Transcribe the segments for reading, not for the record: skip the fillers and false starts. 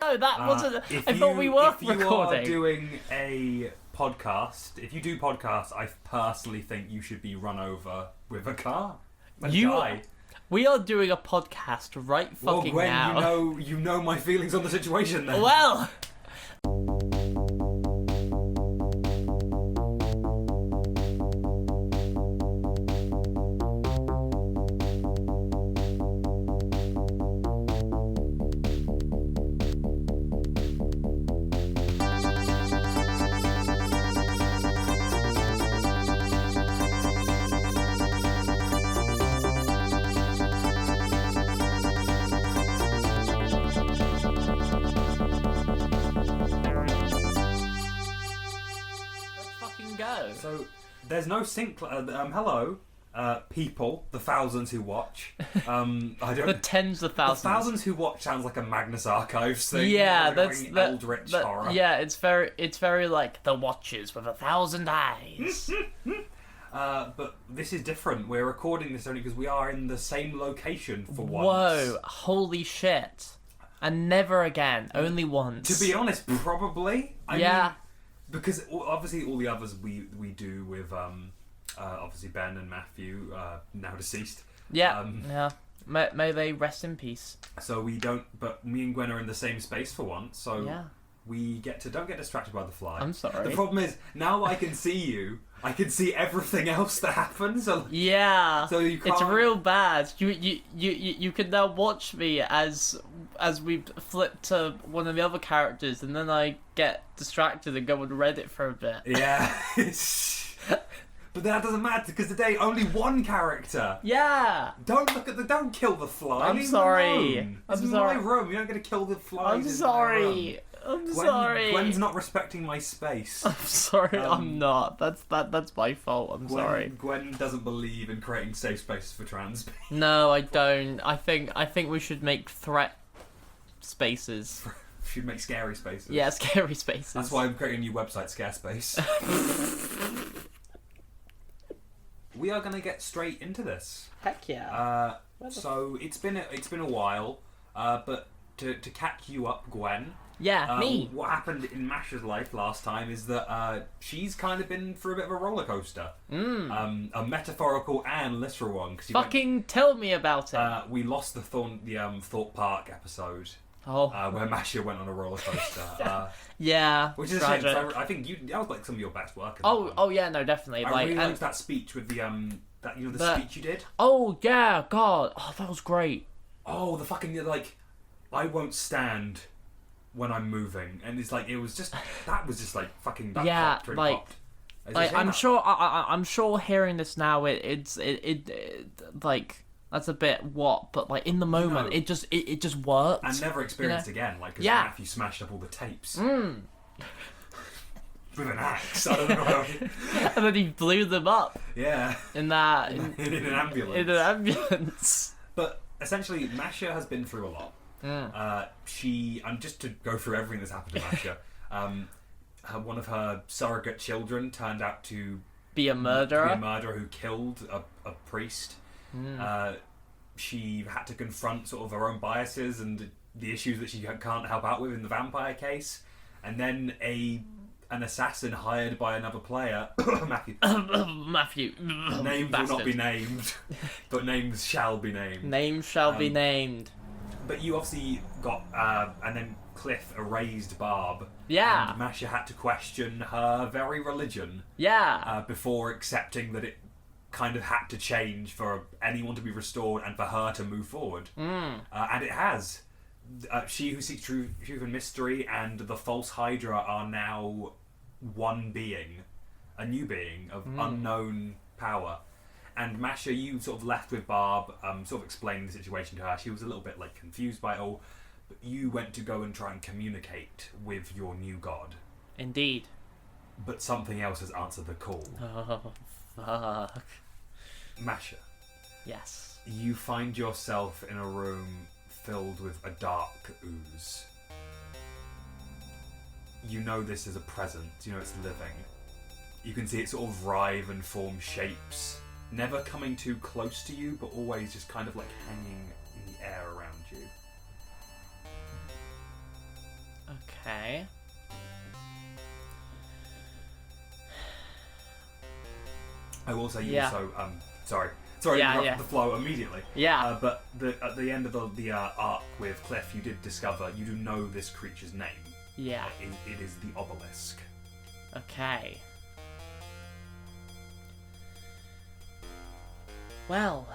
no, that wasn't. I thought we were recording. If you are doing a podcast, if you do podcasts, I personally think you should be run over with a car. Die. We are doing a podcast right fucking Gwen, now. You know my feelings on the situation then. Well. So, there's no sync. Hello, people, the thousands who watch. The tens of thousands. The thousands who watch sounds like a Magnus Archives thing. Yeah, that's Eldritch horror. Yeah, it's very like the Watchers with 1,000 eyes. But this is different. We're recording this only because we are in the same location for once. Whoa! Holy shit! And never again. Only once. To be honest, probably. I mean, because obviously all the others we do with obviously Ben and Matthew, now deceased. Yeah. May they rest in peace. So we don't, but me and Gwen are in the same space for once. So we don't get distracted by the fly. I'm sorry. The problem is now that I can see you, I can see everything else that happens. So so you can't. It's real bad. You can now watch me as we flip to one of the other characters, and then I get distracted and go on Reddit for a bit. Yeah. But that doesn't matter because today only one character. Yeah. Don't kill the fly. I'm sorry. This is my room. You're not going to kill the flies. I'm sorry. I'm sorry. Gwen's not respecting my space. I'm sorry. I'm not. That's my fault. I'm sorry. Gwen doesn't believe in creating safe spaces for trans people. No, I don't. I think we should make threat spaces. Should make scary spaces. Yeah, scary spaces. That's why I'm creating a new website, Scarespace. We are going to get straight into this. Heck yeah. So it's been a while, but to catch you up, Gwen. Yeah, me. What happened in Masha's life last time is that she's kind of been through a bit of a roller coaster. A metaphorical and literal one. Tell me about it. We lost the Thorpe Park episode. Oh. Where Masha went on a roller coaster. Yeah. Which is tragic. I think that was like some of your best work. Oh yeah, no, definitely. I really liked that speech with the speech you did. Oh yeah, God, that was great. Oh, the fucking I won't stand when I'm moving, and it's like that was just like fucking popped. I'm sure hearing this now, it's like. That's a bit but like in the moment it just worked. And never experienced again, like because Matthew smashed up all the tapes with an axe. I don't know. And then he blew them up. Yeah. In an ambulance. In an ambulance. But essentially, Masha has been through a lot. And just to go through everything that's happened to Masha, one of her surrogate children turned out to be a murderer. Who killed a priest. She had to confront sort of her own biases and the issues that she can't help out with in the vampire case, and then an assassin hired by another player, Matthew. Names will not be named, but names shall be named. Names shall be named. But you obviously got, and then Cliff erased Barb. Yeah. And Masha had to question her very religion. Yeah. Before accepting that it kind of had to change for anyone to be restored and for her to move forward. And it has. She Who Seeks Truth and Mystery and the False Hydra are now one being, a new being of unknown power. And Masha, you sort of left with Barb, sort of explaining the situation to her. She was a little bit confused by it all, but you went to go and try and communicate with your new god. Indeed. But something else has answered the call. Oh, fuck. Masha. Yes. You find yourself in a room filled with a dark ooze. You know this is a presence. You know it's living. You can see it sort of writhe and form shapes, never coming too close to you, but always just kind of hanging in the air around you. Okay. I will say you Yeah. also sorry Yeah, to interrupt yeah. the flow immediately. Yeah. But at the end of the arc with Cliff, you did discover you do know this creature's name. Yeah. It is the obelisk. Okay. Well.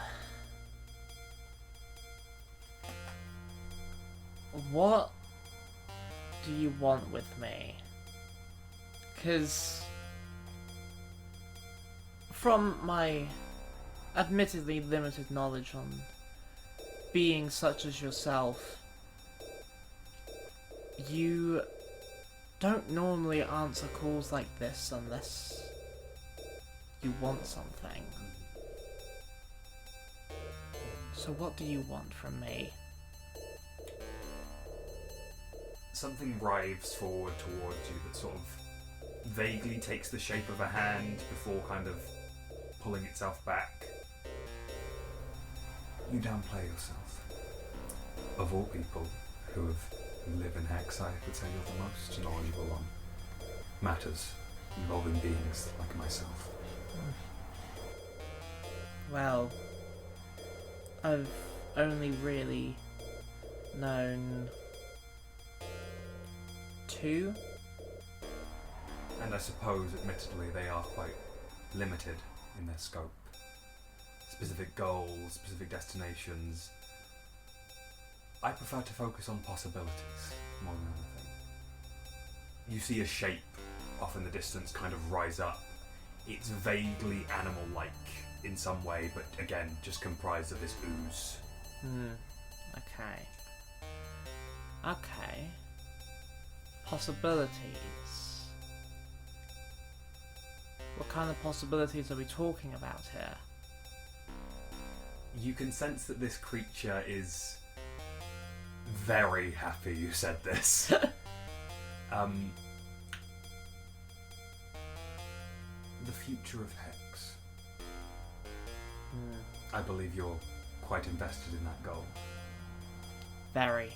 What do you want with me? 'Cause from my admittedly limited knowledge on beings such as yourself, you don't normally answer calls like this unless you want something. So what do you want from me? Something writhes forward towards you that sort of vaguely takes the shape of a hand before kind of pulling itself back. You downplay yourself. Of all people who live in HEX, I would say you're the most knowledgeable on matters involving beings like myself. Well, I've only really known 2. And I suppose, admittedly, they are quite limited in their scope. Specific goals, specific destinations. I prefer to focus on possibilities more than anything. You see a shape off in the distance kind of rise up. It's vaguely animal-like in some way, but again, just comprised of this ooze. Okay. Okay. Possibilities. What kind of possibilities are we talking about here? You can sense that this creature is very happy you said this. The future of HEX. I believe you're quite invested in that goal. Very.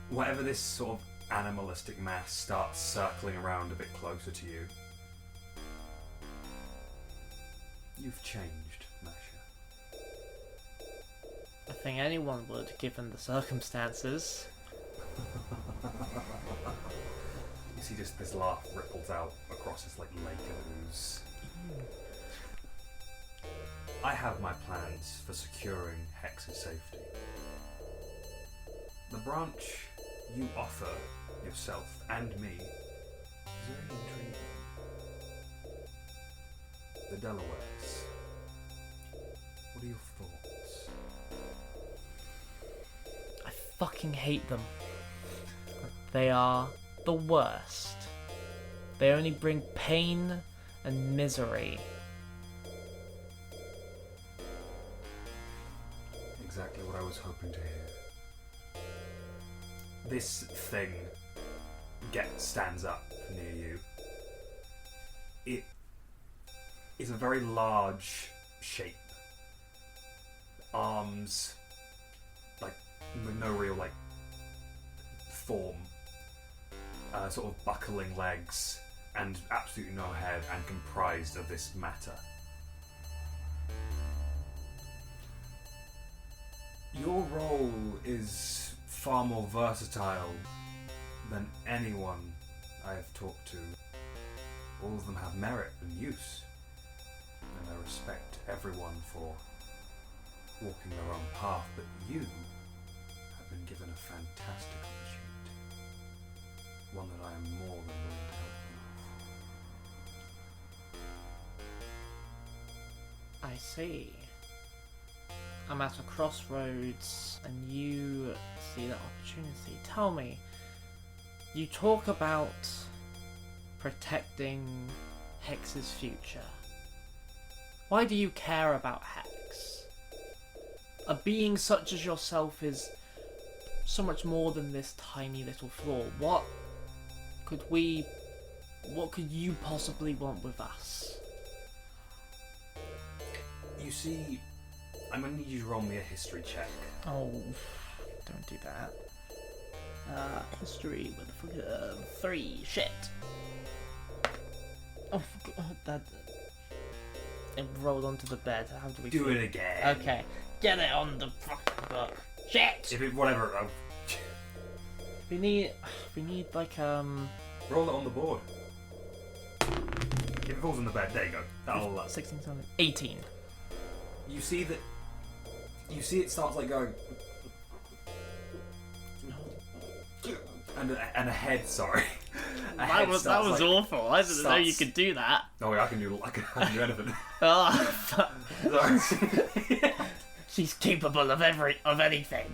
Whatever this sort of animalistic mass starts circling around a bit closer to you, you've changed, Masha. I think anyone would, given the circumstances. You see just this laugh ripples out across this like lake of ooze. I have my plans for securing HEX's safety. The branch you offer yourself and me is very intriguing. The Delawares. What are your thoughts? I fucking hate them. They are the worst. They only bring pain and misery. Exactly what I was hoping to hear. This thing stands up near you. It is a very large shape. Arms, like, with no real, like, form. Sort of buckling legs, and absolutely no head, and comprised of this matter. Your role is far more versatile than anyone I have talked to. All of them have merit and use, and I respect everyone for walking their own path, but you have been given a fantastic opportunity, one that I am more than willing to help you with. I see. I'm at a crossroads and you see that opportunity. Tell me, you talk about protecting HEX's future. Why do you care about HEX? A being such as yourself is so much more than this tiny little flaw. What could you possibly want with us? You see, I'm going to need you to roll me a history check. Oh, don't do that. history with 3. Shit. Oh, that. It rolled onto the bed. How do we do it again? Okay, get it on the fucking book. Shit. If it, whatever. We need like Roll it on the board. If it falls on the bed, there you go. That'll 16, 17, 18. You see that. You see it starts like going. And a head, sorry. That was awful. I didn't know you could do that. Oh yeah, I can do anything. Oh, Sorry. she's capable of anything.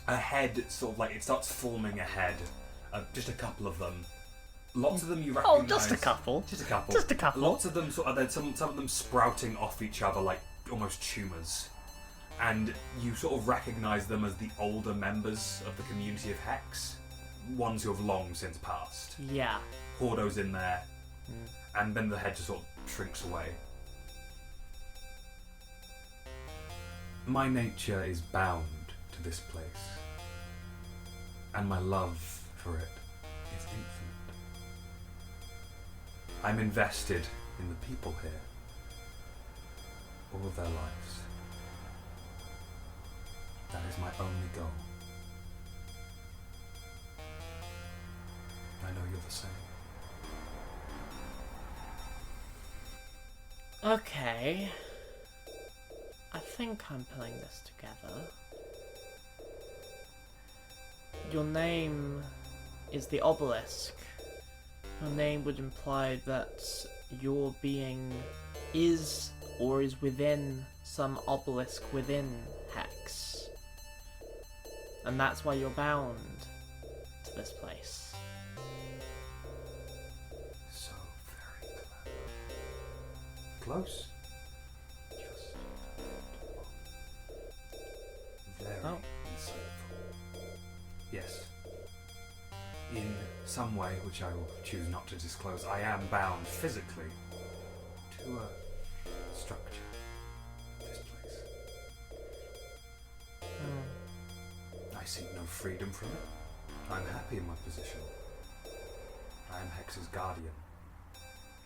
A head sort of like it starts forming a head. Just a couple of them. Lots of them you recognise. Oh, just a couple. Just a couple. Just a couple. Lots of them sort of then some of them sprouting off each other like almost tumours. And you sort of recognise them as the older members of the community of HEX. Ones who have long since passed. Yeah. Hordo's in there. And then the head just sort of shrinks away. My nature is bound to this place. And my love for it is infinite. I'm invested in the people here. All of their lives. That is my only goal. I know you're the same. Okay. I think I'm putting this together. Your name is the obelisk. Your name would imply that your being is or is within some obelisk within HEX. And that's why you're bound to this place. So very clever. Close. Just very insightful. Yes. In some way, which I will choose not to disclose, I am bound physically to a structure of this place. I seek no freedom from it. I'm happy in my position. I am Hex's guardian.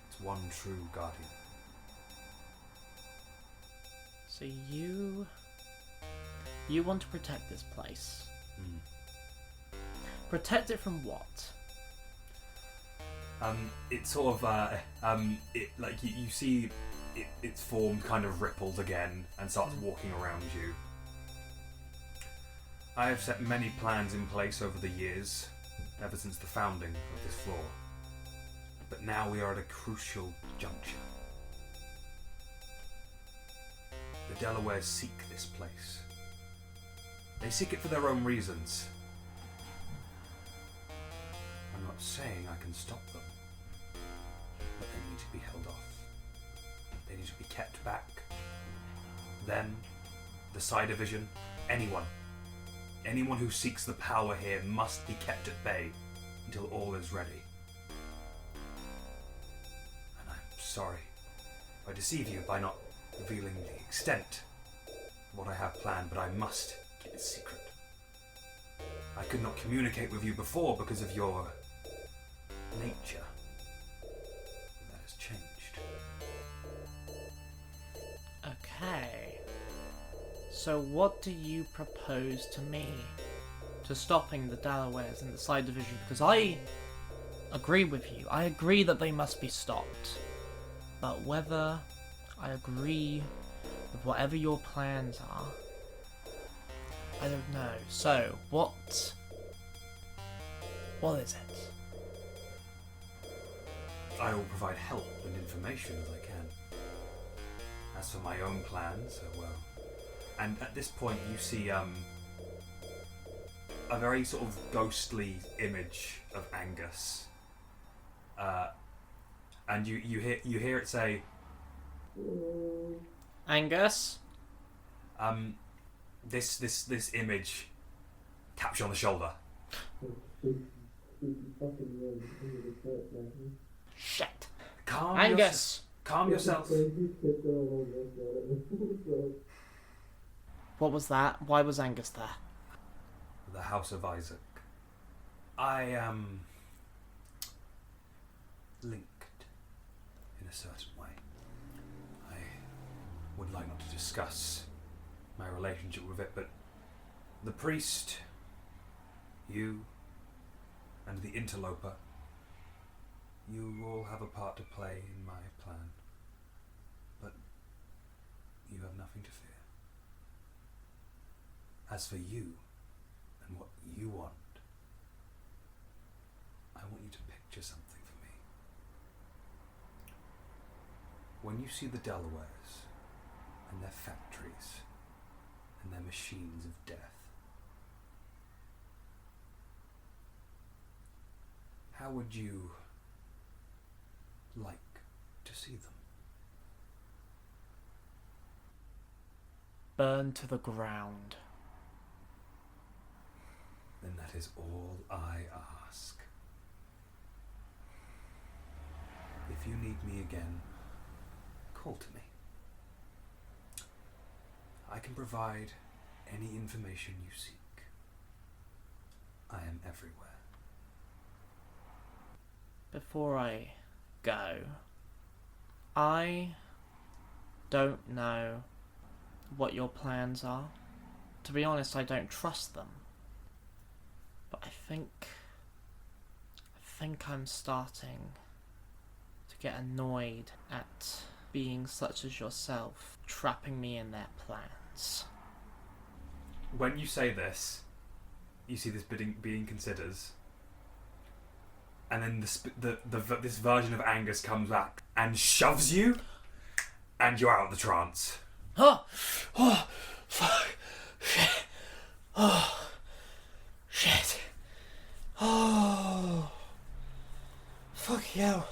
It's one true guardian. So you want to protect this place. Protect it from what? It's sort of it like you see its form kind of ripples again and starts walking around you. I have set many plans in place over the years, ever since the founding of this floor. But now we are at a crucial juncture. The Delawares seek this place. They seek it for their own reasons. I'm not saying I can stop them, but they need to be held off. They need to be kept back. Then, the Psi Division, anyone who seeks the power here must be kept at bay until all is ready. And I'm sorry if I deceive you by not revealing the extent of what I have planned, but I must keep it secret. I could not communicate with you before because of your nature. That has changed. Okay. So what do you propose to me? To stopping the Delawares and the Psi Division? Because I agree with you. I agree that they must be stopped. But whether I agree with whatever your plans are, I don't know. So, what is it? I will provide help and information as I can. As for my own plans, well... And at this point you see a very sort of ghostly image of Angus. And you hear it say... Angus? This image taps you on the shoulder. Shit. Calm Angus! Calm yourself. What was that? Why was Angus there? The House of Isaac. I am linked in a certain way. I would like not to discuss my relationship with it, but the priest, you, and the interloper, you all have a part to play in my plan. But you have nothing to fear. As for you, and what you want, I want you to picture something for me. When you see the Delawares, and their factories, and their machines of death, how would you like to see them? Burn to the ground. Then that is all I ask. If you need me again, call to me. I can provide any information you seek. I am everywhere. Before I go, I don't know what your plans are. To be honest, I don't trust them. But I think I'm starting to get annoyed at beings such as yourself trapping me in their plans. When you say this, you see this being considers, and then this version of Angus comes back and shoves you, and you're out of the trance. Oh, fuck, shit, oh, shit, oh, fuck you.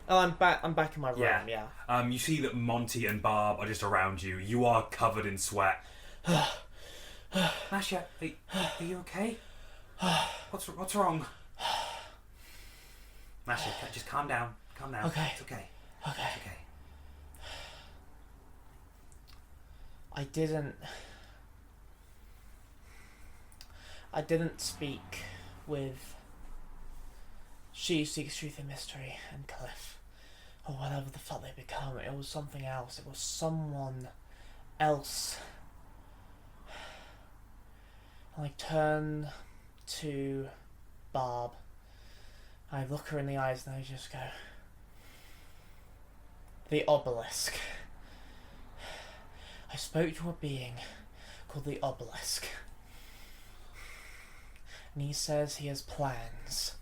Oh, I'm back in my room, yeah. You see that Monty and Barb are just around you. You are covered in sweat. Masha, are you okay? What's wrong? Masha, just calm down. Calm down. Okay. It's okay. Okay. It's okay. I didn't speak with She Who Seeks Truth and Mystery and Cliff, or whatever the fuck they become. It was something else. It was someone else. And I turn to Barb. I look her in the eyes and I just go, the obelisk. I spoke to a being called the obelisk. And he says he has plans.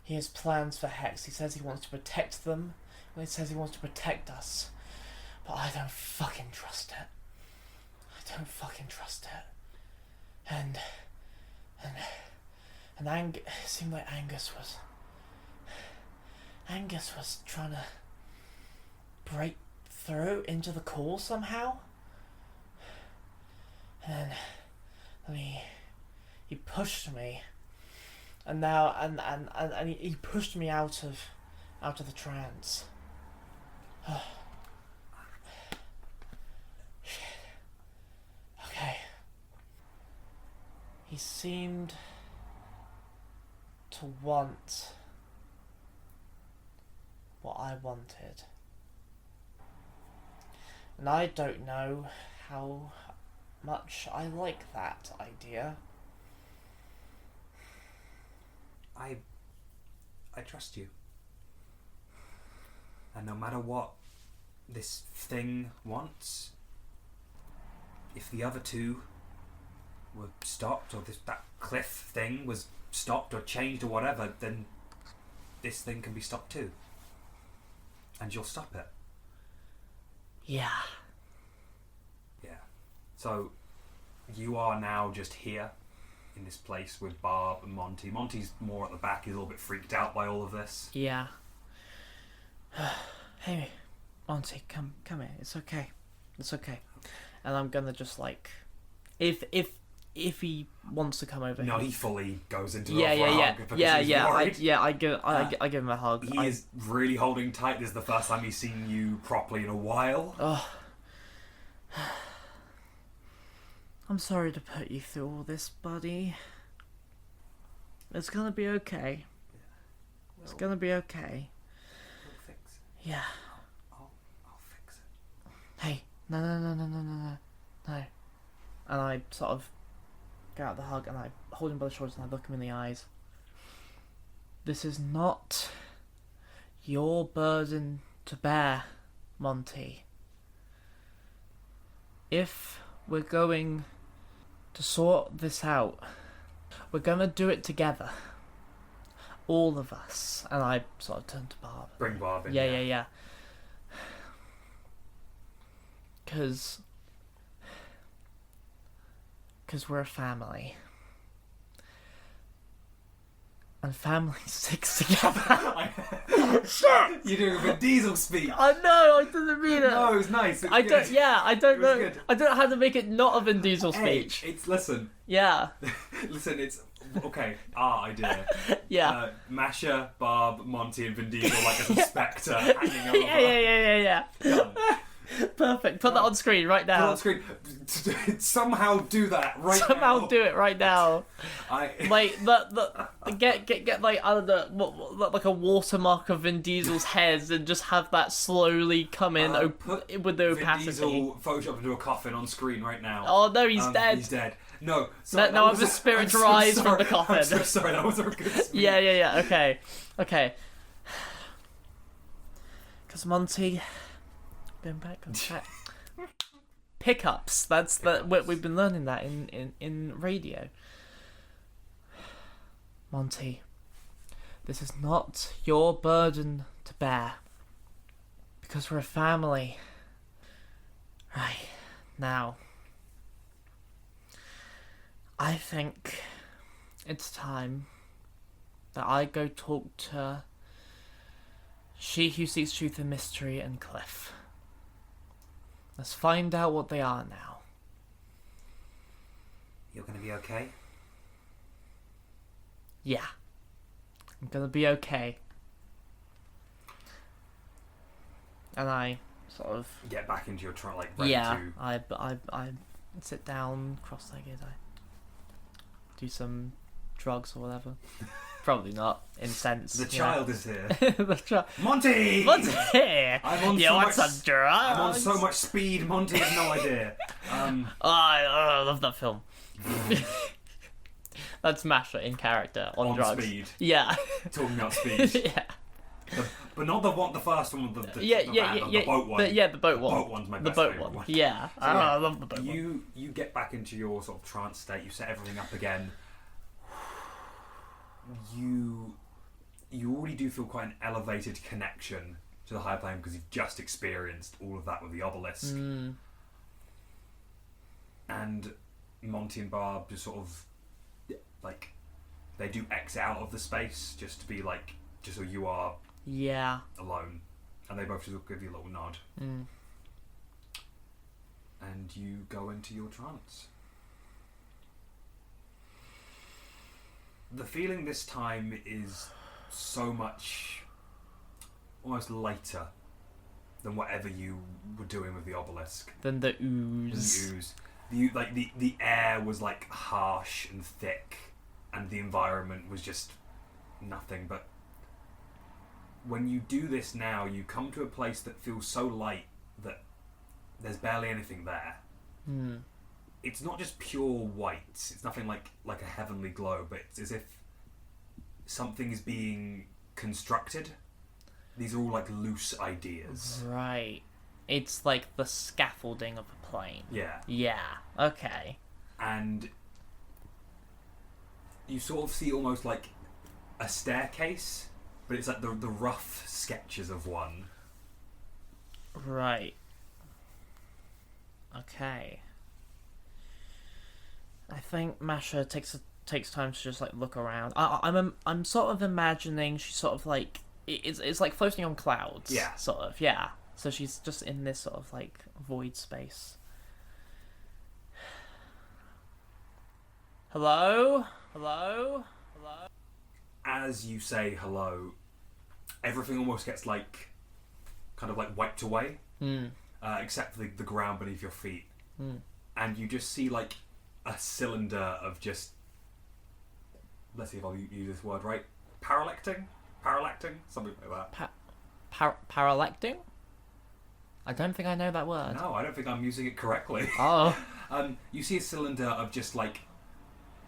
He has plans for HEX. He says he wants to protect them. And he says he wants to protect us. But I don't fucking trust it. I don't fucking trust it. And it seemed like Angus was trying to break through into the core somehow. And then he pushed me, and now and he pushed me out of the trance. Shit. Okay. He seemed to want what I wanted. And I don't know how much I like that idea. I trust you. And no matter what this thing wants, if the other two were stopped, or that cliff thing was stopped or changed or whatever, then this thing can be stopped too. And you'll stop it. Yeah. Yeah. So, you are now just here in this place with Barb and Monty. Monty's more at the back. He's a little bit freaked out by all of this. Yeah. Hey, Monty, come here. It's okay. It's okay. And I'm gonna just like, if he wants to come over. No, he fully goes into yeah, the hug because he's worried. I give him a hug. He is really holding tight. This is the first time he's seen you properly in a while. Oh. I'm sorry to put you through all this, buddy. It's gonna be okay. It's gonna be okay. We'll fix it. Yeah. I'll fix it. Hey, no. And I sort of get out the hug and I hold him by the shoulders and I look him in the eyes. This is not your burden to bear, Monty. If we're going to sort this out, we're gonna do it together. All of us. And I sort of turn to Barb. Bring Barb in. Yeah. Because we're a family. And family sticks together. Shit! You're doing a Vin Diesel speech. I know, I didn't mean it. No, it was nice. It was I good. don't. Yeah, I don't It was know. good. I don't know how to make it not a Vin Diesel Hey, speech. listen. Yeah, Listen, it's okay. Our idea. yeah. Masha, Barb, Monty, and Vin Diesel like as a spectre hanging over. Yeah. Done. Perfect. Put that on screen right Put it now. on screen. Somehow do that right now. Somehow do it right now. I Like get like I don't know, like a watermark of Vin Diesel's head and just have that slowly come in put with the Vin opacity. Diesel photoshopped into a coffin on screen right now. Oh no, he's dead. He's dead. No, sorry, No, that I'm was a spirit to rise from the coffin. I'm so sorry, that was a good speech. Yeah. Okay. Because Monty, going back. Pickups. That's that. We've been learning that in radio. Monty, this is not your burden to bear. Because we're a family. Right now, I think it's time that I go talk to She Who Seeks Truth and Mystery and Cliff. Let's find out what they are now. You're gonna be okay? Yeah. I'm gonna be okay. And I sort of... Get back into your trunk, like, ready Yeah, to... I sit down, cross-legged, I do some drugs or whatever. Probably not, in sense. The child is here. The child. Monty! What's here? I'm on You so want much... some drugs? I'm on so much speed, Monty has no idea. Oh, I love that film. That's Masha in character on drugs. Speed. Yeah. Talking about speed. Yeah. But not the first one, the boat one. The boat one. The boat one's my best favourite one. Yeah. So, I love the boat one. You get back into your sort of trance state, you set everything up again. You already do feel quite an elevated connection to the higher plane because you've just experienced all of that with the obelisk. And Monty and Barb just sort of, like, they do X out of the space just to be like, just so you are alone. And they both just give you a little nod. And you go into your trance. The feeling this time is so much almost lighter than whatever you were doing with the obelisk. Than the ooze. The air was like harsh and thick, and the environment was just nothing. But when you do this now, you come to a place that feels so light that there's barely anything there. It's not just pure white. It's nothing like a heavenly glow, but it's as if something is being constructed. These are all like loose ideas. Right. It's like the scaffolding of a plane. Yeah. Yeah. Okay. And you sort of see almost like a staircase, but it's like the rough sketches of one. Right. Okay. I think Masha takes time to just like look around. I'm sort of imagining she's sort of like it's like floating on clouds. Yeah. Sort of. Yeah. So she's just in this sort of like void space. Hello? Hello? Hello? As you say hello, everything almost gets like kind of like wiped away, except for the ground beneath your feet, and you just see like a cylinder of just let's see if I'll use this word right. Parallecting, something like that. Parallecting? I don't think I know that word. No, I don't think I'm using it correctly. Oh. You see a cylinder of just like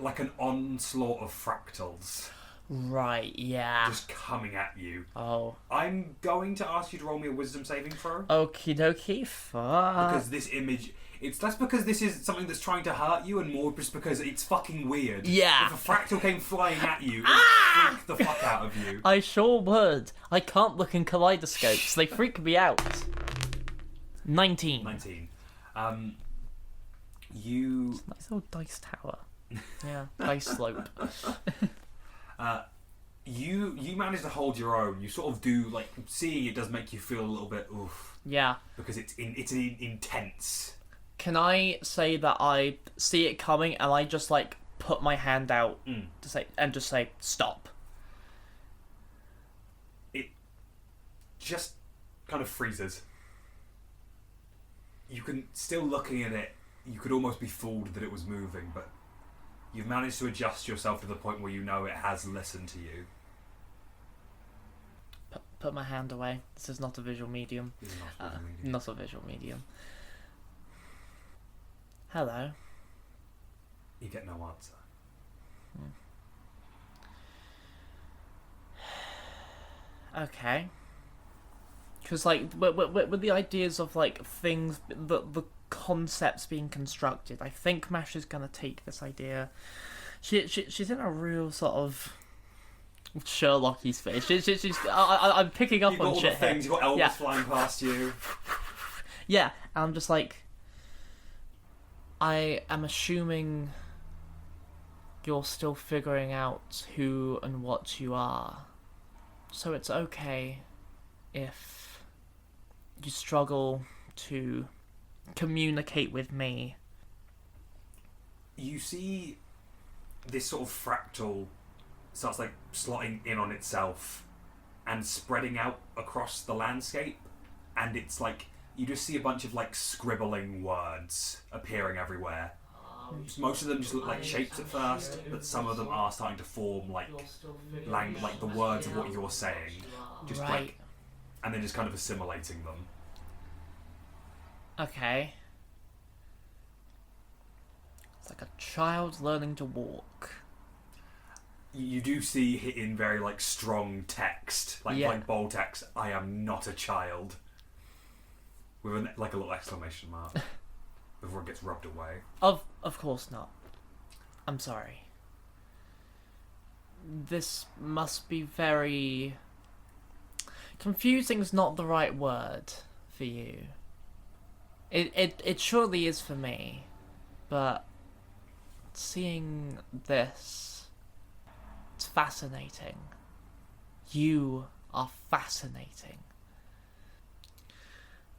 an onslaught of fractals. Right, yeah. Just coming at you. Oh. I'm going to ask you to roll me a wisdom saving throw. Okie dokie, fuck. Because this image... It's less because this is something that's trying to hurt you and more just because it's fucking weird. Yeah. If a fractal came flying at you, it would freak the fuck out of you. I sure would. I can't look in kaleidoscopes. They freak me out. 19. 19. You... It's a nice little dice tower. Yeah, dice slope. You manage to hold your own. You sort of do, like, seeing it does make you feel a little bit oof. Yeah. Because it's intense. Can I say that I see it coming and I just, like, put my hand out to say stop? It just kind of freezes. You can, still looking at it, you could almost be fooled that it was moving, but you've managed to adjust yourself to the point where you know it has listened to you. Put my hand away. This is not a visual medium. This is not a visual medium. Not a visual medium. Hello. You get no answer. Okay. Because, like, with the ideas of, like, things, the concepts being constructed, I think Masha's gonna take this idea. She's in a real sort of Sherlocky space. She's I'm picking up You've got on all shit the things, here. you've got elves Yeah. flying past you. Yeah, and I'm just like, I am assuming you're still figuring out who and what you are. So it's okay if you struggle to communicate with me. You see this sort of fractal starts like slotting in on itself and spreading out across the landscape, and it's like you just see a bunch of like scribbling words appearing everywhere. Most of them just look like shapes at first, but some of them are starting to form like the words of what you're saying, just Right. like, and then just kind of assimilating them. Okay. It's like a child learning to walk. You do see hit in very like strong text, like bold text. I am not a child, with like a little exclamation mark before it gets rubbed away. Of course not. I'm sorry. This must be very... Confusing's not the right word for you. It surely is for me, but seeing this, it's fascinating. You are fascinating.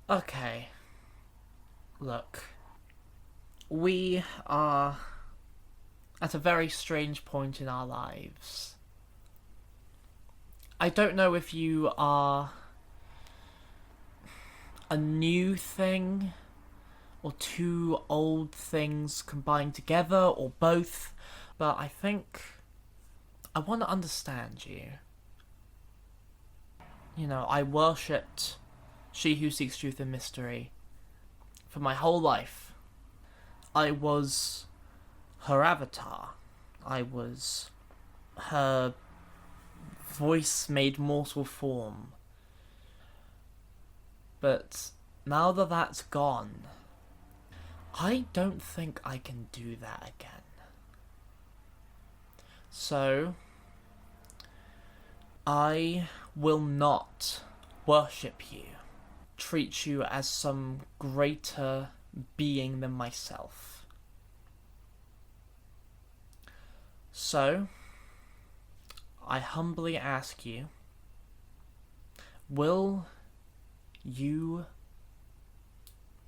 Okay. Look. We are at a very strange point in our lives. I don't know if you are a new thing or two old things combined together or both, but I think I want to understand you. You know, I worshipped She Who Seeks Truth and Mystery for my whole life. I was her avatar. I was her voice made mortal form. But now that that's gone, I don't think I can do that again. So, I will not worship you, treat you as some greater being than myself. So, I humbly ask you, will you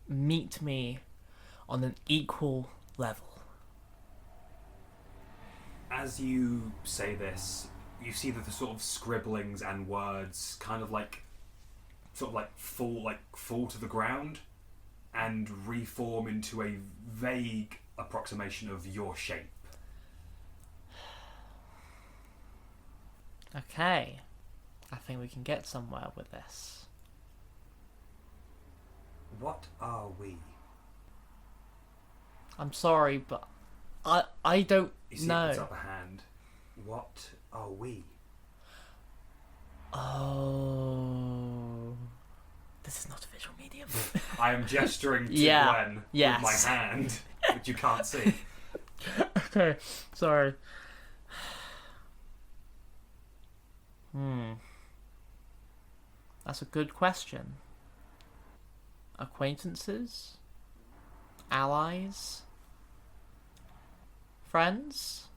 meet me on an equal level? As you say this, you see that the sort of scribblings and words kind of like fall to the ground and reform into a vague approximation of your shape. Okay. I think we can get somewhere with this. What are we? I'm sorry, but I don't You see, know. it puts up a hand. What are we? Oh. This is not a visual medium. I am gesturing to Yeah, Gwen yes. with my hand, which you can't see. Okay, sorry. That's a good question. Acquaintances? Allies? Friends?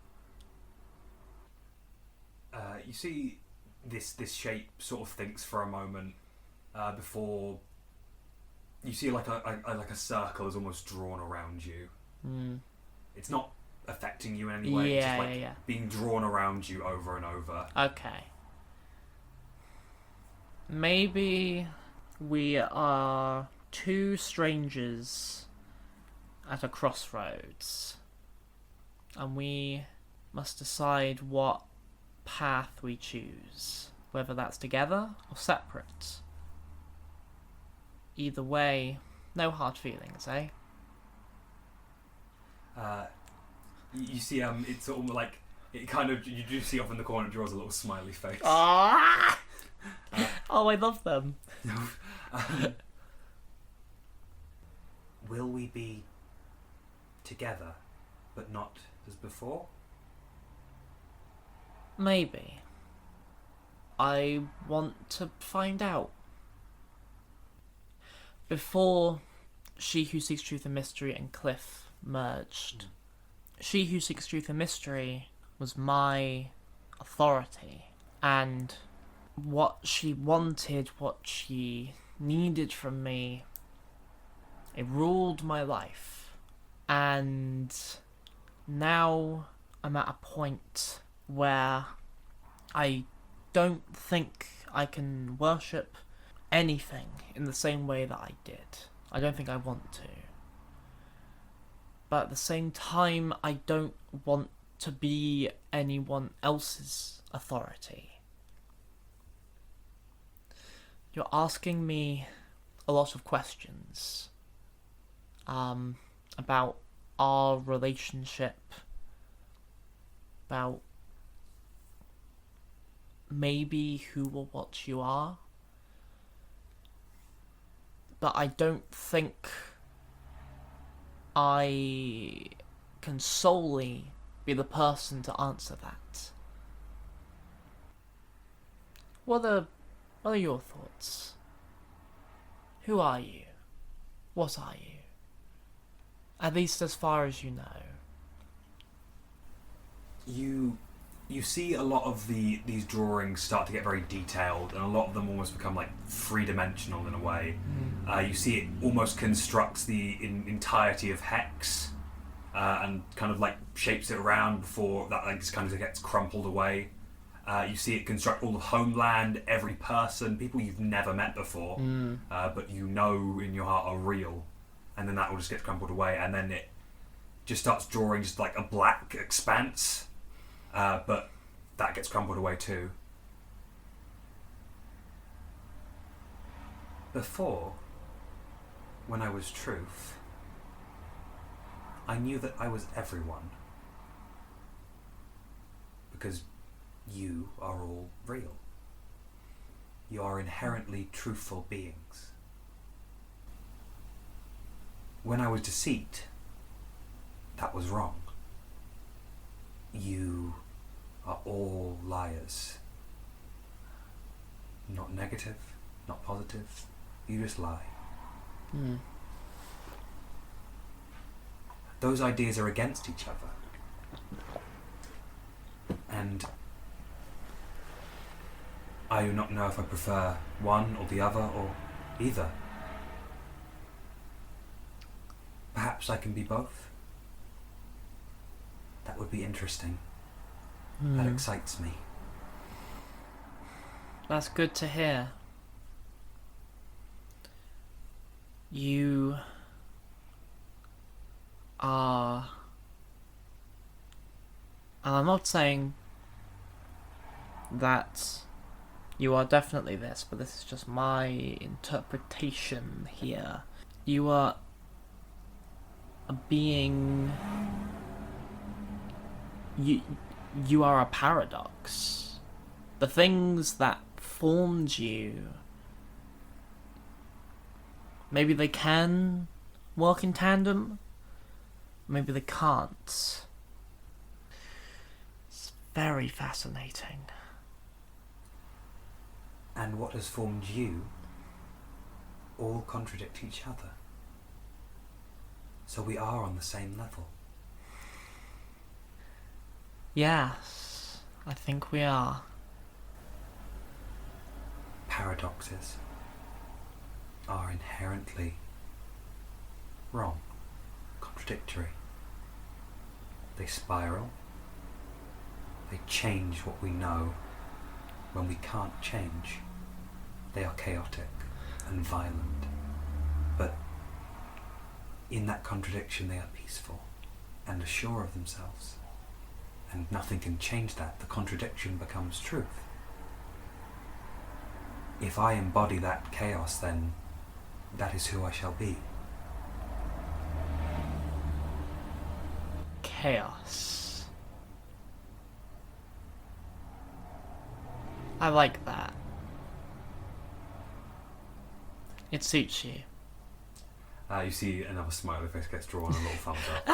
You see, this shape sort of thinks for a moment before you see like a circle is almost drawn around you. It's not affecting you in any way. It's just like being drawn around you over and over. Okay. Maybe we are two strangers at a crossroads, and we must decide what path we choose, whether that's together or separate. Either way, no hard feelings, eh? You see, it's sort of like it kind of you do see off in the corner it draws a little smiley face. Ah! Oh, I love them. Will we be together, but not as before? Maybe. I want to find out. Before She Who Seeks Truth and Mystery and Cliff merged, She Who Seeks Truth and Mystery was my authority, and what she wanted, what she needed from me, it ruled my life. And now I'm at a point where I don't think I can worship anything in the same way that I did. I don't think I want to. But at the same time, I don't want to be anyone else's authority. You're asking me a lot of questions about our relationship, about maybe who or what you are, but I don't think I can solely be the person to answer that. What are your thoughts? Who are you? What are you? At least as far as you know. You see a lot of these drawings start to get very detailed, and a lot of them almost become like three-dimensional in a way. You see it almost constructs the entirety of HEX, and kind of like shapes it around before that like just kind of gets crumpled away. You see it construct all of Homeland, every person, people you've never met before, but you know in your heart are real, and then that will just get crumpled away, and then it just starts drawing just like a black expanse, but that gets crumpled away too. Before, when I was truth, I knew that I was everyone, because you are all real. You are inherently truthful beings. When I was deceit, that was wrong. You are all liars. Not negative, not positive. You just lie. Those ideas are against each other. And I do not know if I prefer one or the other or either. Perhaps I can be both. That would be interesting. That excites me. That's good to hear. You are... And I'm not saying that you are definitely this, but this is just my interpretation here. You are a being... You are a paradox. The things that formed you, maybe they can work in tandem, maybe they can't. It's very fascinating. And what has formed you all contradict each other. So we are on the same level. Yes, I think we are. Paradoxes are inherently wrong, contradictory. They spiral. They change what we know when we can't change. They are chaotic and violent. But in that contradiction they are peaceful and assured of themselves. And nothing can change that. The contradiction becomes truth. If I embody that chaos, then that is who I shall be. Chaos. I like that. It suits you. You see another smiley face gets drawn, a little thumbs up.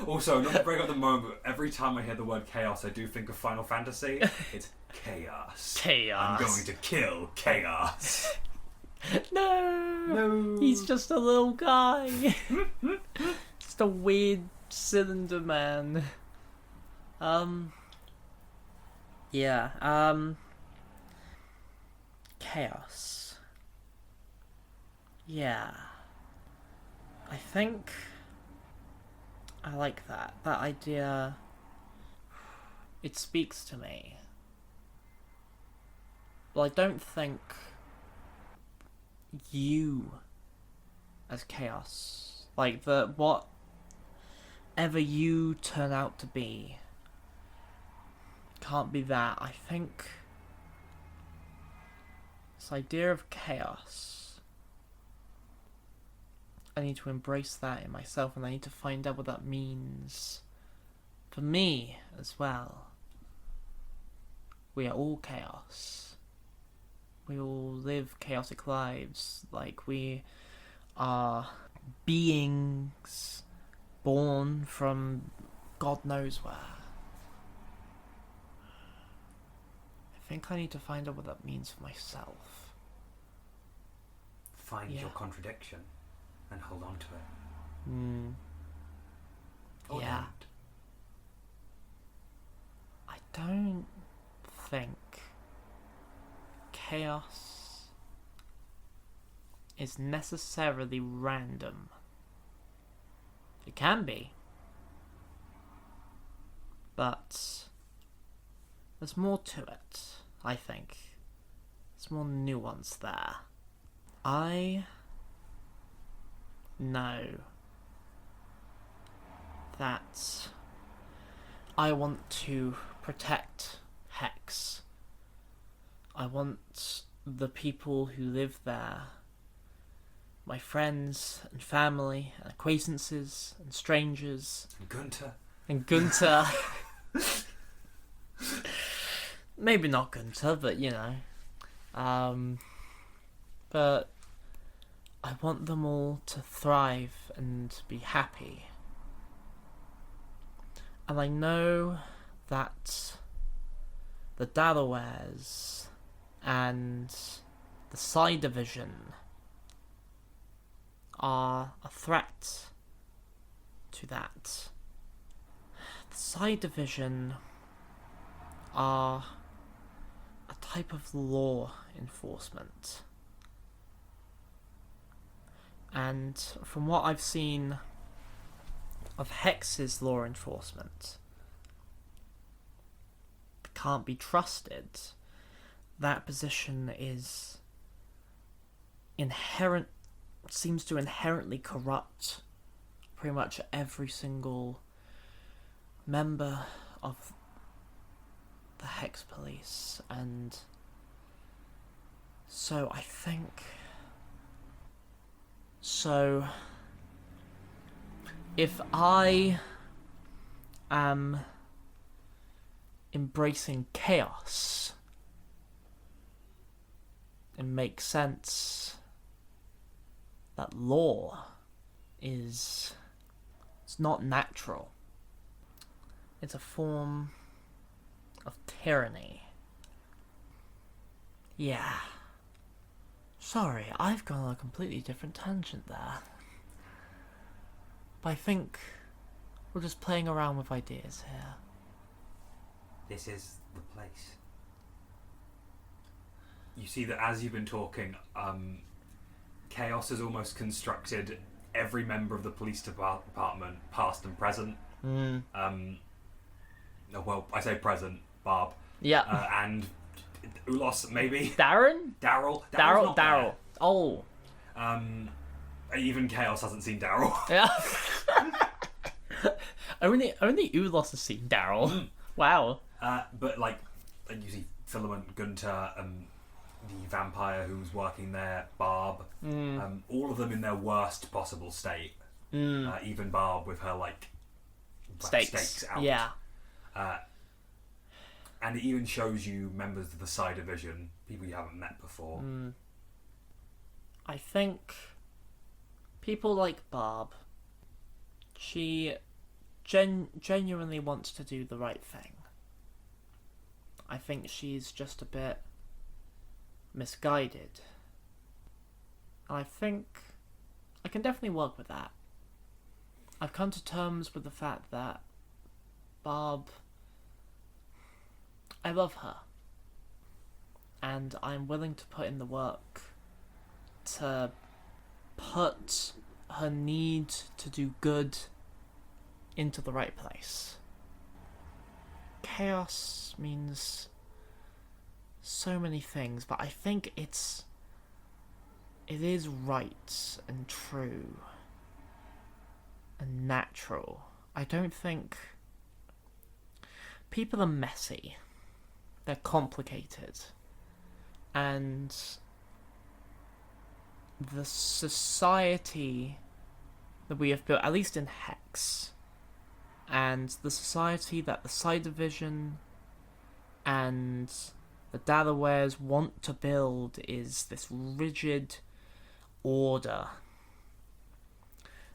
Also, not to break up the moment, but every time I hear the word chaos, I do think of Final Fantasy. It's chaos. Chaos. I'm going to kill chaos. No. He's just a little guy. Just a weird cylinder man. Yeah. Chaos. Yeah. I think I like that. That idea, it speaks to me. Well, I don't think you as chaos, like whatever you turn out to be, can't be that. I think this idea of chaos, I need to embrace that in myself, and I need to find out what that means for me as well. We are all chaos. We all live chaotic lives. Like, we are beings born from God knows where. I think I need to find out what that means for myself. Find your contradiction and hold on to it. Or Yeah. don't. I don't think chaos is necessarily random. It can be. But there's more to it, I think. There's more nuance there. I know that I want to protect HEX. I want the people who live there, my friends and family and acquaintances and strangers. And Gunter. Maybe not Gunter, but you know. But I want them all to thrive and be happy. And I know that the Delawares and the Psi Division are a threat to that. The Psi Division are a type of law enforcement. And from what I've seen of HEX's law enforcement, can't be trusted. That position is seems to inherently corrupt pretty much every single member of HEX police, and so I think... So, if I am embracing chaos, it makes sense that law is... it's not natural. It's a form of tyranny. Yeah. Sorry, I've gone on a completely different tangent there. But I think we're just playing around with ideas here. This is the place. You see that as you've been talking, chaos has almost constructed every member of the police department, past and present. Well, I say present, Barb. Yeah. And Ulos, maybe. Daryl. Daryl. Oh. Even Chaos hasn't seen Daryl. Yeah. only Ulos has seen Daryl. Wow. But like you see Filament, Gunter, the vampire who's working there, Barb. All of them in their worst possible state. Even Barb with her like stakes out. Yeah. And it even shows you members of the Psi Division, people you haven't met before. I think people like Barb, she genuinely wants to do the right thing. I think she's just a bit misguided. And I think I can definitely work with that. I've come to terms with the fact that Barb... I love her. And I'm willing to put in the work to put her need to do good into the right place. Chaos means so many things, but I think it is right and true and natural. I don't think... People are messy. They're complicated. And the society that we have built, at least in HEX, and the society that the Psi Division and the Delawares want to build is this rigid order.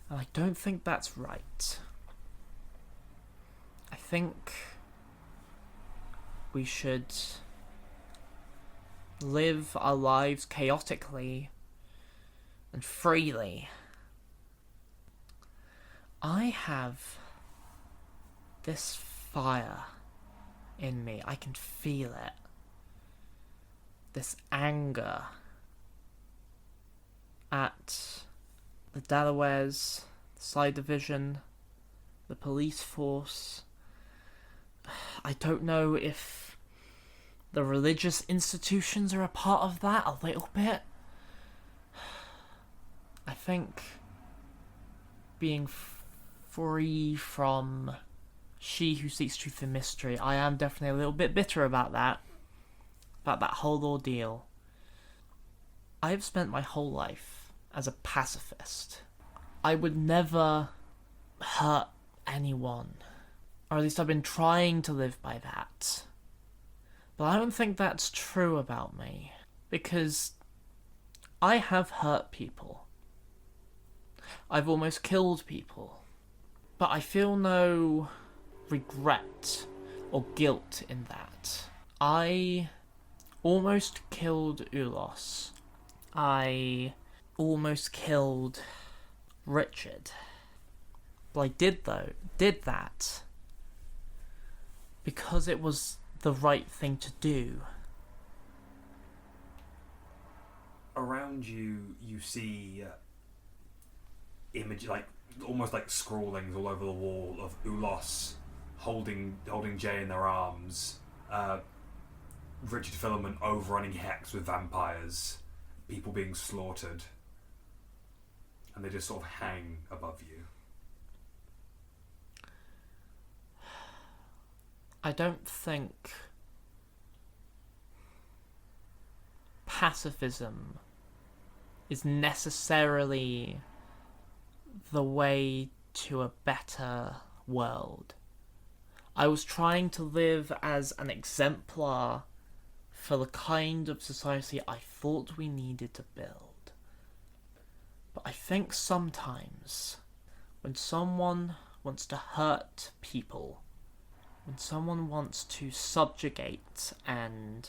And I don't think that's right. I think we should live our lives chaotically and freely. I have this fire in me. I can feel it. This anger at the Delawares, the Psi Division, the police force. I don't know if the religious institutions are a part of that a little bit. I think being free from she who seeks truth and mystery, I am definitely a little bit bitter about that whole ordeal. I have spent my whole life as a pacifist. I would never hurt anyone. Or at least I've been trying to live by that. But I don't think that's true about me. Because I have hurt people. I've almost killed people. But I feel no regret or guilt in that. I almost killed Ulos. I almost killed Richard. But I did that because it was the right thing to do. Around you, you see image, like almost like scrawlings all over the wall of Ulos holding Jay in their arms. Richard Filament overrunning HEX with vampires, people being slaughtered, and they just sort of hang above you. I don't think pacifism is necessarily the way to a better world. I was trying to live as an exemplar for the kind of society I thought we needed to build. But I think sometimes, when someone wants to hurt people, when someone wants to subjugate and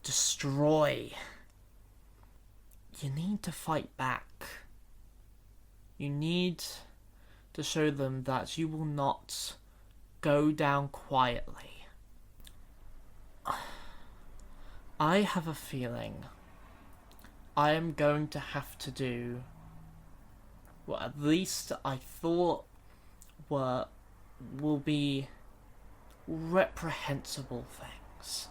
destroy, you need to fight back. You need to show them that you will not go down quietly. I have a feeling I am going to have to do what at least I thought will be reprehensible things.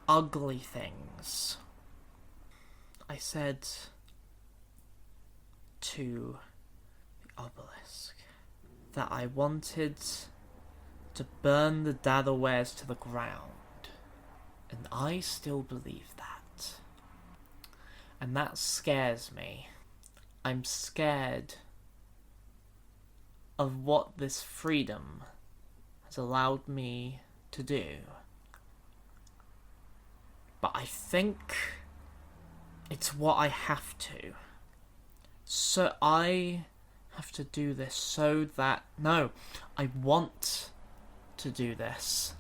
Ugly things. I said to the obelisk that I wanted to burn the Delawares to the ground. And I still believe that. And that scares me. I'm scared of what this freedom has allowed me to do. But I think it's what I have to. So I have to do this so that... No, I want to do this.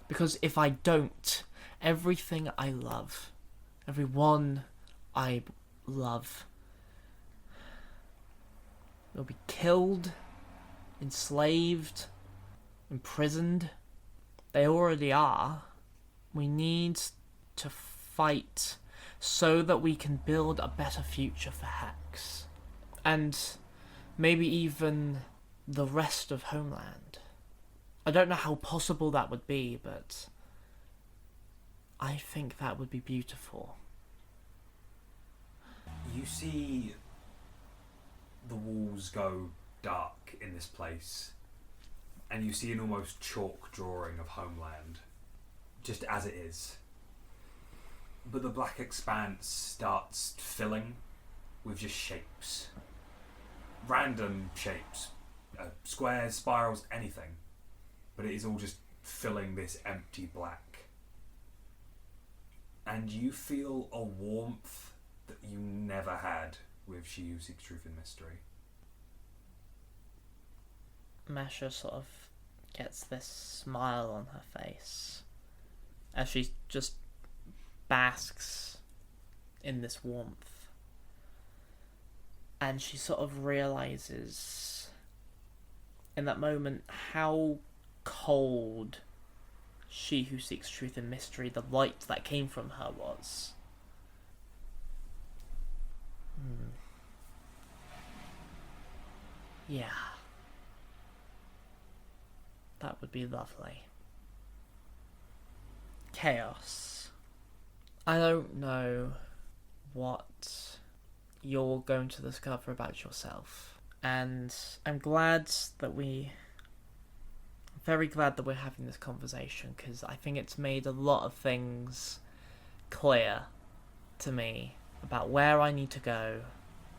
Because if I don't, everything I love, everyone I love, will be killed, enslaved, imprisoned. They already are. We need to fight so that we can build a better future for HEX. And maybe even the rest of Homeland. I don't know how possible that would be, but I think that would be beautiful. You see the walls go dark in this place, and you see an almost chalk drawing of Homeland, just as it is. But the black expanse starts filling with just shapes. Random shapes. Squares, spirals, anything. But it is all just filling this empty black. And you feel a warmth that you never had with She Who Seeks Truth and Mystery. Masha sort of gets this smile on her face as she just basks in this warmth. And she sort of realizes in that moment how cold She Who Seeks Truth and Mystery, the light that came from her, was. Yeah. That would be lovely. Chaos. I don't know what you're going to discover about yourself. And I'm very glad that we're having this conversation, because I think it's made a lot of things clear to me about where I need to go,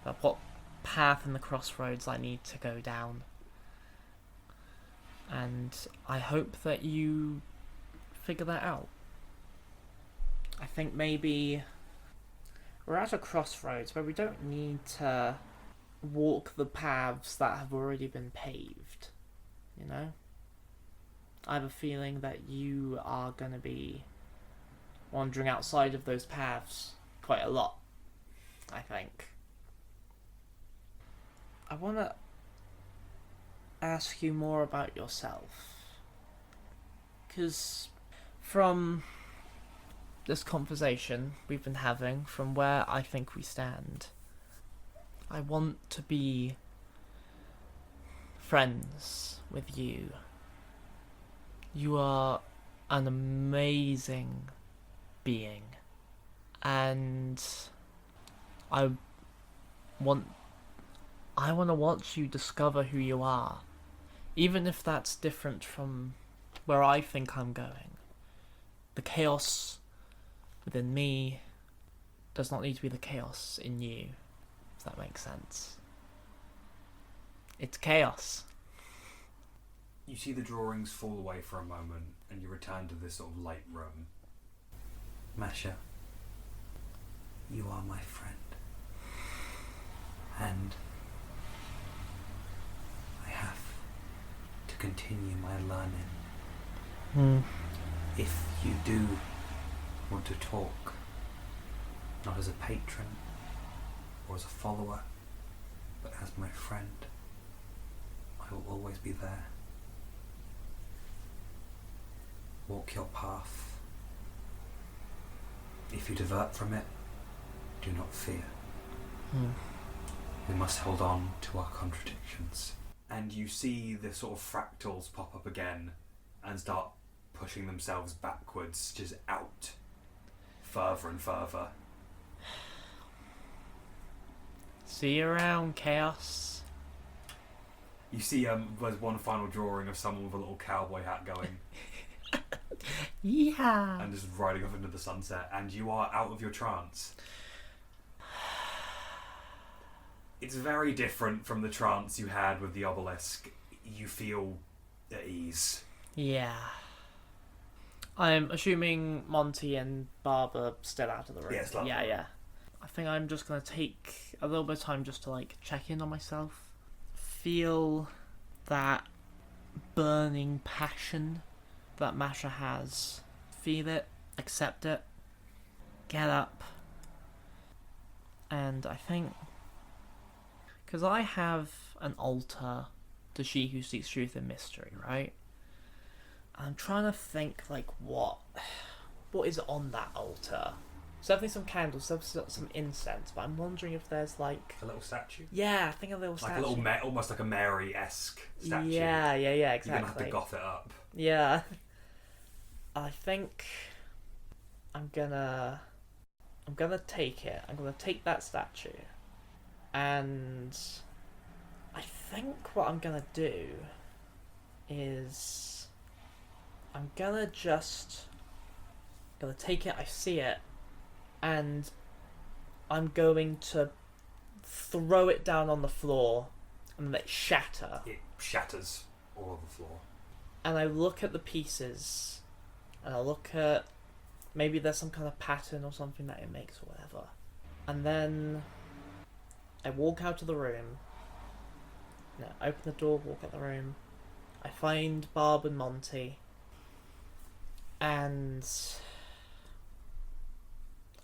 about what path in the crossroads I need to go down. And I hope that you figure that out. I think maybe we're at a crossroads where we don't need to walk the paths that have already been paved, you know? I have a feeling that you are going to be wandering outside of those paths quite a lot, I think. I want to ask you more about yourself. Because from this conversation we've been having, from where I think we stand, I want to be friends with you. You are an amazing being, and I want to watch you discover who you are, even if that's different from where I think I'm going. The chaos within me does not need to be the chaos in you, if that makes sense. It's chaos. You see the drawings fall away for a moment, and you return to this sort of light room. Masha, you are my friend. And I have to continue my learning. If you do want to talk, not as a patron or as a follower, but as my friend, I will always be there. Walk your path. If you divert from it, do not fear. We must hold on to our contradictions. And you see the sort of fractals pop up again and start pushing themselves backwards, just out further and further. See you around, chaos. You see there's one final drawing of someone with a little cowboy hat going Yeah. and just riding off into the sunset, and you are out of your trance. It's very different from the trance you had with the obelisk. You feel at ease. Yeah. I'm assuming Monty and Barb are still out of the room. Yeah, still out of the room. Yeah. I think I'm just going to take a little bit of time just to, like, check in on myself. Feel that burning passion that Masha has. Feel it. Accept it. Get up. And I think... because I have an altar to She Who Seeks Truth and Mystery, right? I'm trying to think, like, what is on that altar? So definitely some candles, some incense, but I'm wondering if there's, like... a little statue? Yeah, I think a little statue. Like a little, almost like a Mary-esque statue. Yeah, exactly. You're going to have to goth it up. Yeah. I think I'm gonna take it. I'm gonna take that statue. And I think what I'm gonna do is I'm gonna take it, I see it, and I'm going to throw it down on the floor and let it shatter. It shatters all over the floor. And I look at the pieces, and I look at maybe there's some kind of pattern or something that it makes or whatever. And then I walk out of the room. No, open the door, walk out the room. I find Barb and Monty. And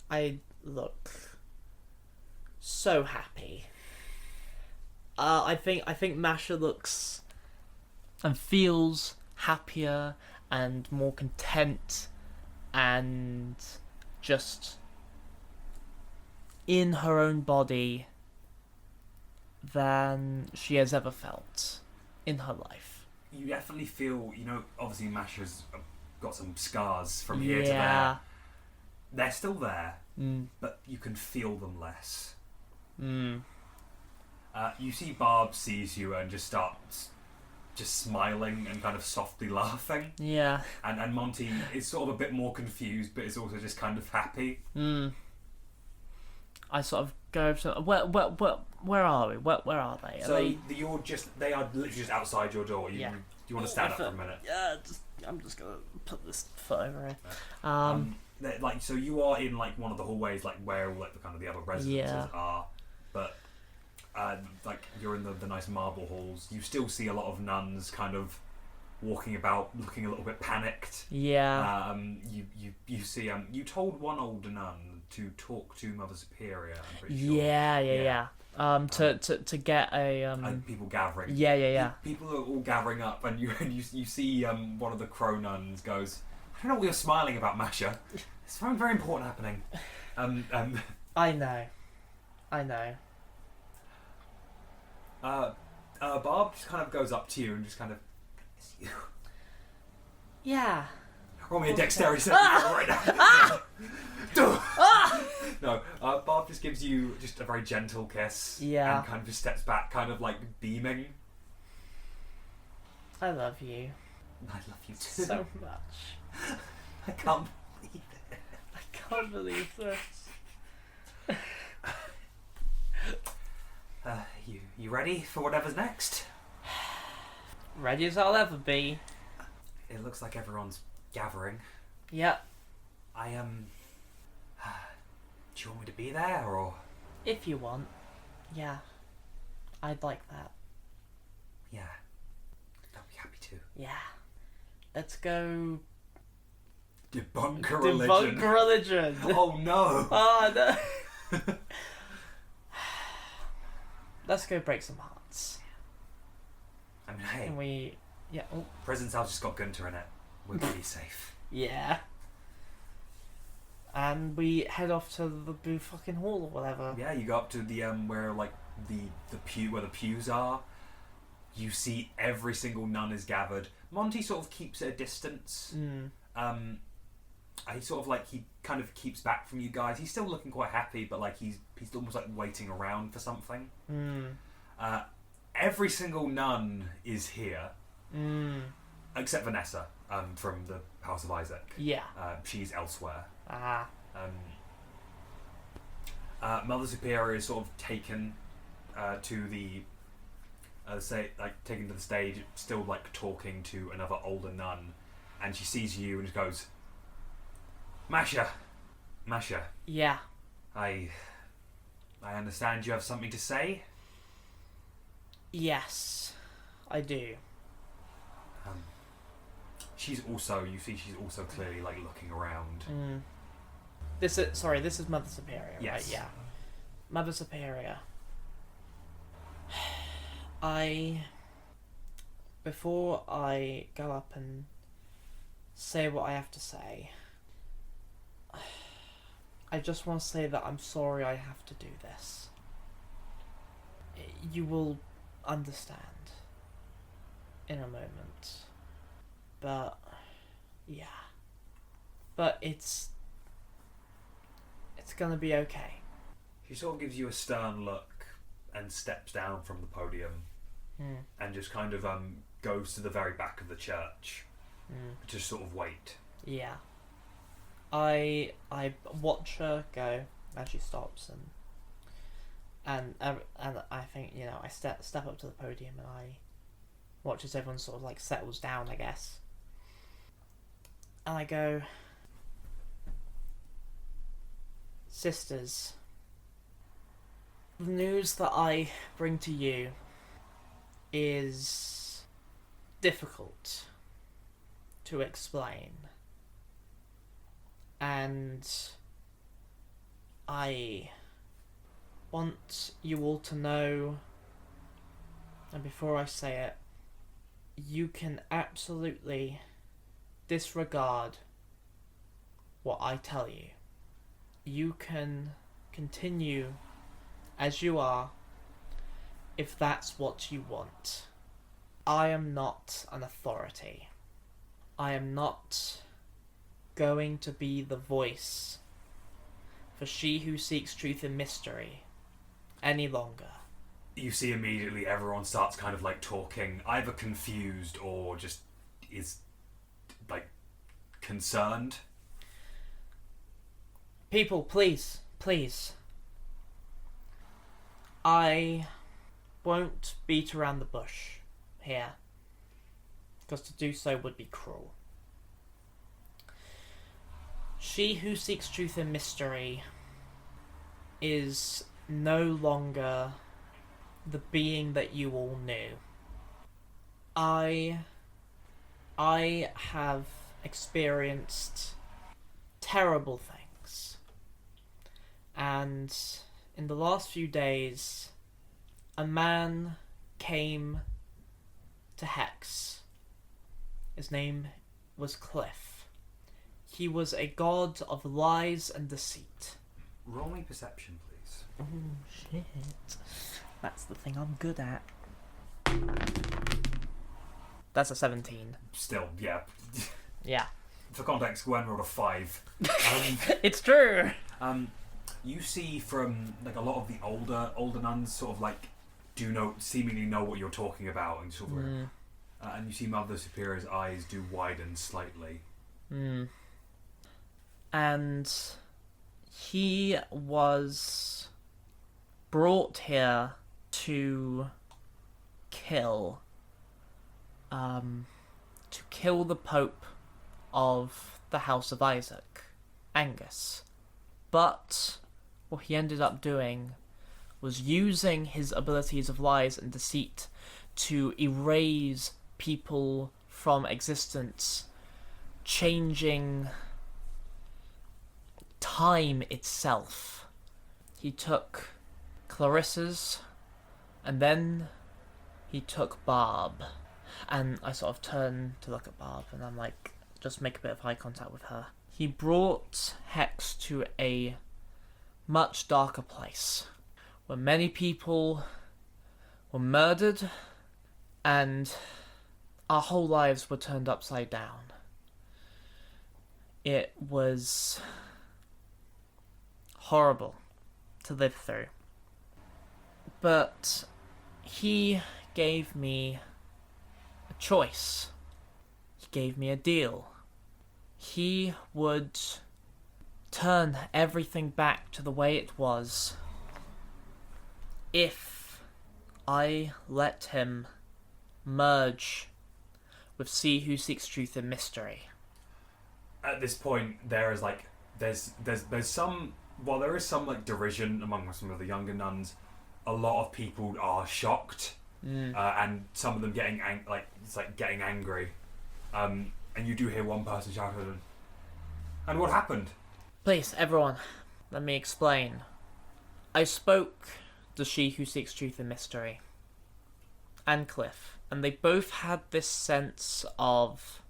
I look so happy. I think Masha looks and feels happier and more content and just in her own body than she has ever felt in her life. You definitely feel, obviously Masha's got some scars from here to there. They're still there, but you can feel them less. You see Barb sees you and just starts just smiling and kind of softly laughing. Yeah. And Monty is sort of a bit more confused, but is also just kind of happy. I sort of go to where are we? Where are they? They are literally just outside your door. Do you want to stand up for a minute? Yeah, I'm just gonna put this foot over here. So you are in like one of the hallways, like where all like the kind of the other residences are, but like you're in the nice marble halls. You still see a lot of nuns kind of walking about, looking a little bit panicked. Yeah. You see you told one older nun to talk to Mother Superior. I'm pretty sure. Yeah. To get a and people gathering. Yeah. People are all gathering up, and you see one of the crow nuns goes, I don't know what you're smiling about, Masha. There's something very important happening. I know. Barb just kind of goes up to you and just kind of, it's you. Yeah. Roll me a dexterity saving throw right now. No, Barb just gives you just a very gentle kiss. Yeah. And kind of just steps back, kind of like beaming. I love you. I love you too. So much. I can't believe it. I can't believe this. You ready for whatever's next? Ready as I'll ever be. It looks like everyone's gathering. Yep. I do you want me to be there, or? If you want. Yeah. I'd like that. Yeah. I'd be happy to. Yeah. Let's go... Debunk religion. Debunk religion. Oh no! Oh no. Let's go break some hearts. I mean, hey, Can we... Yeah. Oh. President's house just got Gunter in it. We're pretty safe. Yeah. And we head off to the Boo fucking hall or whatever. Yeah, you go up to the where like the pew where the pews are. You see every single nun is gathered. Monty sort of keeps at a distance. He kind of keeps back from you guys. He's still looking quite happy, but like he's almost like waiting around for something. Every single nun is here, except Vanessa from the House of Isaac. Yeah. She's elsewhere. Ah. Mother Superior is sort of taken to the taken to the stage, still like talking to another older nun, and she sees you and just goes, Masha. Yeah. I understand you have something to say. Yes, I do. She's also clearly like looking around. This is Mother Superior, Yes. right? Yeah. Mother Superior. Before I go up and say what I have to say, I just want to say that I'm sorry I have to do this. You will understand in a moment. But, yeah. But it's gonna be okay. She sort of gives you a stern look and steps down from the podium and just kind of goes to the very back of the church to sort of wait. Yeah. I watch her go as she stops, and I think, you know, I step up to the podium and I watch as everyone sort of like settles down, I guess. And I go, sisters, the news that I bring to you is difficult to explain. And I want you all to know, and before I say it, you can absolutely disregard what I tell you. You can continue as you are if that's what you want. I am not an authority. I am not going to be the voice for she who seeks truth in mystery any longer. You see immediately everyone starts kind of like talking, either confused or just is like concerned. People, please. I won't beat around the bush here, because to do so would be cruel. She who seeks truth in mystery is no longer the being that you all knew. I have experienced terrible things, and in the last few days, a man came to HEX. His name was Cliff. He was a god of lies and deceit. Roll me perception, please. Oh, shit. That's the thing I'm good at. That's a 17. Still, yeah. Yeah. For context, Gwen rolled a 5. It's true! You see from like a lot of the older nuns sort of like seemingly know what you're talking about, and sort of and you see Mother Superior's eyes do widen slightly. And he was brought here to kill the Pope of the House of Isaac, Angus. But what he ended up doing was using his abilities of lies and deceit to erase people from existence, changing time itself. He took Clarissa's, and then he took Barb. And I sort of turn to look at Barb, and I'm like, just make a bit of eye contact with her. He brought Hex to a much darker place, where many people were murdered, and our whole lives were turned upside down. It was horrible to live through. But he gave me a choice. He gave me a deal. He would turn everything back to the way it was if I let him merge with See Who Seeks Truth in Mystery. At this point, there is like there's some, while there is some like derision among some of the younger nuns, a lot of people are shocked, and some of them getting getting angry, and you do hear one person shout at them, "And what happened?" Please, everyone, let me explain. I spoke to She Who Seeks Truth in Mystery and Cliff, and they both had this sense of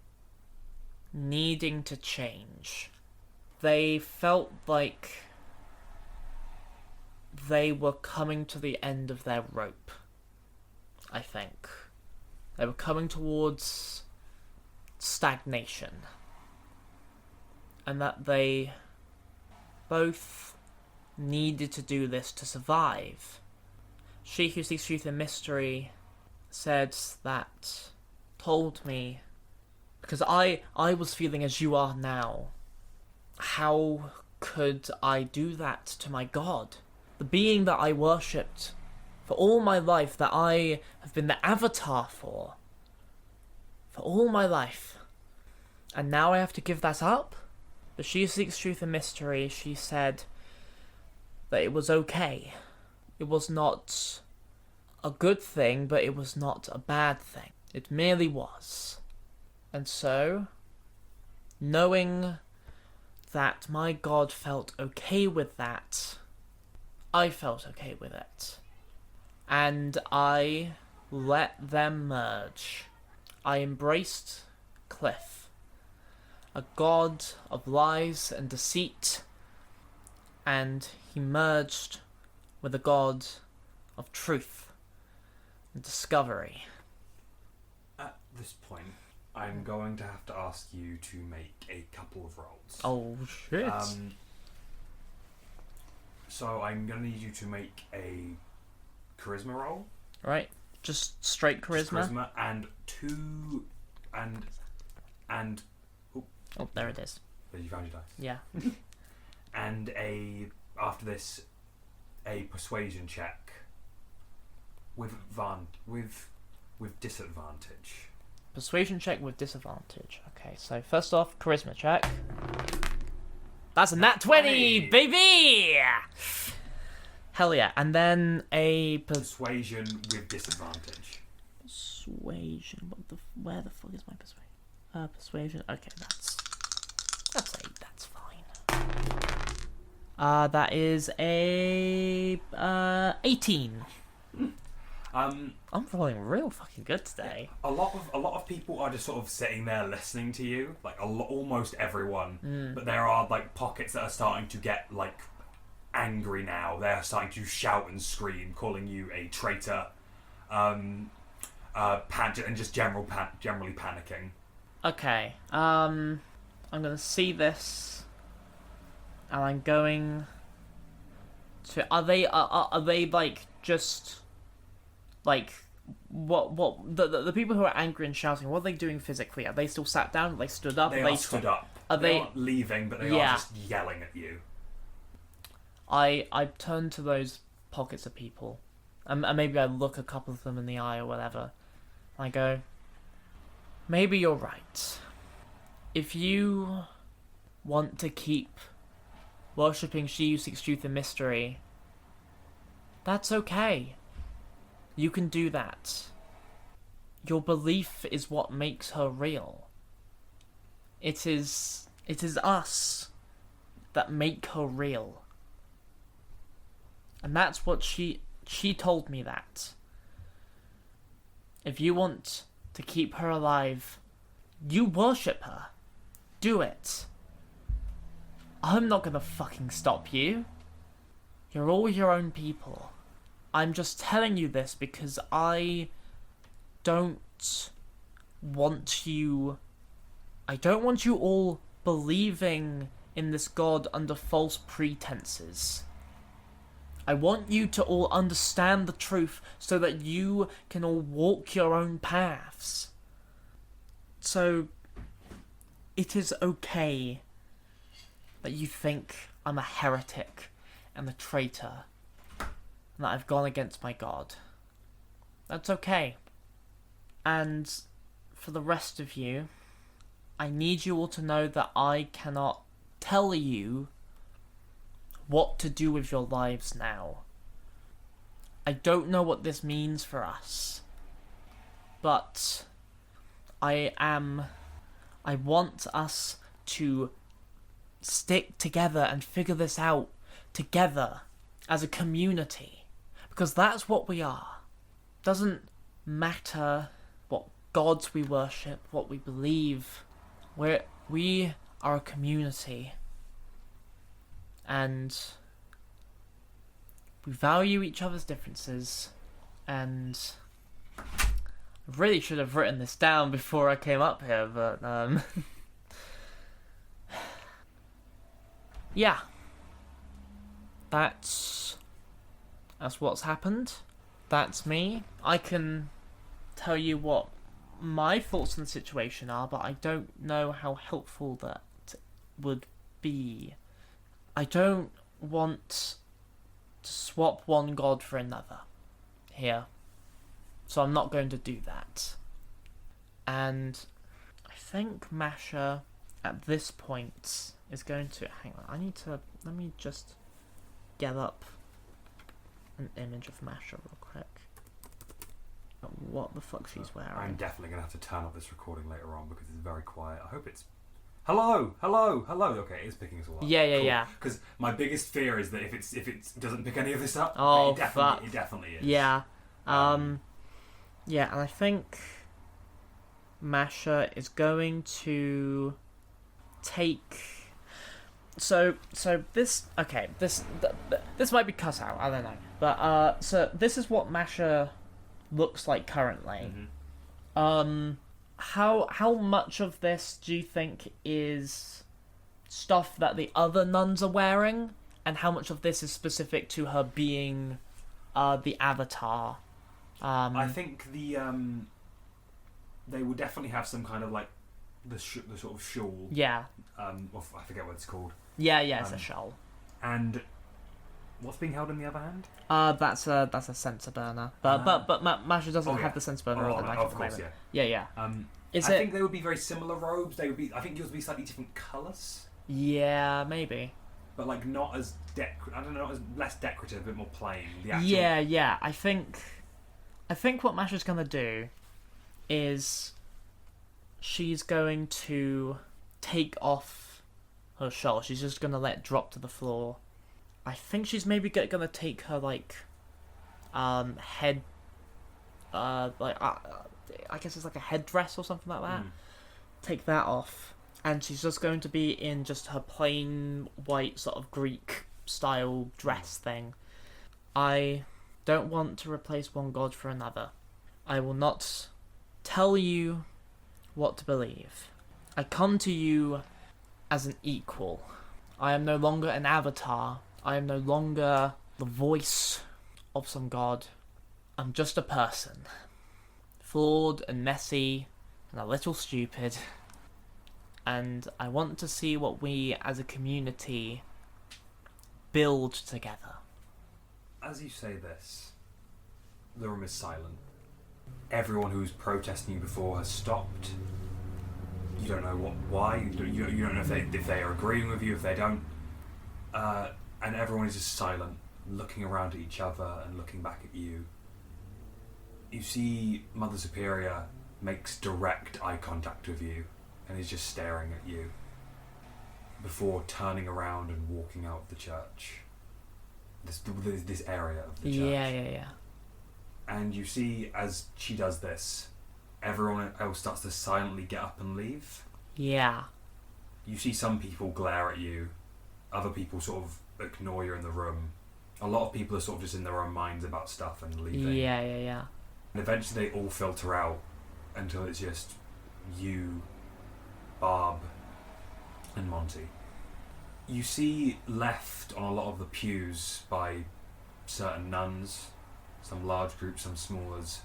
needing to change. They felt like they were coming to the end of their rope, I think. They were coming towards stagnation. And that they both needed to do this to survive. She Who Seeks Truth in Mystery told me, because I was feeling as you are now, how could I do that to my God? The being that I worshipped for all my life, that I have been the avatar for all my life. And now I have to give that up? But She Who Seeks Truth in Mystery, she said that it was okay. It was not a good thing, but it was not a bad thing. It merely was. And so, knowing that my God felt okay with that, I felt okay with it. And I let them merge. I embraced Cliff, a god of lies and deceit, and he merged with a god of truth and discovery. At this point, I'm going to have to ask you to make a couple of rolls. Oh, shit. So I'm going to need you to make a charisma roll. Right. Just straight charisma? Just charisma and two... And... Oh, there it is. You found your dice. Yeah. And after this, a persuasion check with disadvantage. Persuasion check with disadvantage. Okay, so first off, charisma check. That's a nat 20, baby! Hell yeah. And then a... Persuasion with disadvantage. Persuasion. Where the fuck is my persuasion? Persuasion. Okay, that's 8. That's fine. That is a 18. I'm rolling real fucking good today. A lot of people are just sort of sitting there listening to you, like almost everyone. But there are like pockets that are starting to get like angry now. They're starting to shout and scream, calling you a traitor, and just generally panicking. Okay. I'm gonna see this, and I'm going to. Are they like just like what the people who are angry and shouting? What are they doing physically? Are they still sat down? Are they stood up? They are stood up. They aren't leaving, but they are just yelling at you. I turn to those pockets of people, And maybe I look a couple of them in the eye or whatever. And I go, maybe you're right. If you want to keep worshipping she who seeks truth and mystery, that's okay. You can do that. Your belief is what makes her real. It is us that make her real. And that's what she told me that. If you want to keep her alive, you worship her. Do it. I'm not gonna fucking stop you. You're all your own people. I'm just telling you this because I don't want you all believing in this God under false pretenses. I want you to all understand the truth so that you can all walk your own paths. So, it is okay that you think I'm a heretic and a traitor, and that I've gone against my God. That's okay. And for the rest of you, I need you all to know that I cannot tell you what to do with your lives now. I don't know what this means for us, but I want us to stick together and figure this out together as a community, because that's what we are. Doesn't matter what gods we worship, what we believe. We are a community, and we value each other's differences. And I really should have written this down before I came up here, but yeah, that's what's happened. That's me. I can tell you what my thoughts on the situation are, but I don't know how helpful that would be. I don't want to swap one god for another here, so I'm not going to do that. And I think Masha at this point is going to... Hang on, let me just get up an image of Masha real quick. What the fuck she's wearing. I'm definitely going to have to turn off this recording later on because it's very quiet. I hope it's... Hello! Okay, it's picking us all up. Yeah. Because my biggest fear is that if it doesn't pick any of this up, it definitely is. Yeah. Yeah, and I think Masha is going to take... So this... Okay, this might be cut out, I don't know. But, so this is what Masha looks like currently. Mm-hmm. How much of this do you think is stuff that the other nuns are wearing, and how much of this is specific to her being the avatar? I think they will definitely have some kind of like the sort of shawl. Yeah. I forget what it's called. Yeah, it's a shawl. And what's being held in the other hand? That's a sensor burner. But Masha doesn't have the sensor burner on the knife at the moment. Yeah. I think they would be very similar robes. I think yours would be slightly different colours. Yeah, maybe. But like not as less decorative, a bit more plain. The actual... Yeah. I think what Masha's gonna do is she's going to take off her shawl. She's just gonna let it drop to the floor. I think she's maybe gonna take her head, I guess it's like a headdress or something like that. Take that off, and she's just going to be in just her plain white sort of Greek style dress thing. I don't want to replace one god for another. I will not tell you what to believe. I come to you as an equal. I am no longer an avatar. I am no longer the voice of some god. I'm just a person. Flawed and messy and a little stupid. And I want to see what we as a community build together. As you say this, the room is silent. Everyone who's protesting you before has stopped. You don't know why. You don't know if they are agreeing with you, if they don't. And everyone is just silent, looking around at each other and looking back at you. You see Mother Superior makes direct eye contact with you and is just staring at you before turning around and walking out of the church. This area of the church. Yeah. And you see, as she does this, everyone else starts to silently get up and leave. Yeah. You see some people glare at you, other people sort of ignore you in the room. A lot of people are sort of just in their own minds about stuff and leaving. Yeah. And eventually they all filter out until it's just you, Barb, and Monty. You see left on a lot of the pews by certain nuns, some large groups, some smallers,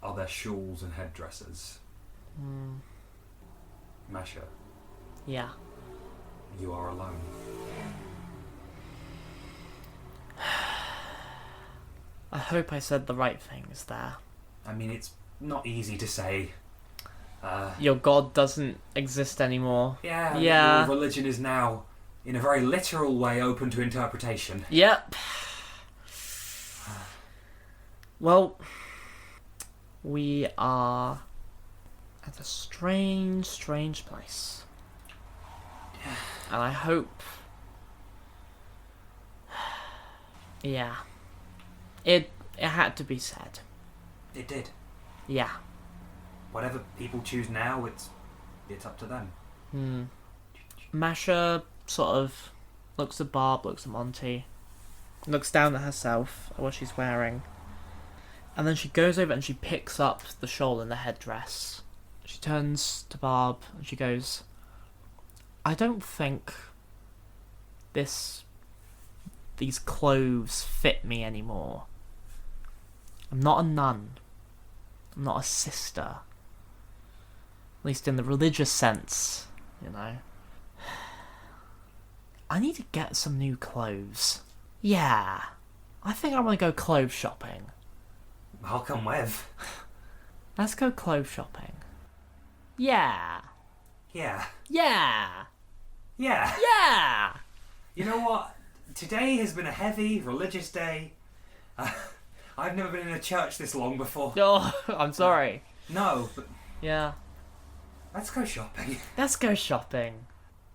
are their shawls and headdresses. Masha, Yeah. you are alone. I hope I said the right things there. I mean, it's not easy to say. Your god doesn't exist anymore. Yeah. Yeah. Your religion is now, in a very literal way, open to interpretation. Yep. Well, we are at a strange place. And I hope... Yeah. It had to be said. It did. Yeah. Whatever people choose now, it's up to them. Masha sort of looks at Barb, looks at Monty, looks down at herself, at what she's wearing, and then she goes over and she picks up the shawl and the headdress. She turns to Barb and she goes, I don't think these clothes fit me anymore. I'm not a nun. I'm not a sister. At least in the religious sense, you know. I need to get some new clothes. Yeah. I think I want to go clothes shopping. I'll come with. Let's go clothes shopping. Yeah. Yeah. Yeah. Yeah. Yeah. You know what? Today has been a heavy, religious day. I've never been in a church this long before. Oh, I'm sorry. No, but Yeah. let's go shopping. Let's go shopping.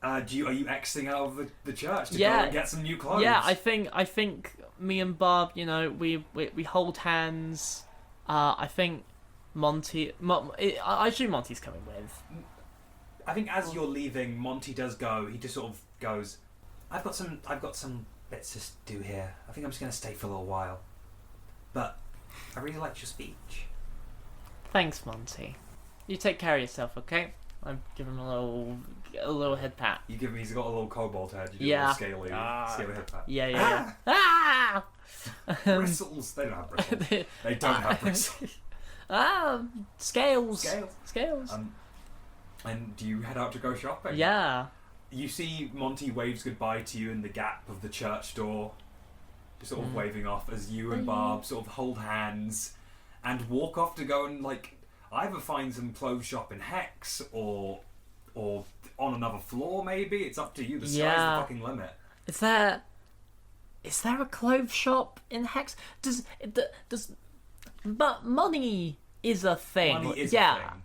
Are you exiting out of the church to Yeah. go and get some new clothes? Yeah, I think me and Barb, you know, we hold hands. I think Monty... I assume Monty's coming with. I think as you're leaving, Monty does go. He just sort of goes, I've got some bits to do here. I think I'm just going to stay for a little while. But I really liked your speech. Thanks, Monty. You take care of yourself, okay? I give him a little head pat. You give me, he's got a little cobalt head. You do Yeah. a little scaly head pat. Yeah. Ah! Bristles. They don't have bristles. They don't have bristles. Scales. Scales. And do you head out to go shopping? Yeah. You see Monty waves goodbye to you in the gap of the church door, just sort of waving off as you and Barb sort of hold hands and walk off to go and either find some clothes shop in HEX or on another floor maybe. It's up to you. The sky's the fucking limit. Is there a clothes shop in HEX? Does money is a thing? Money is a thing.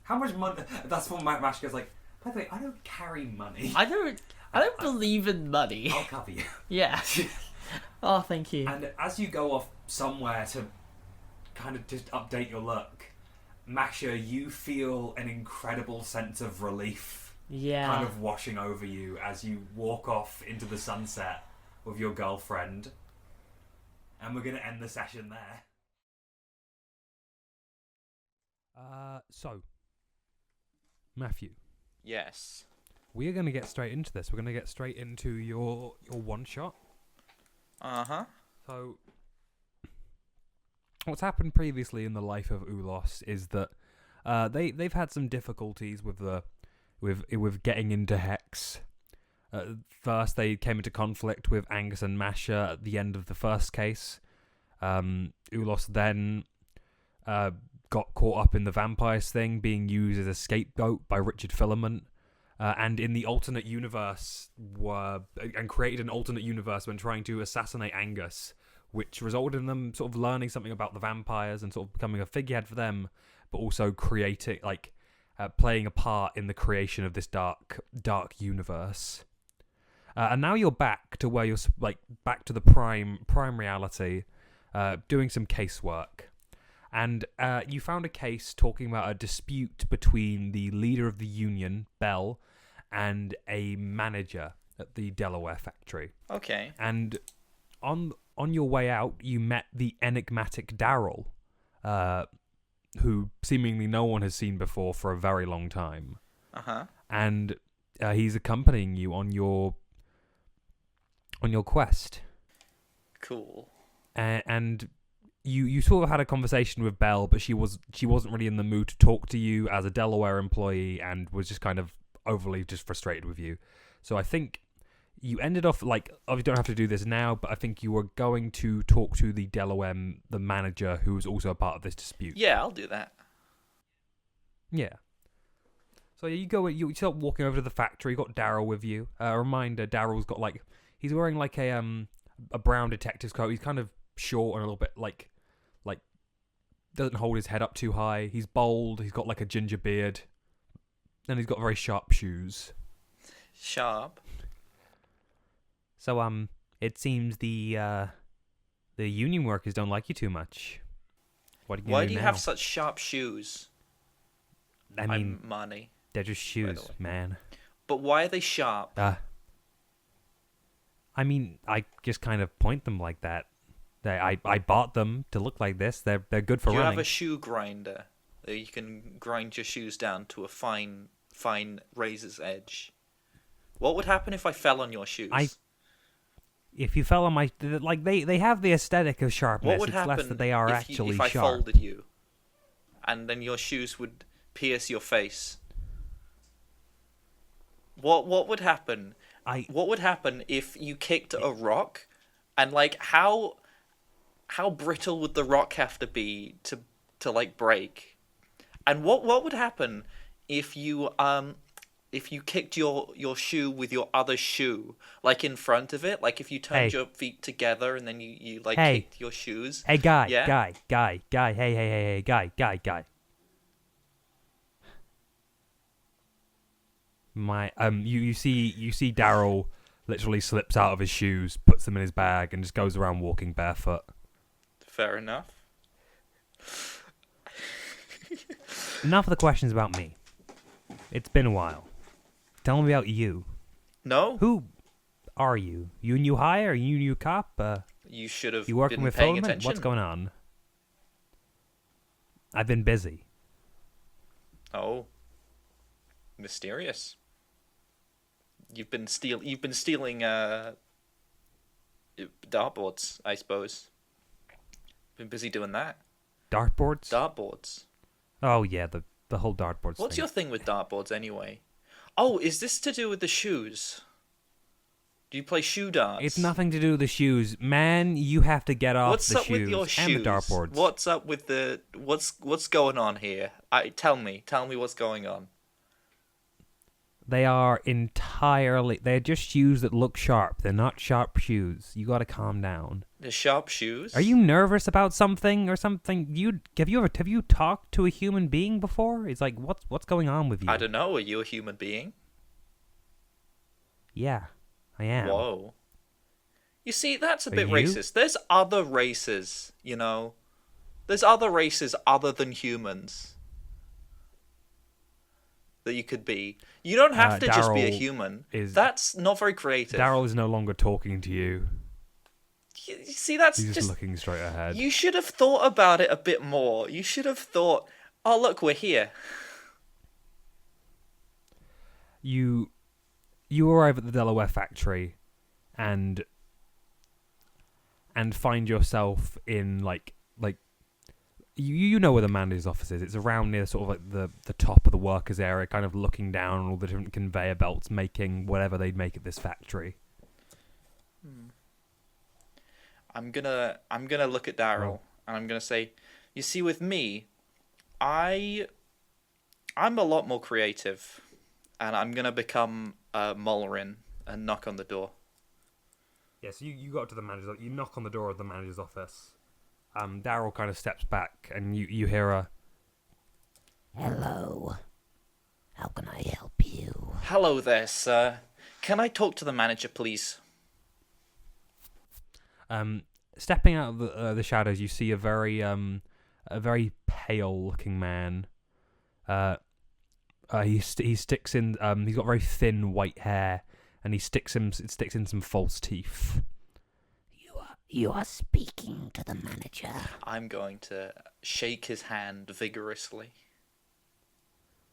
How much money? That's what Masha goes like. By the way, I don't carry money. I don't believe in money. I'll cover you. Yeah. Oh, thank you. And as you go off somewhere to kind of just update your look, Masha, you feel an incredible sense of relief kind of washing over you as you walk off into the sunset with your girlfriend. And we're going to end the session there. So, Matthew. Yes. We are going to get straight into this. We're going to get straight into your one shot. Uh-huh. So, what's happened previously in the life of Ulos is that they've had some difficulties with getting into HEX. First, they came into conflict with Angus and Masha at the end of the first case. Ulos then got caught up in the vampires thing, being used as a scapegoat by Richard Filament. And in the alternate universe, created an alternate universe when trying to assassinate Angus, which resulted in them sort of learning something about the vampires and sort of becoming a figurehead for them, but also creating, playing a part in the creation of this dark universe. And now you're back to where you're back to the prime reality, doing some casework. And you found a case talking about a dispute between the leader of the union, Bell, and a manager at the Delaware factory. Okay. And on your way out, you met the enigmatic Daryl, who seemingly no one has seen before for a very long time. Uh-huh. And he's accompanying you on your quest. Cool. And you sort of had a conversation with Belle, but she wasn't really in the mood to talk to you as a Delaware employee, and was just kind of overly just frustrated with you. So I think you ended off you don't have to do this now, but I think you were going to talk to the Delaware, the manager, who was also a part of this dispute. Yeah, I'll do that. Yeah. So you start walking over to the factory. You got Daryl with you. A reminder: Daryl's got he's wearing a brown detective's coat. He's kind of short and a little bit doesn't hold his head up too high. He's bald. He's got a ginger beard, and he's got very sharp shoes. Sharp. So it seems the union workers don't like you too much. What Why do you now? have such sharp shoes? I mean, money. they're just shoes, man. But why are they sharp? I mean, I just kind of point them like that. I bought them to look like this. They're good for You running. have a shoe grinder that you can grind your shoes down to a fine razor's edge. What would happen if I fell on your shoes? If you fell on my... they have the aesthetic of sharpness. What would it's happen less that they are if actually I sharp. folded you, and then your shoes would pierce your face? What would happen? What would happen if you kicked a rock, and how brittle would the rock have to be to break? And what would happen if you kicked your shoe with your other shoe, in front of it, if you turned your feet together and then you kicked your shoes? Hey, guy, yeah? guy, hey, guy. You see Daryl literally slips out of his shoes, puts them in his bag, and just goes around walking barefoot. Fair enough. Enough of the questions about me. It's been a while. Tell me about you. No? Who are you? You a new hire? Are you a new cop? You should have you working been with paying Filament? attention. What's going on? I've been busy. Oh. Mysterious. You've been stealing dartboards, I suppose. Been busy doing that. Dartboards? Dartboards. Oh yeah, the whole dartboards What's thing. your thing with dartboards anyway? Oh, is this to do with the shoes? Do you play shoe darts? It's nothing to do with the shoes. Man, you have to get off What's the up shoes with your and shoes? the dartboards. What's up with the what's going on here? Tell me what's going on. They're just shoes that look sharp. They're not sharp shoes. You gotta calm down. The sharp shoes? Are you nervous about something or something? Have you talked to a human being before? It's what's going on with you? I don't know. Are you a human being? Yeah, I am. Whoa. You see, that's a bit you? racist. There's other races, There's other races other than humans that you could be. You don't have to just be a human. That's not very creative. Daryl is no longer talking to you. You see, that's He's just looking straight ahead. You should have thought about it a bit more. You should have thought, oh, look, we're here. You arrive at the Delaware factory and find yourself in you know where the manager's office is. It's around near sort of the top of the workers area, kind of looking down on all the different conveyor belts making whatever they'd make at this factory. I'm gonna look at Daryl and I'm gonna say, you see, with me, I'm a lot more creative, and I'm gonna become Mulrin and knock on the door. Yes, you go up to the manager's. You knock on the door of the manager's office. Daryl kind of steps back, and you hear a, Hello. How can I help you? Hello there, sir. Can I talk to the manager, please? Stepping out of the shadows, you see a very pale-looking man. He sticks in. He's got very thin white hair, and he sticks in some false teeth. You are speaking to the manager. I'm going to shake his hand vigorously.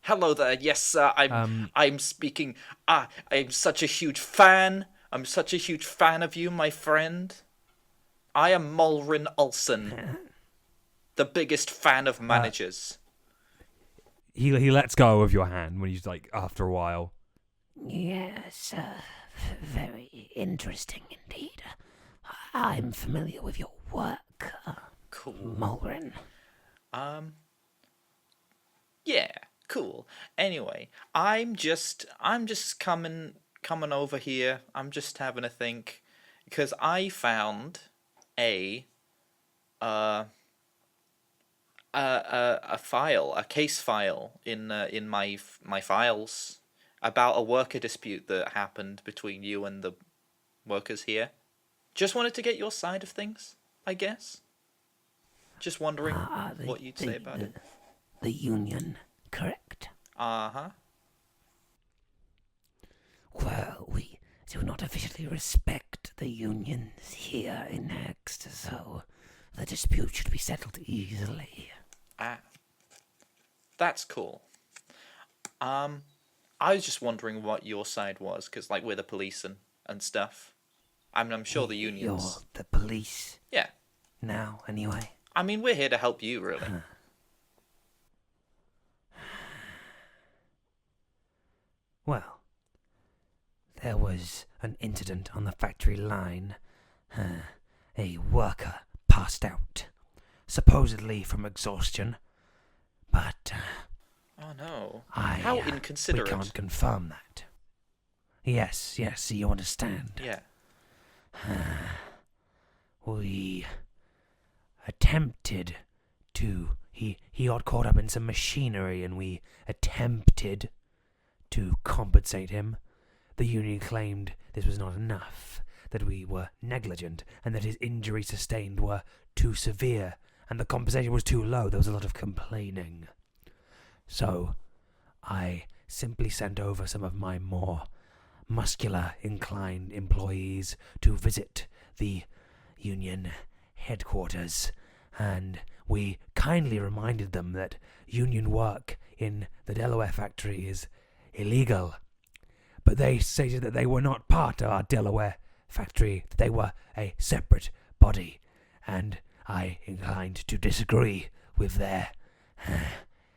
Hello there. Yes, sir. I'm speaking. I'm such a huge fan. I'm such a huge fan of you, my friend. I am Mulrin Olsen, the biggest fan of managers. He lets go of your hand when he's like, after a while. Yes, very interesting indeed. I'm familiar with your work, Cool. Mulrin. Yeah, cool. Anyway, I'm just coming over here. I'm just having a think because I found a file, a case file in my files about a worker dispute that happened between you and the workers here. Just wanted to get your side of things, I guess. Just wondering what you'd say about it. The union, correct? Uh-huh. Well, we do not officially respect the unions here in HEX, so the dispute should be settled easily. Ah. That's cool. I was just wondering what your side was, because, like, we're the police and stuff. I'm sure the unions... You're the police? Yeah. Now, anyway. I mean, we're here to help you, really. Well, there was an incident on the factory line. A worker passed out, supposedly from exhaustion, but Oh, no. How How inconsiderate. We can't confirm that. Yes, you understand. Yeah. We attempted to... He got caught up in some machinery and we attempted to compensate him. The union claimed this was not enough, that we were negligent, and that his injuries sustained were too severe, and the compensation was too low. There was a lot of complaining. So, I simply sent over some of my more muscular-inclined employees to visit the union headquarters, and we kindly reminded them that union work in the Delaware factory is illegal. But they stated that they were not part of our Delaware factory, that they were a separate body, and I inclined to disagree with their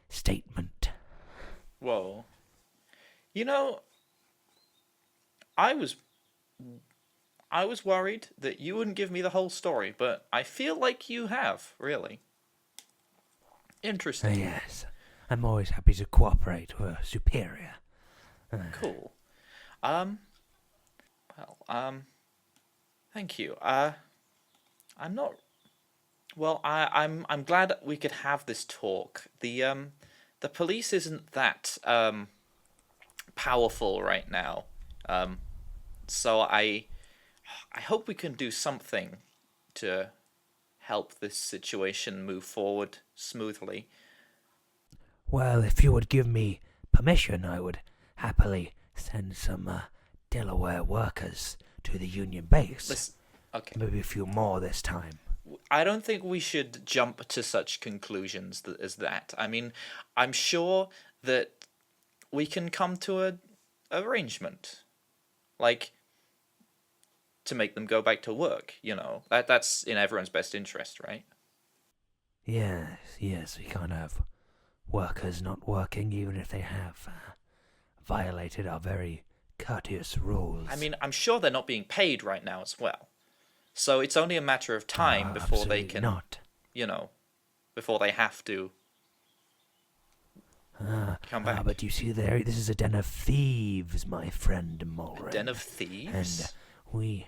statement. Whoa. You know, I was worried that you wouldn't give me the whole story, but I feel like you have, really. Interesting. Yes, I'm always happy to cooperate with a superior. Cool. Thank you. I'm not... Well, I'm glad we could have this talk. The police isn't that, powerful right now. So I hope we can do something to help this situation move forward smoothly. Well, if you would give me permission, I would happily send some Delaware workers to the union base. Listen, okay. Maybe a few more this time. I don't think we should jump to such conclusions as that. I mean, I'm sure that we can come to an arrangement. Like, to make them go back to work, you know. That's in everyone's best interest, right? Yes, we can't have workers not working even if they have violated our very courteous rules. I mean, I'm sure they're not being paid right now as well. So it's only a matter of time before they can, not. Before they have to come back. But you see there, this is a den of thieves, my friend Morin. A den of thieves? And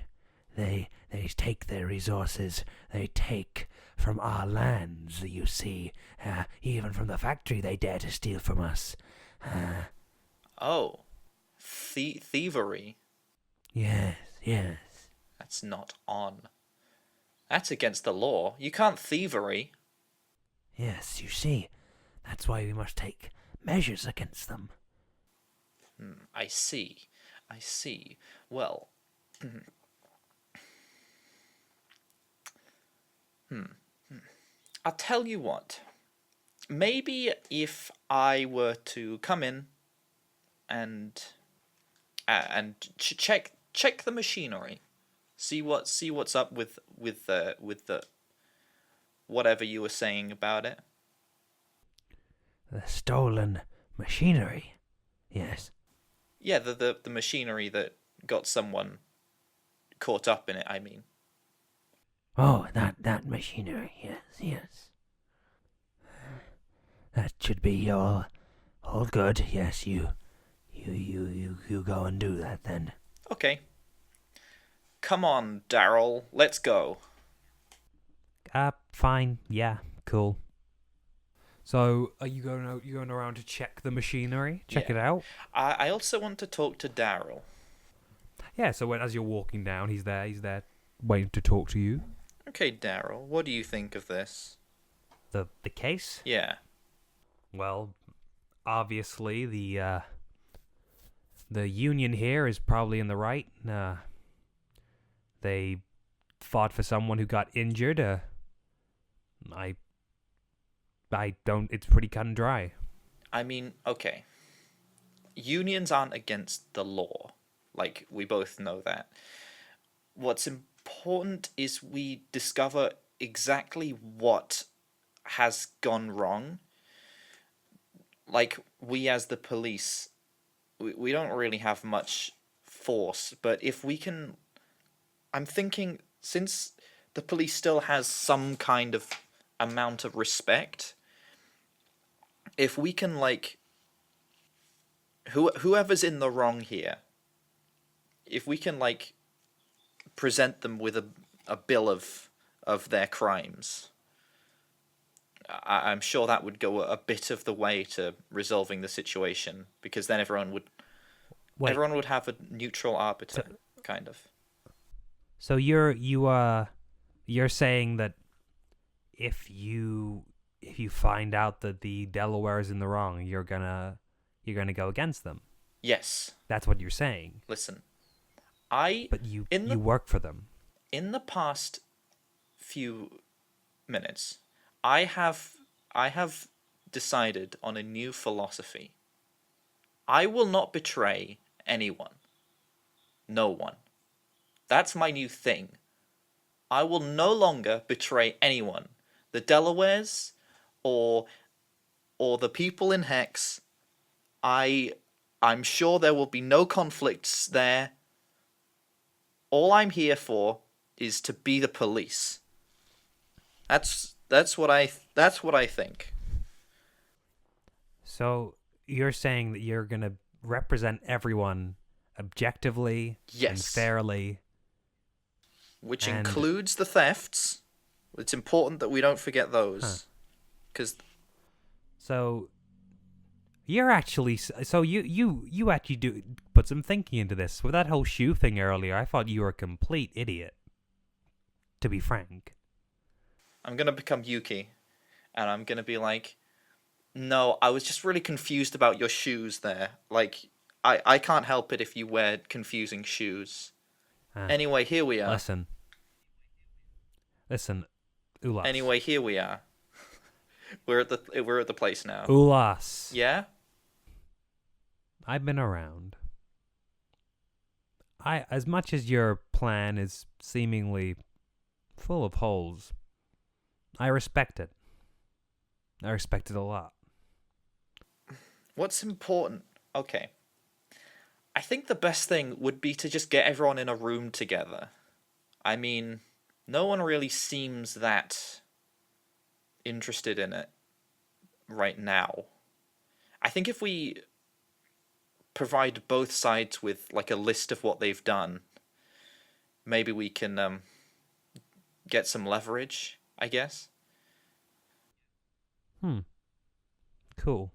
they take their resources, they take from our lands, you see. Even from the factory they dare to steal from us. Thievery? Yes. That's not on. That's against the law. You can't thievery. Yes, you see. That's why we must take measures against them. I see. Well... I'll tell you what. Maybe if I were to come in and check the machinery, see what's up with the whatever you were saying about it. The stolen machinery. Yes. Yeah, the machinery that got someone caught up in it, I mean. Oh, that machinery. Yes. That should be all good. Yes, you go and do that then. Okay. Come on, Daryl. Let's go. Fine. Yeah, cool. So, are you going around to check the machinery? Check it out? I also want to talk to Daryl. Yeah, so as you're walking down, he's there waiting to talk to you. Okay, Daryl, what do you think of this? The case? Yeah. Well, obviously the union here is probably in the right. They fought for someone who got injured. I don't. It's pretty cut and dry. I mean, okay. Unions aren't against the law. Like, we both know that. What's important is we discover exactly what has gone wrong. Like, we as the police, we don't really have much force, but if we can... I'm thinking, since the police still has some kind of amount of respect, if we can, like... whoever's in the wrong here, if we can, like, present them with a bill of their crimes, I'm sure that would go a bit of the way to resolving the situation, because then everyone would have a neutral arbiter, kind of. So you're saying that if you find out that the Delawares is in the wrong, you're gonna go against them. Yes. That's what you're saying. Listen, But you work for them. In the past few minutes, I have decided on a new philosophy. I will not betray anyone. No one. That's my new thing. I will no longer betray anyone. The Delawares or the people in HEX. I'm sure there will be no conflicts there. All I'm here for is to be the police. That's what I think. So you're saying that you're gonna represent everyone objectively and fairly, which includes the thefts. It's important that we don't forget those, because. So you're actually you actually do put some thinking into this with that whole shoe thing earlier. I thought you were a complete idiot, to be frank. I'm gonna become Yuki, and I'm gonna be like, no, I was just really confused about your shoes there. Like, I can't help it if you wear confusing shoes. Anyway, here we are. Listen, Ulos. Anyway, here we are. We're at the place now. Ulos. Yeah? I've been around. As much as your plan is seemingly full of holes, I respect it. I respect it a lot. What's important? Okay. I think the best thing would be to just get everyone in a room together. I mean, no one really seems that interested in it right now. I think if we provide both sides with like a list of what they've done, maybe we can get some leverage, I guess. Cool.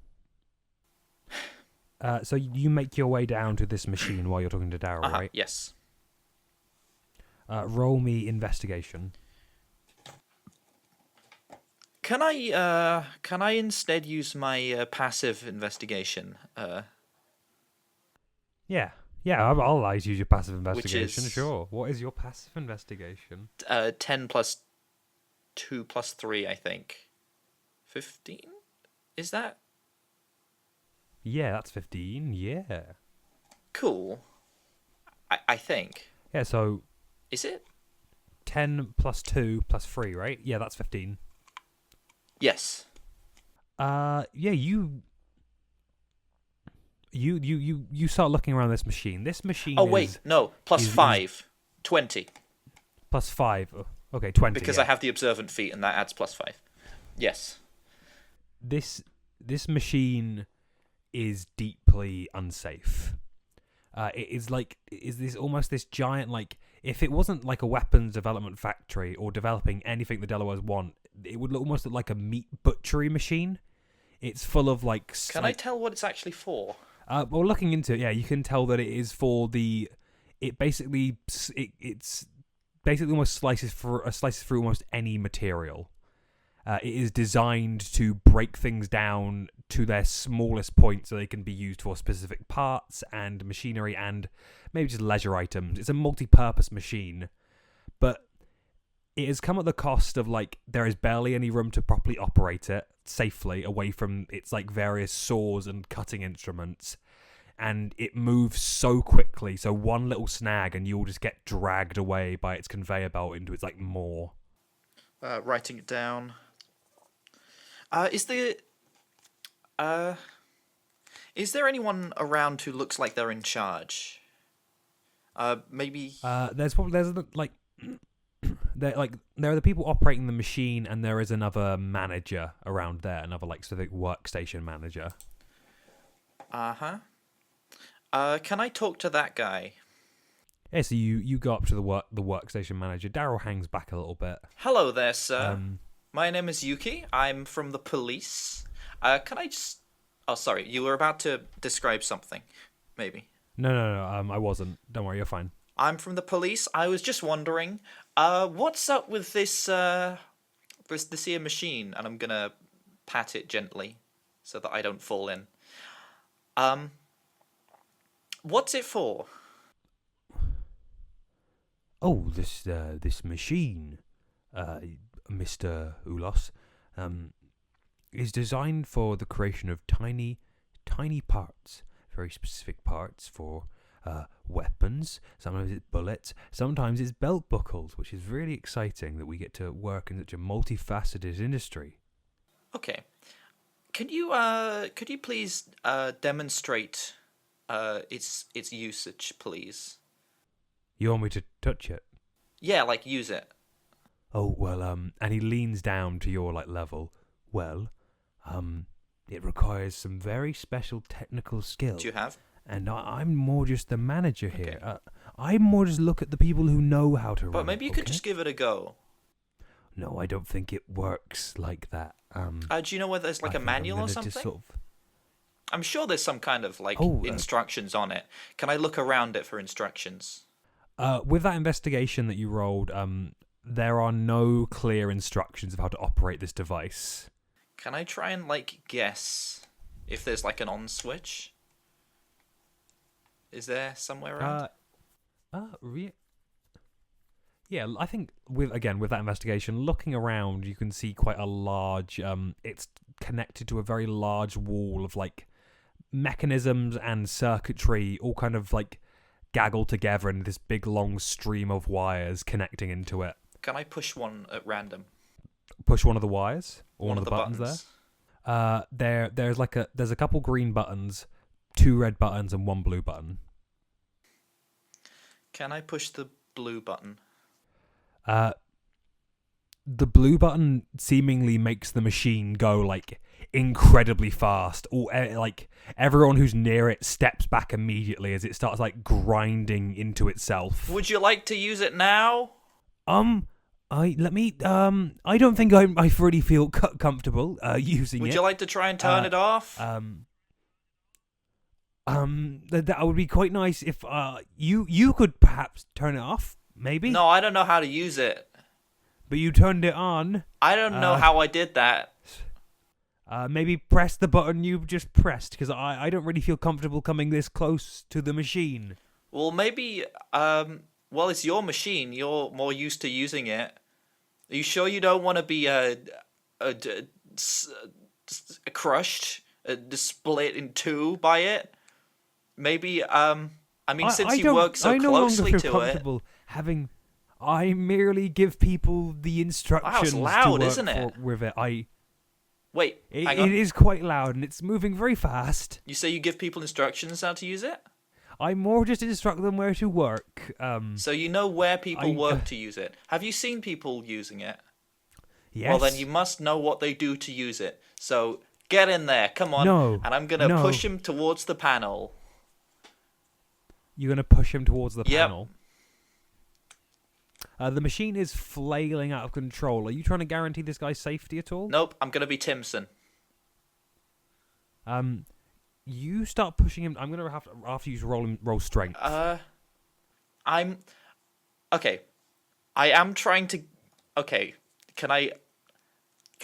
So you make your way down to this machine while you're talking to Daryl, right? Yes. Roll me investigation. Can I instead use my passive investigation? Yeah, I'll allow you to use your passive investigation, is- sure. What is your passive investigation? 10 plus 2 plus 3, I think. 15? Is that? Yeah, that's 15, yeah. Cool. I think. Yeah, so Is it? 10 plus 2 plus 3, right? Yeah, that's 15. Yes. Yeah, you start looking around this machine. This machine Oh, wait. No. Plus 5. 20. Plus 5. Okay, 20. Because yeah. I have the observant feat, and that adds plus 5. Yes. This machine is deeply unsafe. It is this almost this giant, like, if it wasn't like a weapons development factory or developing anything the Delawares want, it would almost look like a meat butchery machine. It's full of like. Can I tell what it's actually for? Well, looking into it, yeah, you can tell that it is for the. It's basically almost slices through almost any material. It is designed to break things down to their smallest point so they can be used for specific parts and machinery and maybe just leisure items. It's a multi-purpose machine, but it has come at the cost of, like, there is barely any room to properly operate it safely away from its, like, various saws and cutting instruments. And it moves so quickly, so one little snag and you'll just get dragged away by its conveyor belt into its, like, maw. Writing it down. Is there anyone around who looks like they're in charge? Maybe. There are the people operating the machine, and there is another manager around there, another like specific workstation manager. Can I talk to that guy? Yeah, so you go up to the workstation manager. Daryl hangs back a little bit. Hello there, sir. My name is Yuki. I'm from the police. Can I just... Oh, sorry. You were about to describe something. Maybe. No. I wasn't. Don't worry, you're fine. I'm from the police. I was just wondering, what's up with this here machine? And I'm gonna pat it gently so that I don't fall in. What's it for? Oh, this machine, Mr. Ulos, is designed for the creation of tiny parts, very specific parts for weapons. Sometimes it's bullets, sometimes it's belt buckles, which is really exciting that we get to work in such a multifaceted industry. Okay. Could you please demonstrate its usage, please? You want me to touch it? Yeah, like use it. Oh, well, and he leans down to your, like, level. Well, it requires some very special technical skill. Do you have? And I'm more just the manager here. Okay. I more just look at the people who know how to run. But maybe you could just give it a go. No, I don't think it works like that. Do you know whether there's like I a think I'm manual or gonna something? just sort of... I'm sure there's some kind of like Oh, instructions on it. Can I look around it for instructions? With that investigation that you rolled, there are no clear instructions of how to operate this device. Can I try and like guess if there's like an on switch? Is there somewhere around? Yeah, I think with that investigation, looking around, you can see quite a large. It's connected to a very large wall of like mechanisms and circuitry, all kind of like gaggled together in this big long stream of wires connecting into it. Can I push one at random? Push one of the wires or one of the buttons there. There's a couple green buttons, 2 red buttons, and 1 blue button. Can I push the blue button? the blue button seemingly makes the machine go like incredibly fast. Or like everyone who's near it steps back immediately as it starts like grinding into itself. Would you like to use it now? I don't think I really feel comfortable using it. Would you like to try and turn it off? That would be quite nice if you could perhaps turn it off, maybe. No, I don't know how to use it. But you turned it on. I don't know how I did that. Maybe press the button you just pressed, because I don't really feel comfortable coming this close to the machine. Well, maybe, well, it's your machine. You're more used to using it. Are you sure you don't want to be crushed, split in two by it? Maybe, I mean, since you work so closely to it. I merely give people the instructions. Wow, it's loud, to work isn't it? with it. Wait, hang on. It is quite loud and it's moving very fast. You say you give people instructions how to use it? I more just instruct them where to work. So you know where people work to use it. Have you seen people using it? Yes. Well, then you must know what they do to use it. So get in there, come on. No. And I'm going to push him towards the panel. You're going to push him towards the Yep. panel? The machine is flailing out of control. Are you trying to guarantee this guy's safety at all? Nope, I'm going to be Timson. You start pushing him. I'm going to have to use roll strength. Okay. I am trying to... Okay, can I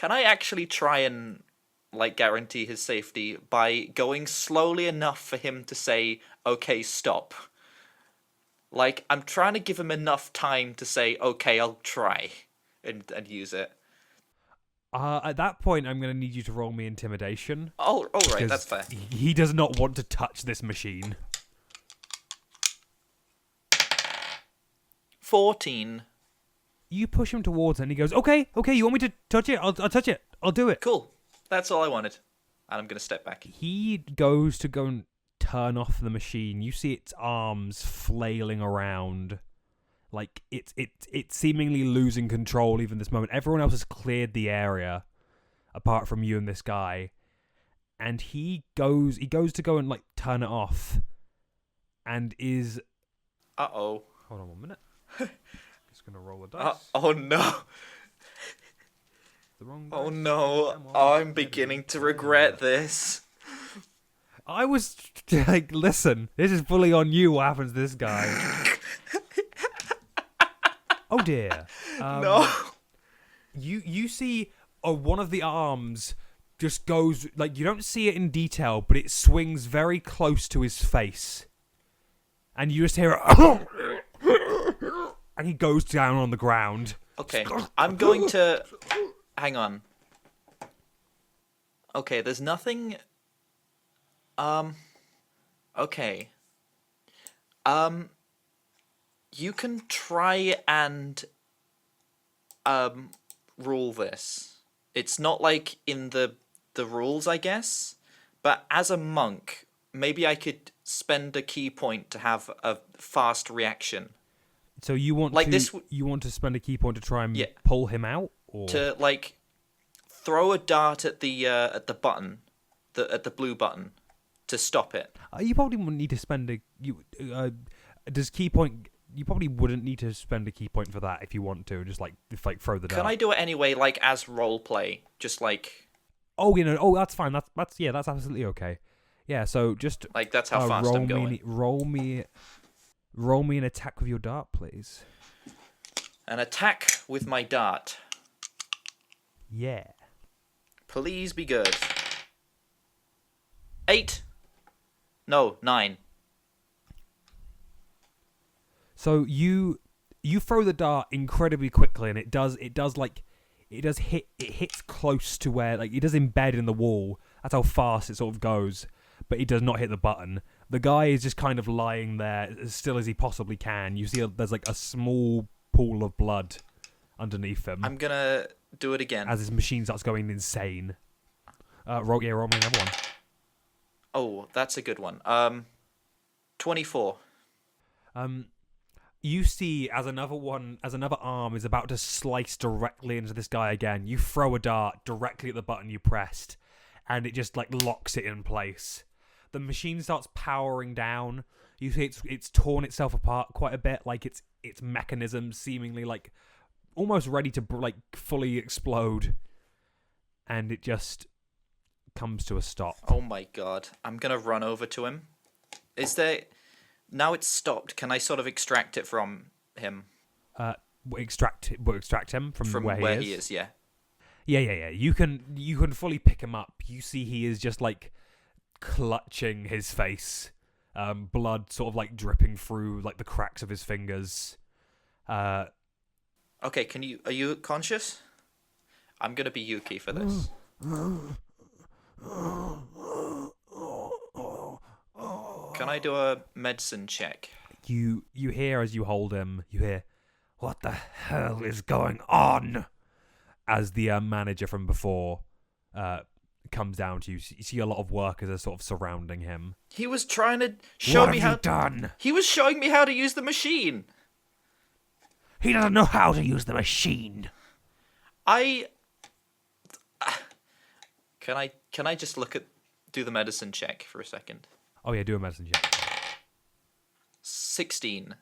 actually try and, like, guarantee his safety by going slowly enough for him to say, okay, stop? Like, I'm trying to give him enough time to say, okay, I'll try, and use it. At that point, I'm going to need you to roll me intimidation. All right, that's fair. He does not want to touch this machine. 14. You push him towards it, and he goes, okay, you want me to touch it? I'll touch it. I'll do it. Cool. That's all I wanted. And I'm going to step back. He goes to go and turn off the machine. You see its arms flailing around. Like, it's seemingly losing control even this moment. Everyone else has cleared the area, apart from you and this guy. And he goes to go and, like, turn it off. And is... Uh-oh. Hold on 1 minute. Just gonna roll a dice. Oh, no. The wrong Oh, dice. no. I'm beginning to regret this. I was like, listen, this is fully on you what happens to this guy. Oh dear. No. You see one of the arms just goes, like, you don't see it in detail, but it swings very close to his face. And you just hear it, and he goes down on the ground. Okay, I'm going to... Hang on. Okay, there's nothing... Okay. You can try and, rule this. It's not like in the rules, I guess. But as a monk, maybe I could spend a key point to have a fast reaction. So you want like you want to spend a key point to try and Yeah. pull him out, or To, like, throw a dart at the button, at the blue button, to stop it. you probably wouldn't need to spend a does key point. You probably wouldn't need to spend a key point for that if you want to. Just like throw the dart. Can I do it anyway, like as role play? Just like... Oh, that's fine. That's absolutely okay. Yeah, so just Like, that's how fast I'm going. Roll me an attack with your dart, please. An attack with my dart. Yeah. Please be good. 8. No, 9. So you throw the dart incredibly quickly, and it hits close to where, like, it does embed in the wall. That's how fast it sort of goes, but it does not hit the button. The guy is just kind of lying there as still as he possibly can. You see there's like a small pool of blood underneath him. I'm gonna do it again. As his machine starts going insane. Roll me another one. Oh, that's a good one. 24. You see, as another arm is about to slice directly into this guy again, you throw a dart directly at the button you pressed, and it just like locks it in place. The machine starts powering down. You see, it's torn itself apart quite a bit, like its mechanism seemingly like almost ready to like fully explode, and it just comes to a stop. Oh my god! I'm gonna run over to him. Is there? Now it's stopped. Can I sort of extract it from him? Extract him from where he is. Yeah. Yeah. You can fully pick him up. You see he is just like clutching his face, blood sort of like dripping through like the cracks of his fingers. Okay, are you conscious? I'm gonna be Yuki for this. Can I do a medicine check? You hear as you hold him, you hear, "What the hell is going on?" As the manager from before comes down to you. You see a lot of workers are sort of surrounding him. He was trying to show me how. What have you done? He was showing me how to use the machine. He doesn't know how to use the machine. Can I just do the medicine check for a second? Oh yeah, do a medicine check. 16.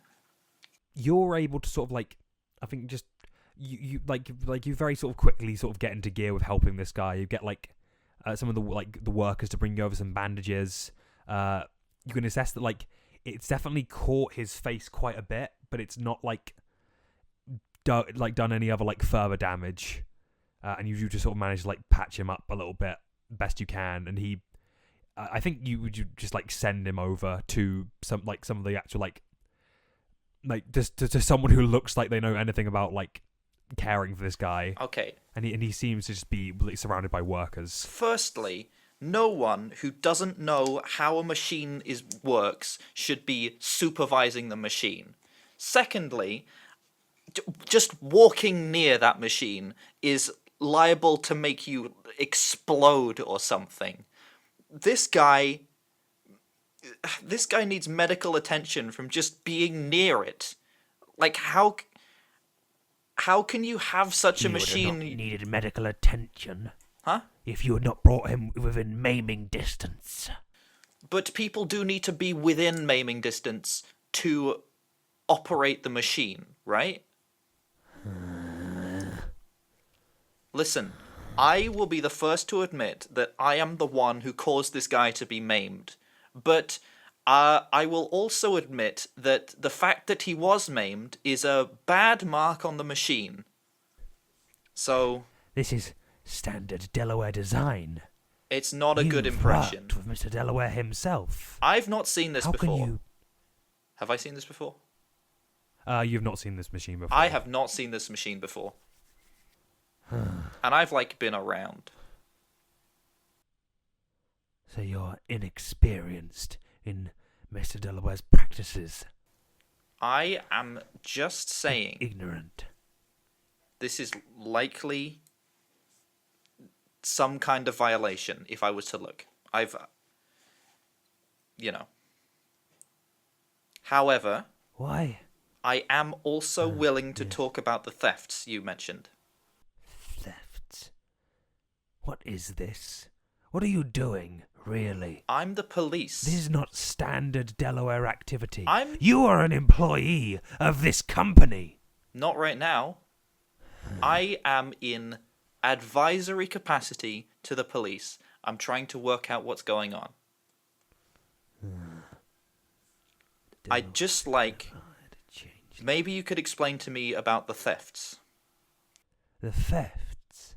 You're able to sort of like, I think just you very sort of quickly sort of get into gear with helping this guy. You get like some of the workers to bring you over some bandages. You can assess that like it's definitely caught his face quite a bit, but it's not like done any other like further damage. And you just sort of manage to like patch him up a little bit best you can, and he. I think you would just like send him over to some of the actual like just to someone who looks like they know anything about like caring for this guy. Okay. And he seems to just be surrounded by workers. Firstly, no one who doesn't know how a machine works should be supervising the machine. Secondly, just walking near that machine is liable to make you explode or something. This guy needs medical attention from just being near it. Like, how can you have such a machine? He needed medical attention. Huh? If you had not brought him within maiming distance. But people do need to be within maiming distance to operate the machine, right? Listen, I will be the first to admit that I am the one who caused this guy to be maimed. But I will also admit that the fact that he was maimed is a bad mark on the machine. So... This is standard Delaware design. It's not a good impression. You've worked with Mr. Delaware himself. I've not seen this How before. can you... Have I seen this before? You've not seen this machine before. I have not seen this machine before. And I've, been around. So you're inexperienced in Mr. Delaware's practices. I am just saying... Ignorant. This is likely some kind of violation, if I was to look. However... Why? I am also willing to talk about the thefts you mentioned. Thefts? What is this? What are you doing, really? I'm the police. This is not standard Delaware activity. You are an employee of this company. Not right now. I am in advisory capacity to the police. I'm trying to work out what's going on. I'd just like... Maybe you could explain to me about the thefts. The thefts?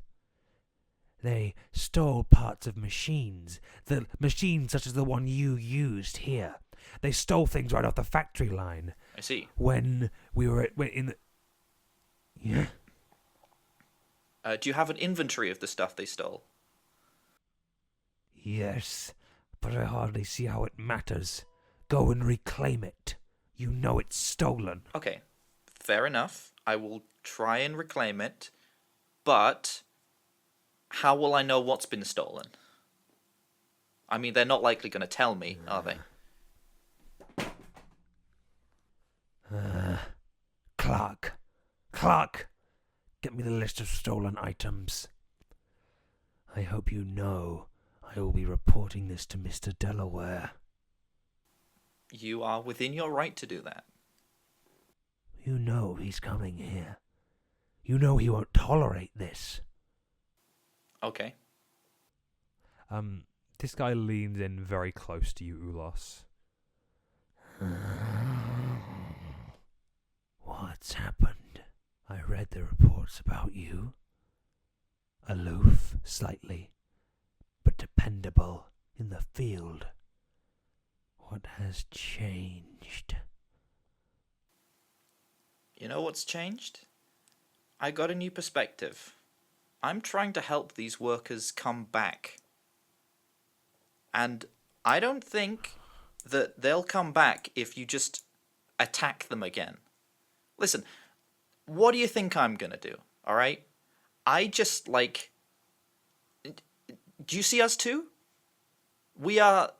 They stole parts of machines. The machines such as the one you used here. They stole things right off the factory line. I see. When we were in the... Yeah? Do you have an inventory of the stuff they stole? Yes, but I hardly see how it matters. Go and reclaim it. You know it's stolen. Okay, fair enough. I will try and reclaim it, but how will I know what's been stolen? I mean, they're not likely going to tell me, are they? Clark, get me the list of stolen items. I hope you know I will be reporting this to Mr. Delaware. You are within your right to do that. You know he's coming here. You know he won't tolerate this. Okay. This guy leans in very close to you, Ulos. What's happened? I read the reports about you. Aloof, slightly, but dependable in the field. What has changed? You know what's changed? I got a new perspective. I'm trying to help these workers come back. And I don't think that they'll come back if you just attack them again. Listen, what do you think I'm gonna do? Alright? I just, like... Do you see us two? We are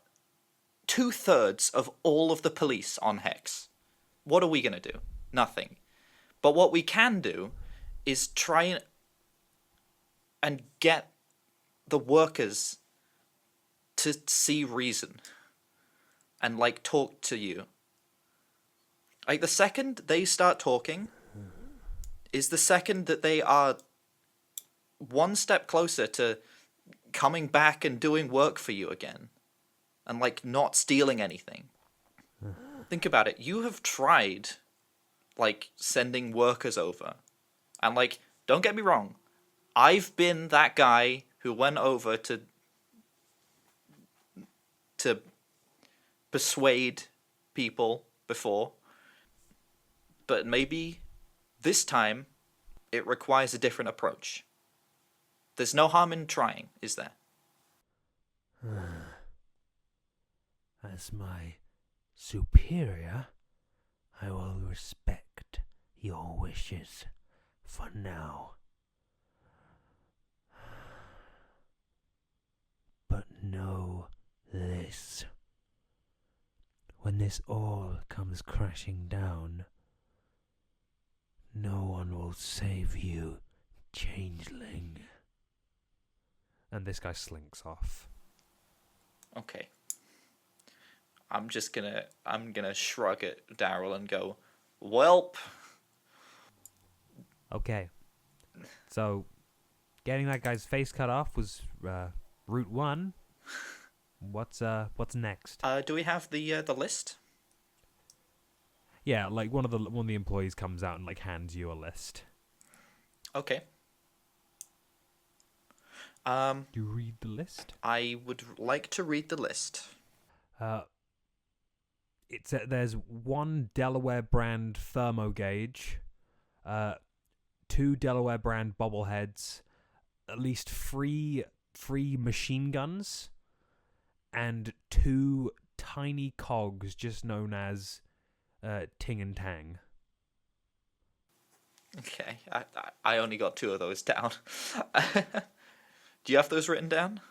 2/3 of all of the police on HEX. What are we gonna do? Nothing. But what we can do is try and get the workers to see reason and, like, talk to you. Like, the second they start talking is the second that they are one step closer to coming back and doing work for you again and, like, not stealing anything. Think about it. You have tried, like, sending workers over. And, like, don't get me wrong. I've been that guy who went over to persuade people before. But maybe this time it requires a different approach. There's no harm in trying, is there? As my superior, I will respect your wishes for now. But know this. When this all comes crashing down, no one will save you, changeling. And this guy slinks off. Okay. I'm gonna shrug at Daryl and go, "Welp." Okay. So, getting that guy's face cut off was route 1. What's next? Do we have the list? Yeah, like one of the employees comes out and like hands you a list. Okay. Do you read the list? I would like to read the list. There's 1 Delaware brand thermo gauge, 2 Delaware brand bobbleheads, at least 3 machine guns, and 2 tiny cogs, just known as Ting and Tang. Okay, I only got 2 of those down. Do you have those written down?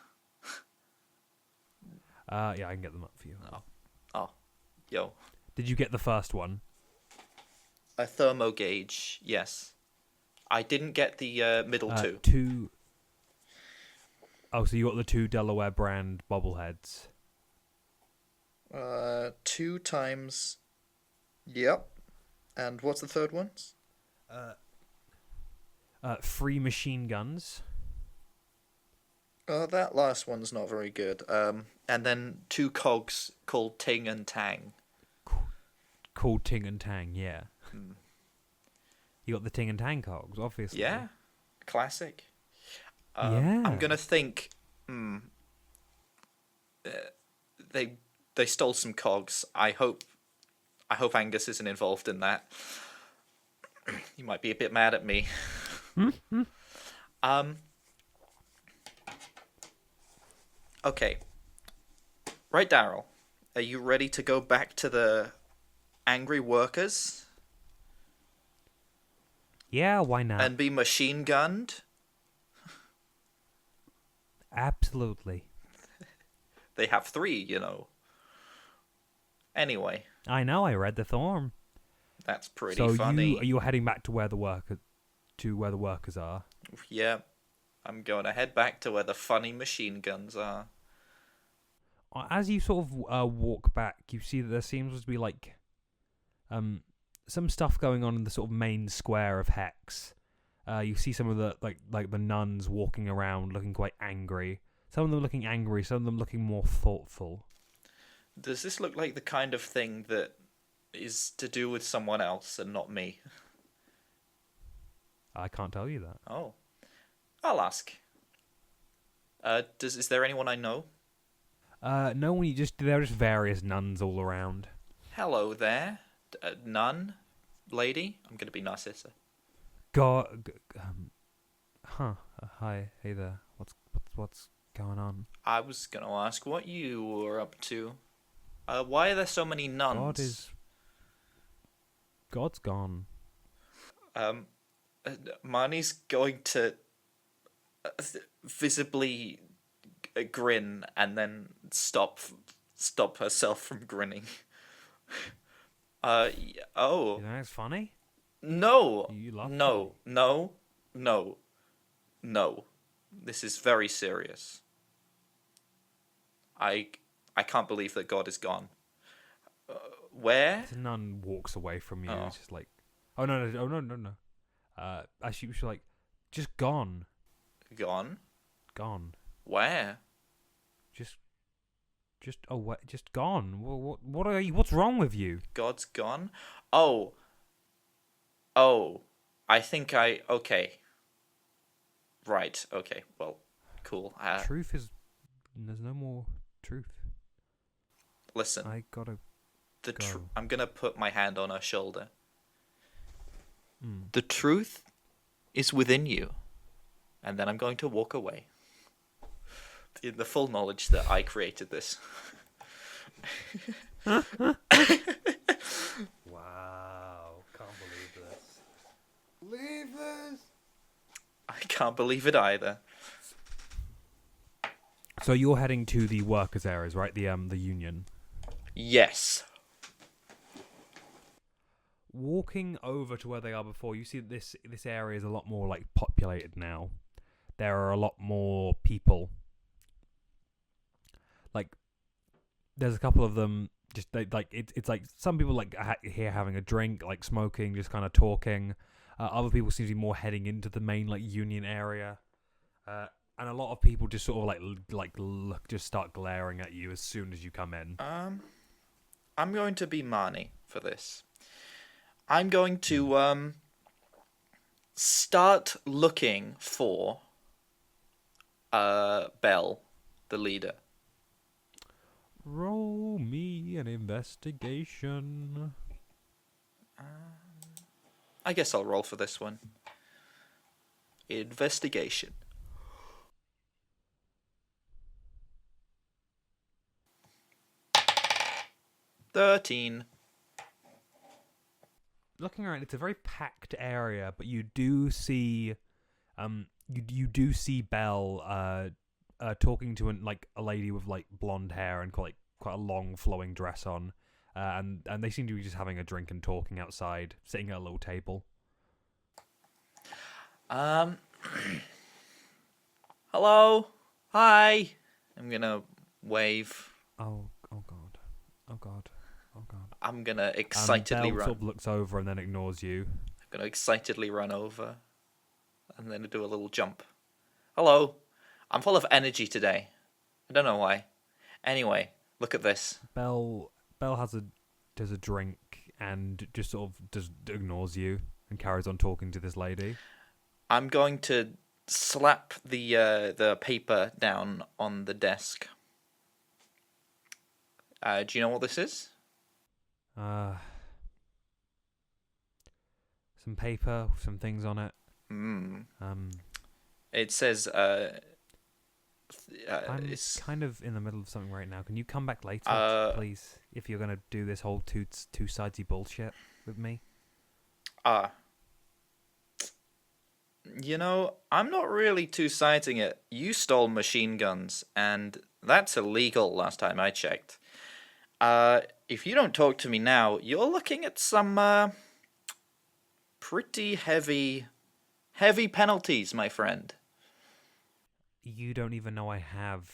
Yeah, I can get them up for you. Oh, yo. Did you get the first one? A thermo gauge, yes. I didn't get the middle 2. 2. Oh, so you got the 2 Delaware brand bobbleheads. 2 times. Yep. And what's the third one? 3 machine guns. That last one's not very good. And then 2 cogs called Ting and Tang. Called Ting and Tang, yeah. You got the Ting and Tang cogs, obviously. Yeah, classic. Yeah. I'm gonna think. They stole some cogs. I hope Angus isn't involved in that. He might be a bit mad at me. Okay. Right, Daryl. Are you ready to go back to the angry workers? Yeah, why not? And be machine gunned? Absolutely. They have 3, you know. Anyway. I know, I read the form. That's pretty so funny. Are you heading back to where the to where the workers are. Yeah, I'm going to head back to where the funny machine guns are. As you sort of walk back, you see that there seems to be like some stuff going on in the sort of main square of Hex. You see some of the like the nuns walking around, looking quite angry. Some of them looking angry, some of them looking more thoughtful. Does this look like the kind of thing that is to do with someone else and not me? I can't tell you that. Oh, I'll ask. Is there anyone I know? No one. There are just various nuns all around. Hello there, nun, lady. I'm gonna be Narcissa. Hi, hey there. What's going on? I was gonna ask what you were up to. Why are there so many nuns? God's gone. Marnie's going to visibly grin and then stop herself from grinning. Oh. You think it's funny? No. You love No. This is very serious. I can't believe that God is gone. Where? The nun walks away from you. Oh. It's just like, oh no. She was like, just gone. Gone? Gone. Where? Just gone. What are you? What's wrong with you? God's gone? Oh. I think okay. Right, okay, well, cool. Truth is, there's no more truth. Listen. I gotta go. I'm gonna put my hand on her shoulder. The truth is within you. And then I'm going to walk away. In the full knowledge that I created this. Wow, can't believe this. Leave this. I can't believe it either. So you're heading to the workers' areas, right? The union. Yes. Walking over to where they are before, you see that this area is a lot more like populated now. There are a lot more people. Like, there's a couple of them. Just it's like some people like here having a drink, like smoking, just kind of talking. Other people seem to be more heading into the main like union area, and a lot of people just sort of just start glaring at you as soon as you come in. I'm going to be Marnie for this. I'm going to start looking for Belle, the leader. Roll me an investigation. I guess I'll roll for this one. Investigation. $13. Looking around, it's a very packed area, but you do see, you do see Belle, talking to a lady with like blonde hair and quite a long flowing dress on, and they seem to be just having a drink and talking outside, sitting at a little table. Hello, hi. I'm gonna wave. Oh god. I'm gonna excitedly Belle run. sort of looks over and then ignores you. I'm gonna excitedly run over, and then do a little jump. Hello, I'm full of energy today. I don't know why. Anyway, look at this. Belle does a drink and just sort of just ignores you and carries on talking to this lady. I'm going to slap the paper down on the desk. Do you know what this is? Some paper with some things on it. It says I'm it's kind of in the middle of something right now. Can you come back later, please? If you're gonna do this whole two-sidey bullshit with me. You know, I'm not really two-siding it. You stole machine guns, and that's illegal last time I checked. If you don't talk to me now, you're looking at some pretty heavy Heavy penalties, my friend. You don't even know I have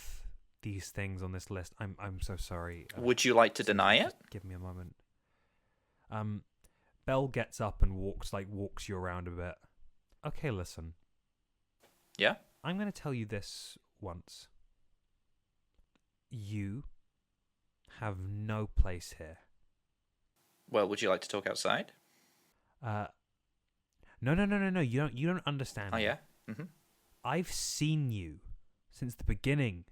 these things on this list. I'm so sorry. Would you like to deny it? Just give me a moment. Belle gets up and walks you around a bit. Okay, listen. Yeah? I'm going to tell you this once. You have no place here. Well, would you like to talk outside? No. You don't understand. Oh, me. yeah? Mm-hmm. I've seen you since the beginning.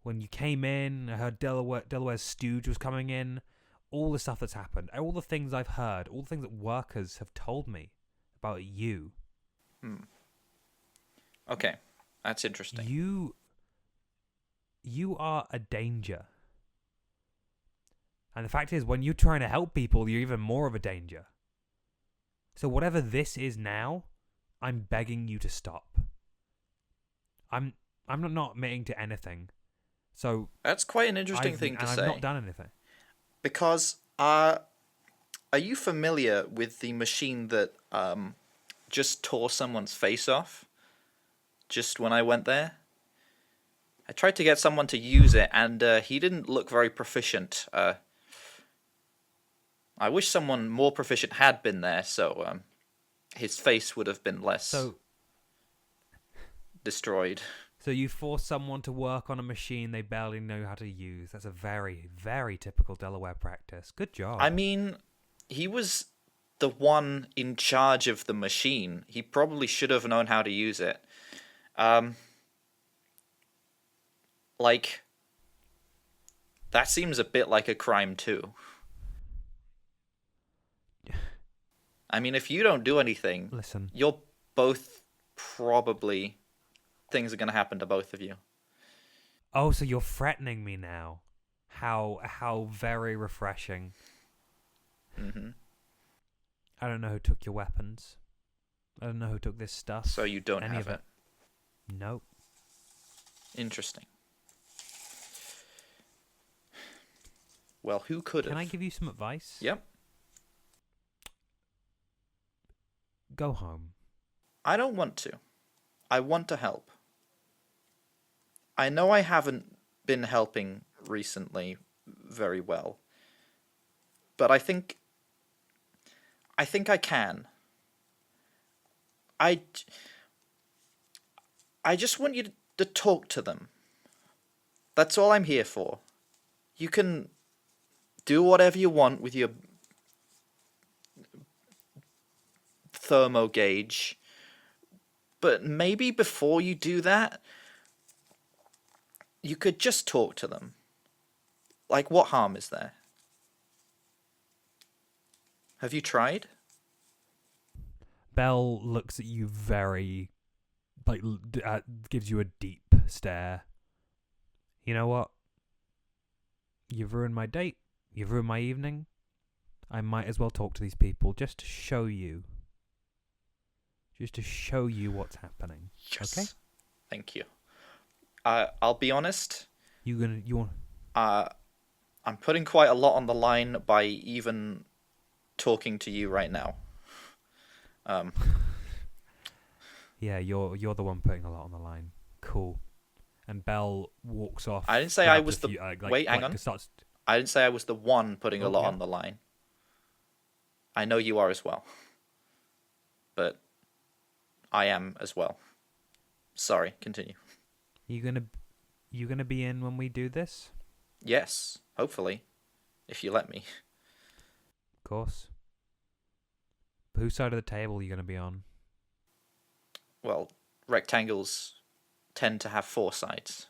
When you came in, I heard Delaware's stooge was coming in. All the stuff that's happened, all the things I've heard, all the things that workers have told me about you. Okay, that's interesting. You are a danger. And the fact is, when you're trying to help people, you're even more of a danger. So whatever this is now, I'm begging you to stop. I'm not admitting to anything. So That's quite an interesting thing to say. I've not done anything. Because, are you familiar with the machine that just tore someone's face off? Just when I went there? I tried to get someone to use it, and he didn't look very proficient. I wish someone more proficient had been there, so his face would have been less destroyed. So you force someone to work on a machine they barely know how to use. That's a very, very typical Delaware practice. Good job. I mean, he was the one in charge of the machine. He probably should have known how to use it. That seems a bit like a crime too. I mean, if you don't do anything, Listen, you're both probably... things are going to happen to both of you. Oh, so you're threatening me now. How very refreshing. Mm-hmm. I don't know who took your weapons. I don't know who took this stuff. So you don't Any have of it. Nope. Interesting. Well, who could have? Can I give you some advice? Yep. Go home. I don't want to. I want to help. I know I haven't been helping recently very well, but I think I can. I just want you to talk to them. That's all I'm here for. You can do whatever you want with your thermo gauge, but maybe before you do that, you could just talk to them. Like, what harm is there? Have you tried? Belle looks at you very, gives you a deep stare. You know what? You've ruined my date. You've ruined my evening. I might as well talk to these people just to show you. Just to show you what's happening. Yes. Okay? Thank you. I'll be honest. You want? I'm putting quite a lot on the line by even talking to you right now. Yeah, you're the one putting a lot on the line. Cool. And Belle walks off. I didn't say I was the... Wait, hang on. Starts... I didn't say I was the one putting a lot yeah. on the line. I know you are as well. But I am as well. Sorry, continue. You gonna be in when we do this? Yes, hopefully. If you let me. Of course. Whose side of the table are you gonna be on? Well, rectangles tend to have 4 sides.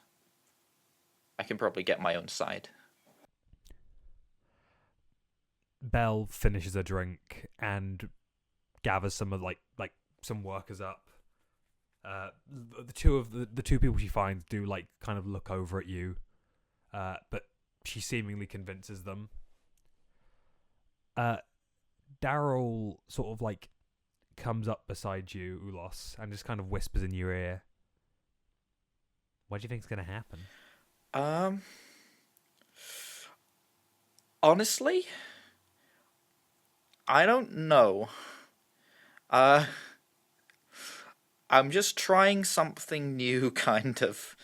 I can probably get my own side. Belle finishes a drink and gathers some of like some workers up. The two people she finds do like kind of look over at you, but she seemingly convinces them. Daryl sort of like comes up beside you, Ulos, and just kind of whispers in your ear. What do you think's gonna happen? Honestly, I don't know. I'm just trying something new, kind of.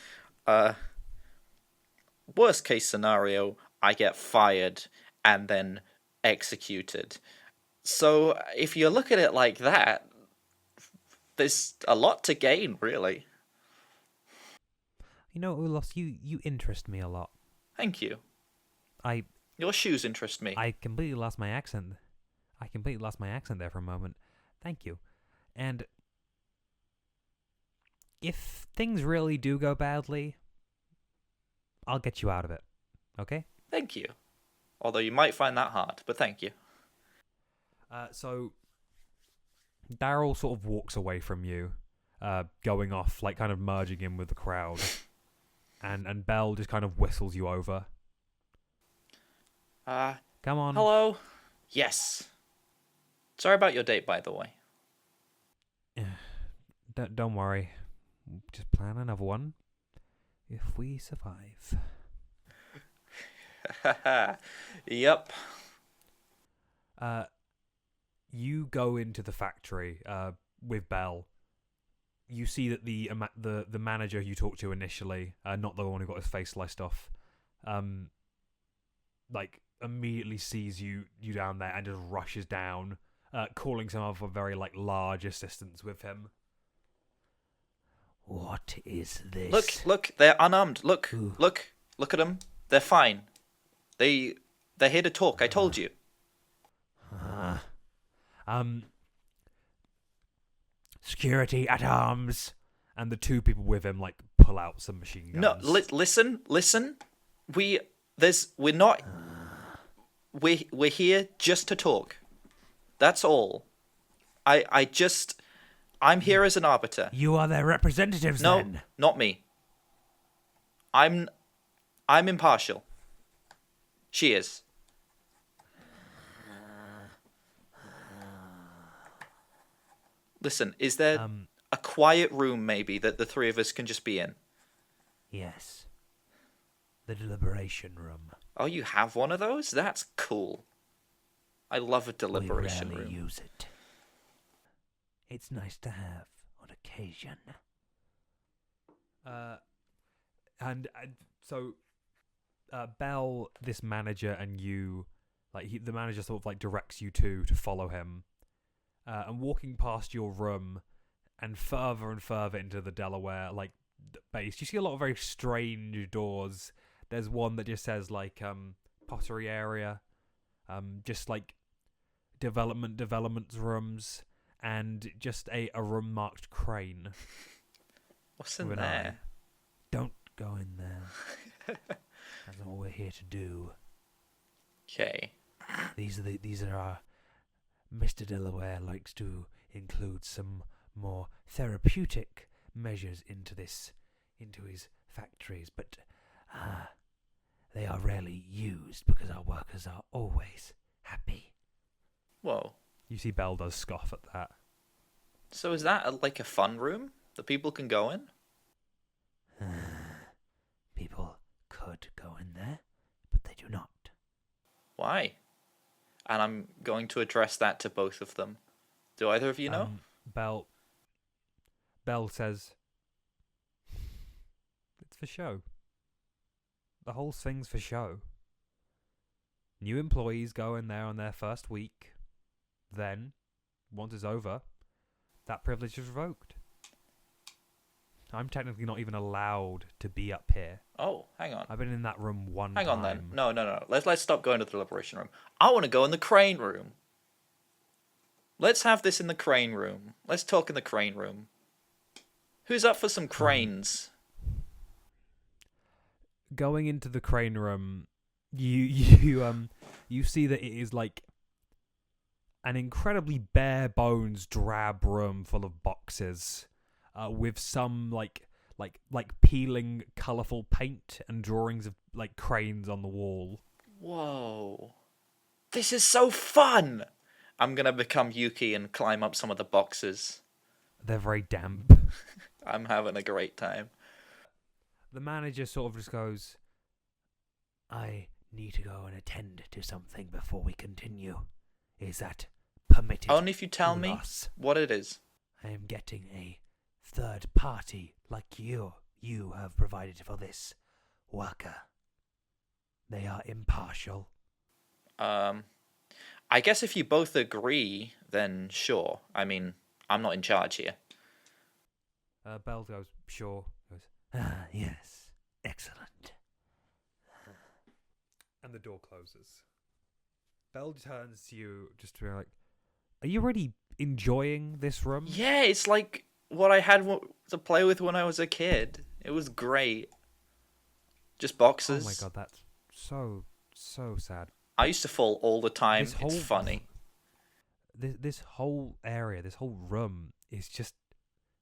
Worst case scenario, I get fired and then executed. So if you look at it like that, there's a lot to gain, really. You know, Ulos, you interest me a lot. Thank you. I Your shoes interest me. I completely lost my accent. I completely lost my accent there for a moment. Thank you. And if things really do go badly, I'll get you out of it. Okay? Thank you. Although you might find that hard, but thank you. So Daryl sort of walks away from you, going off, like kind of merging in with the crowd. And Belle just kind of whistles you over. Come on. Hello? Yes. Sorry about your date, by the way. Don't worry. Just plan another one. If we survive. Yep. You go into the factory with Belle. You see that the manager you talked to initially, not the one who got his face sliced off, like immediately sees you down there and just rushes down, calling some other very like large assistants with him. What is this? Look, they're unarmed. Look Ooh. at them. They're fine. They're here to talk. I told you. Security at arms. And the two people with him like pull out some machine No, guns. listen. We're here just to talk. That's all. I'm here as an arbiter. You are their representatives, No, then? not me. I'm impartial. She is. Listen, is there a quiet room maybe that the three of us can just be in? Yes. The deliberation room. Oh, you have one of those? That's cool. I love a deliberation we rarely room. use it. It's nice to have on occasion. So Belle, this manager, and you, like the manager sort of like directs you to follow him, and walking past your room and further into the Delaware like base, you see a lot of very strange doors. There's one that just says like pottery area, just like development rooms, and just a room marked crane. What's in with an there? Don't go in there. That's all we're here to do. Okay. These are our... Mr. Delaware likes to include some more therapeutic measures into his factories, but they are rarely used because our workers are always happy. Whoa. You see Belle does scoff at that. So is that like a fun room that people can go in? People could go in there, but they do not. Why? And I'm going to address that to both of them. Do either of you know? Belle says, it's for show. The whole thing's for show. New employees go in there on their first week. Then, once it's over, that privilege is revoked. I'm technically not even allowed to be up here. Oh, hang on. I've been in that room one Hang time. on then. No. Let's stop going to the deliberation room. I want to go in the crane room. Let's have this in the crane room. Let's talk in the crane room. Who's up for some cranes? Going into the crane room, you see that it is like an incredibly bare bones, drab room full of boxes, with some like peeling colourful paint and drawings of like cranes on the wall. Whoa. This is so fun! I'm gonna become Yuki and climb up some of the boxes. They're very damp. I'm having a great time. The manager sort of just goes, I need to go and attend to something before we continue. Is that permitted? Only if you tell me Ulos? what it is. I am getting a third party like you have provided for this worker. They are impartial. I guess if you both agree, then sure. I mean, I'm not in charge here. Bell goes, sure. Goes, Ah, yes. Excellent. and the door closes. Bell turns to you just to be like, are you already enjoying this room? Yeah, it's like what I had to play with when I was a kid. It was great. Just boxes. Oh my god, that's so sad. I used to fall all the time. This whole- It's funny. This whole area, this whole room is just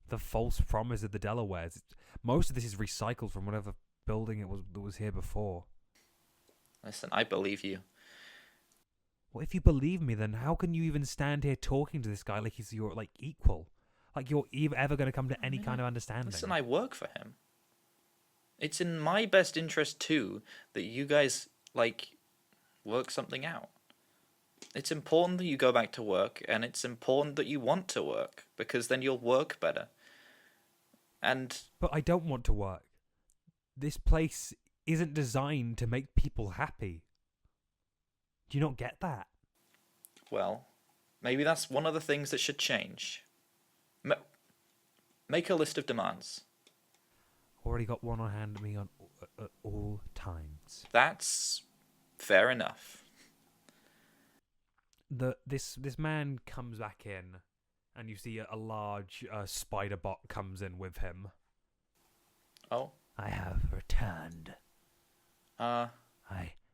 the false promise of the Delawares. Most of this is recycled from whatever building it was that was here before. Listen, I believe you. Well, if you believe me, then how can you even stand here talking to this guy like he's your equal? Like you're ever going to come to any kind of understanding? Listen, I work for him. It's in my best interest too that you guys work something out. It's important that you go back to work, and it's important that you want to work, because then you'll work better. But I don't want to work. This place isn't designed to make people happy. Do you not get that? Well, maybe that's one of the things that should change. Make a list of demands. Already got one on hand me at all times. That's fair enough. This man comes back in, and you see a large spider bot comes in with him. Oh. I have returned. I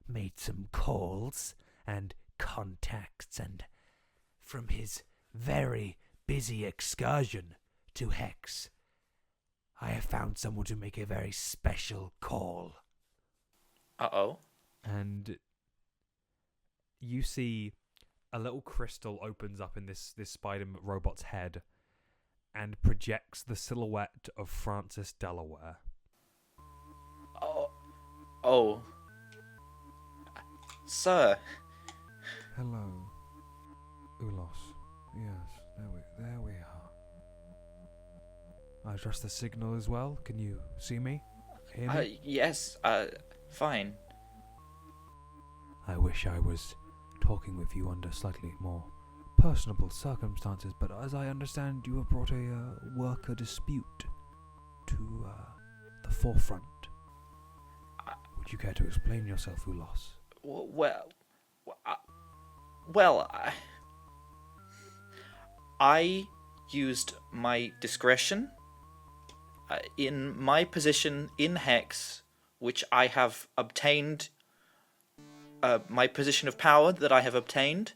made some calls and contacts, and from his very busy excursion to HEX, I have found someone to make a very special call. Uh-oh. And you see a little crystal opens up in this spider robot's head and projects the silhouette of Francis Delaware. Oh. Sir. Hello, Ulos. Yes, there we are. I trust the signal as well. Can you see me? Hear me? Yes, fine. I wish I was talking with you under slightly more personable circumstances, but as I understand, you have brought a worker dispute to the forefront. Would you care to explain yourself, Ulos? Well, I used my discretion in my position in HEX, which I have obtained, my position of power that I have obtained,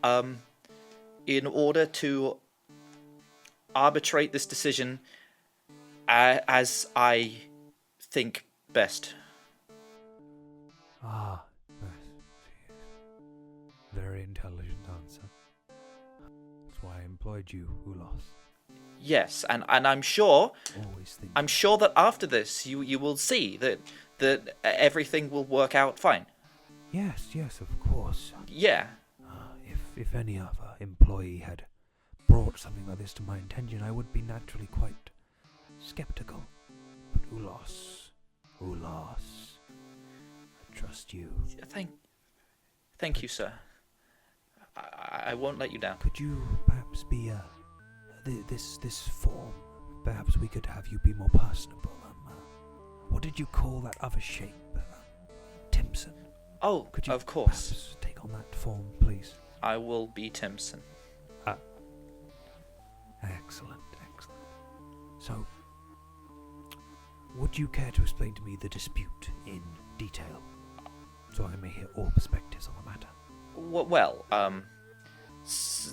in order to arbitrate this decision as I think best. Ah, very intelligent answer. That's why I employed you, Ulos. Yes, and I'm sure Always think. I'm sure that after this you will see that everything will work out fine. Yes, of course. Yeah. If any other employee had brought something like this to my attention, I would be naturally quite skeptical. But Ulos, I trust you. Thank you, sir. I won't let you down. Could you perhaps be this form? Perhaps we could have you be more personable. What did you call that other shape? Timson. Oh, Could you of course. perhaps take on that form, please? I will be Timson. Excellent. So, would you care to explain to me the dispute in detail, so I may hear all perspectives on the matter? Well,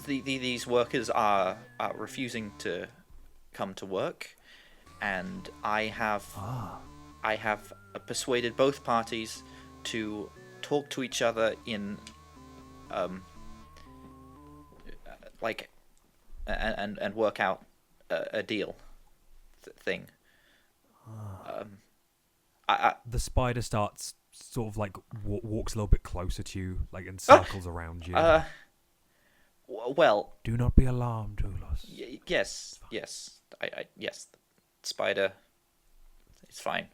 these workers are refusing to come to work, and I have persuaded both parties to talk to each other in and work out a deal thing. The spider starts sort of walks a little bit closer to you, and circles around you. Well, Do not be alarmed, Ulos. yes, yes. Spider, it's fine.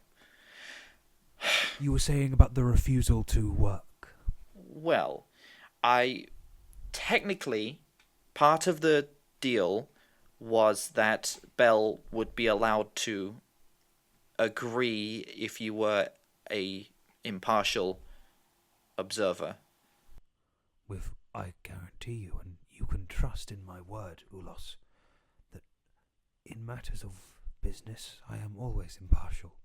You were saying about the refusal to work. Well, technically, part of the deal was that Bell would be allowed to agree if you were a impartial observer. I guarantee you, and you can trust in my word, Ulos, that in matters of business, I am always impartial.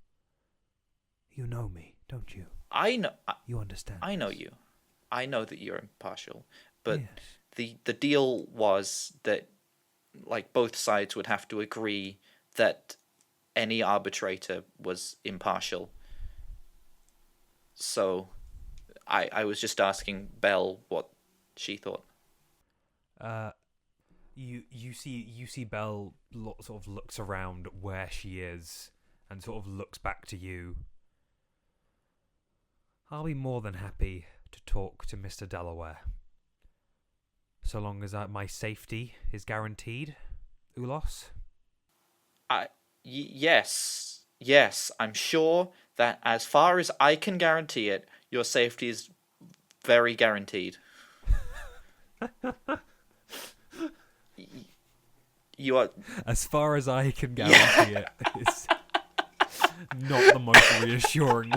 You know me, don't you? I know. You understand. I know you. I know that you're impartial, but Yes. the deal was that like both sides would have to agree that any arbitrator was impartial. So I was just asking Belle what she thought. You see Belle sort of looks around where she is and sort of looks back to you. I'll be more than happy to talk to Mr. Delaware, so long as my safety is guaranteed, Ulos. Yes, I'm sure that as far as I can guarantee it, your safety is very guaranteed. You are. As far as I can guarantee it, it's not the most reassuring.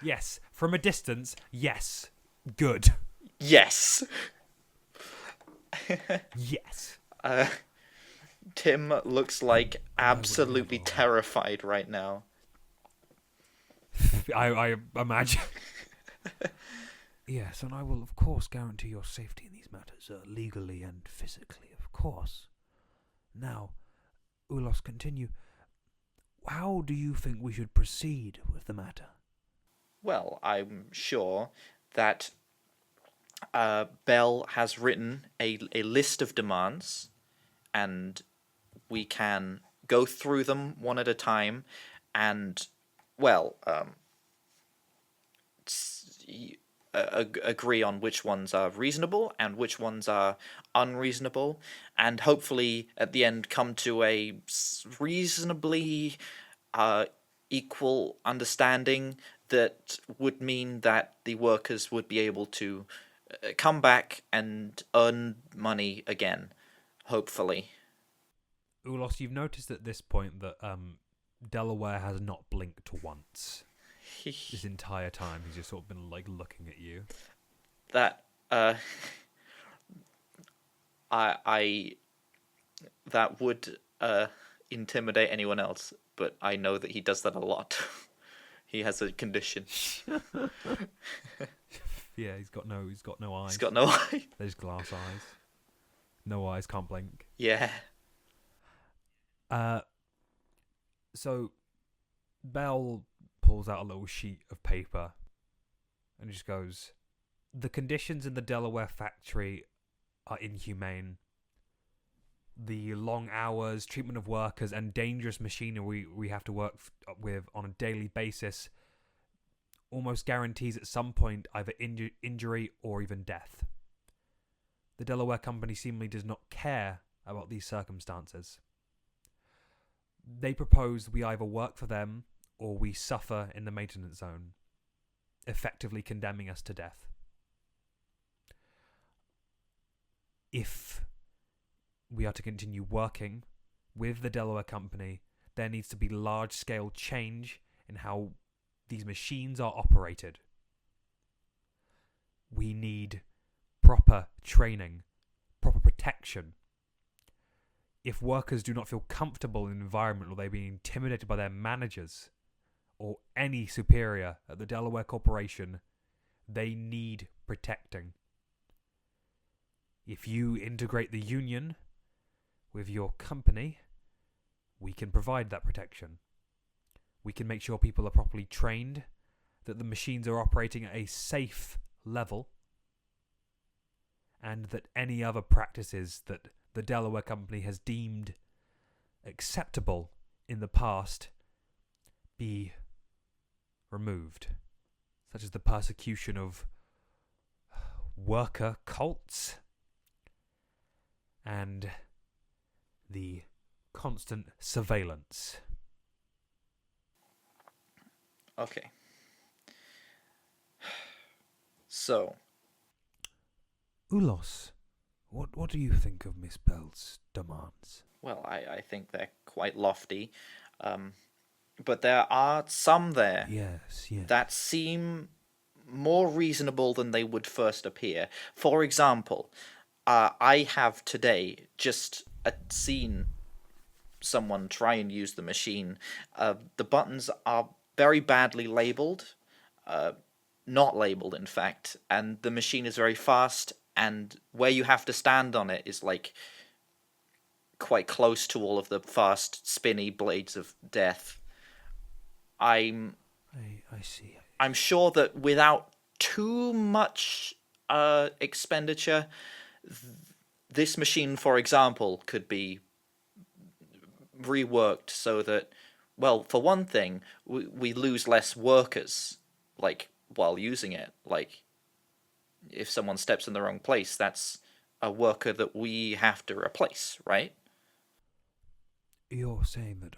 Yes, from a distance, yes. Good. Yes. Yes. Tim looks like absolutely terrified right now. I imagine. Yes, and I will of course guarantee your safety in these matters, legally and physically, of course. Now, Ulos, continue. How do you think we should proceed with the matter? Well, I'm sure that Bell has written a list of demands, and we can go through them one at a time, and, well, agree on which ones are reasonable and which ones are unreasonable, and hopefully at the end come to a reasonably equal understanding that would mean that the workers would be able to come back and earn money again, hopefully. Ulos, you've noticed at this point that Delaware has not blinked once. This entire time he's just sort of been like looking at you. That I that would intimidate anyone else, but I know that he does that a lot. He has a condition. Yeah, he's got no eyes. He's got no eye. There's glass eyes. No eyes, can't blink. Yeah. So Bell pulls out a little sheet of paper and just goes, "The conditions in the Delaware factory are inhumane. The long hours, treatment of workers, and dangerous machinery we have to work with on a daily basis almost guarantees at some point either injury or even death. The Delaware company seemingly does not care about these circumstances. They propose we either work for them or we suffer in the maintenance zone, effectively condemning us to death. If we are to continue working with the Delaware company, there needs to be large-scale change in how these machines are operated. We need proper training, proper protection. If workers do not feel comfortable in an environment or they're being intimidated by their managers or any superior at the Delaware Corporation, they need protecting. If you integrate the union with your company, we can provide that protection. We can make sure people are properly trained, that the machines are operating at a safe level, and that any other practices that the Delaware company has deemed acceptable in the past be removed, such as the persecution of worker cults and the constant surveillance. Okay. So, Ulos, what do you think of Miss Bell's demands? well, I think they're quite lofty. But there are some there Yes, yes. that seem more reasonable than they would first appear. For example, I have today just seen someone try and use the machine. The buttons are very badly labeled, not labeled in fact, and the machine is very fast, and where you have to stand on it is like quite close to all of the fast spinny blades of death. I see. I'm sure that without too much expenditure, this machine, for example, could be reworked so that, well, for one thing, we lose less workers, like, while using it. Like, if someone steps in the wrong place, that's a worker that we have to replace, right? You're saying that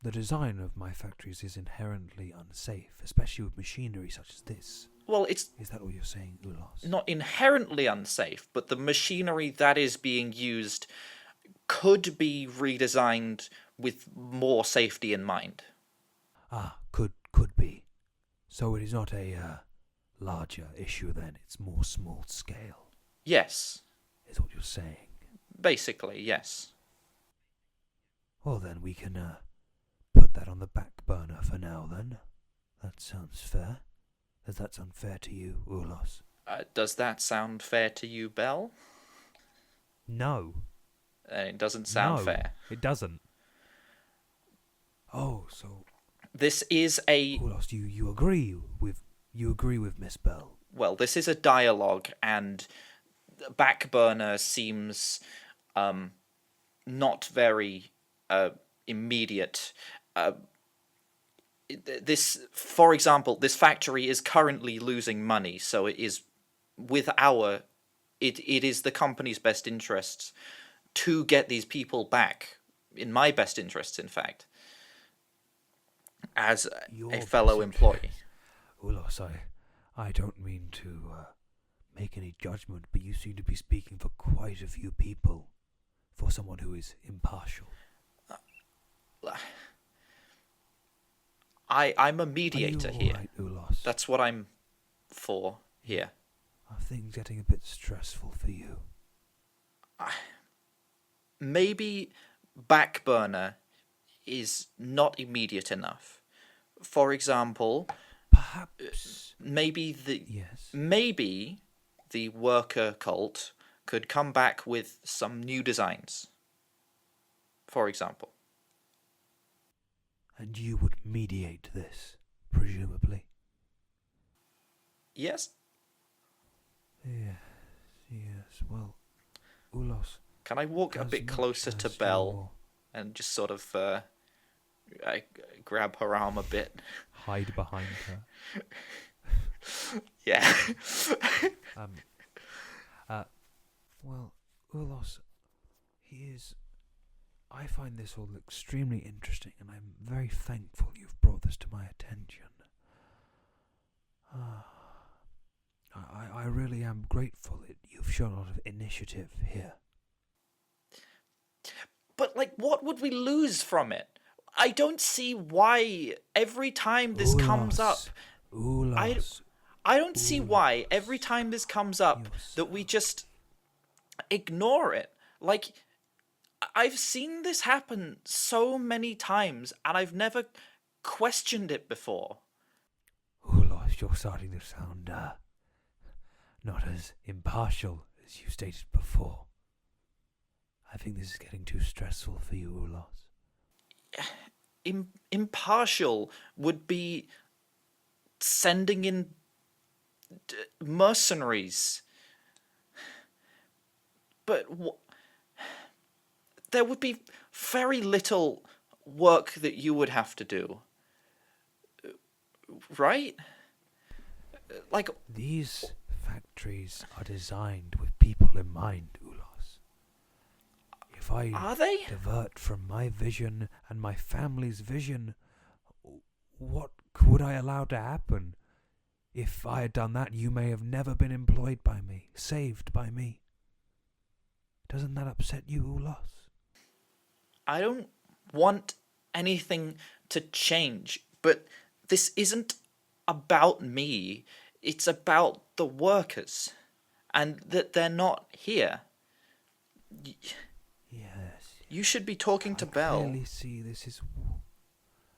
the design of my factories is inherently unsafe, especially with machinery such as this. Well, Is that what you're saying, Ulos? not inherently unsafe, but the machinery that is being used could be redesigned with more safety in mind. Could be. So it is not a larger issue then, it's more small scale, Yes, is what you're saying. basically, yes. Well then, we can put that on the back burner for now then. That sounds fair. Does that sound fair to you, Ulos? Does that sound fair to you, Bell? No. It doesn't sound No, fair. It doesn't. Oh, so This is a... Ulos, you agree with Miss Bell? Well, this is a dialogue, and Backburner seems not very immediate. This, for example, this factory is currently losing money, so it is it is the company's best interests to get these people back. In my best interests, in fact, as a fellow employee. Ulos, I don't mean to make any judgment, but you seem to be speaking for quite a few people, for someone who is impartial. I'm a mediator Are you here. all right, Ulos? That's what I'm for here. Are things getting a bit stressful for you? Maybe Backburner is not immediate enough. For example, Perhaps. maybe Yes. the worker cult could come back with some new designs. For example. And you would mediate this, presumably? Yes? Yes. Well, Ulos. Can I walk a as bit much closer to as Belle and just sort of I grab her arm a bit? Hide behind her. Yeah. Well, Ulos, I find this all extremely interesting, and I'm very thankful you've brought this to my attention. I really am grateful that you've shown a lot of initiative here. But, like, what would we lose from it? I don't see why every time this comes up... Ulos. I don't see why every time this comes up that we just ignore it. Like, I've seen this happen so many times, and I've never questioned it before. Ulos, you're starting to sound, not as impartial as you stated before. I think this is getting too stressful for you, Ulos. Impartial would be sending in mercenaries. But there would be very little work that you would have to do. Right? Like... These factories are designed with people in mind, Ulos. If I Are they? divert from my vision and my family's vision, what would I allow to happen? If I had done that, you may have never been employed by me, saved by me. Doesn't that upset you, Ulos? I don't want anything to change, but this isn't about me. It's about the workers, and that they're not here. Yes. You should be talking to Belle. I clearly see this is...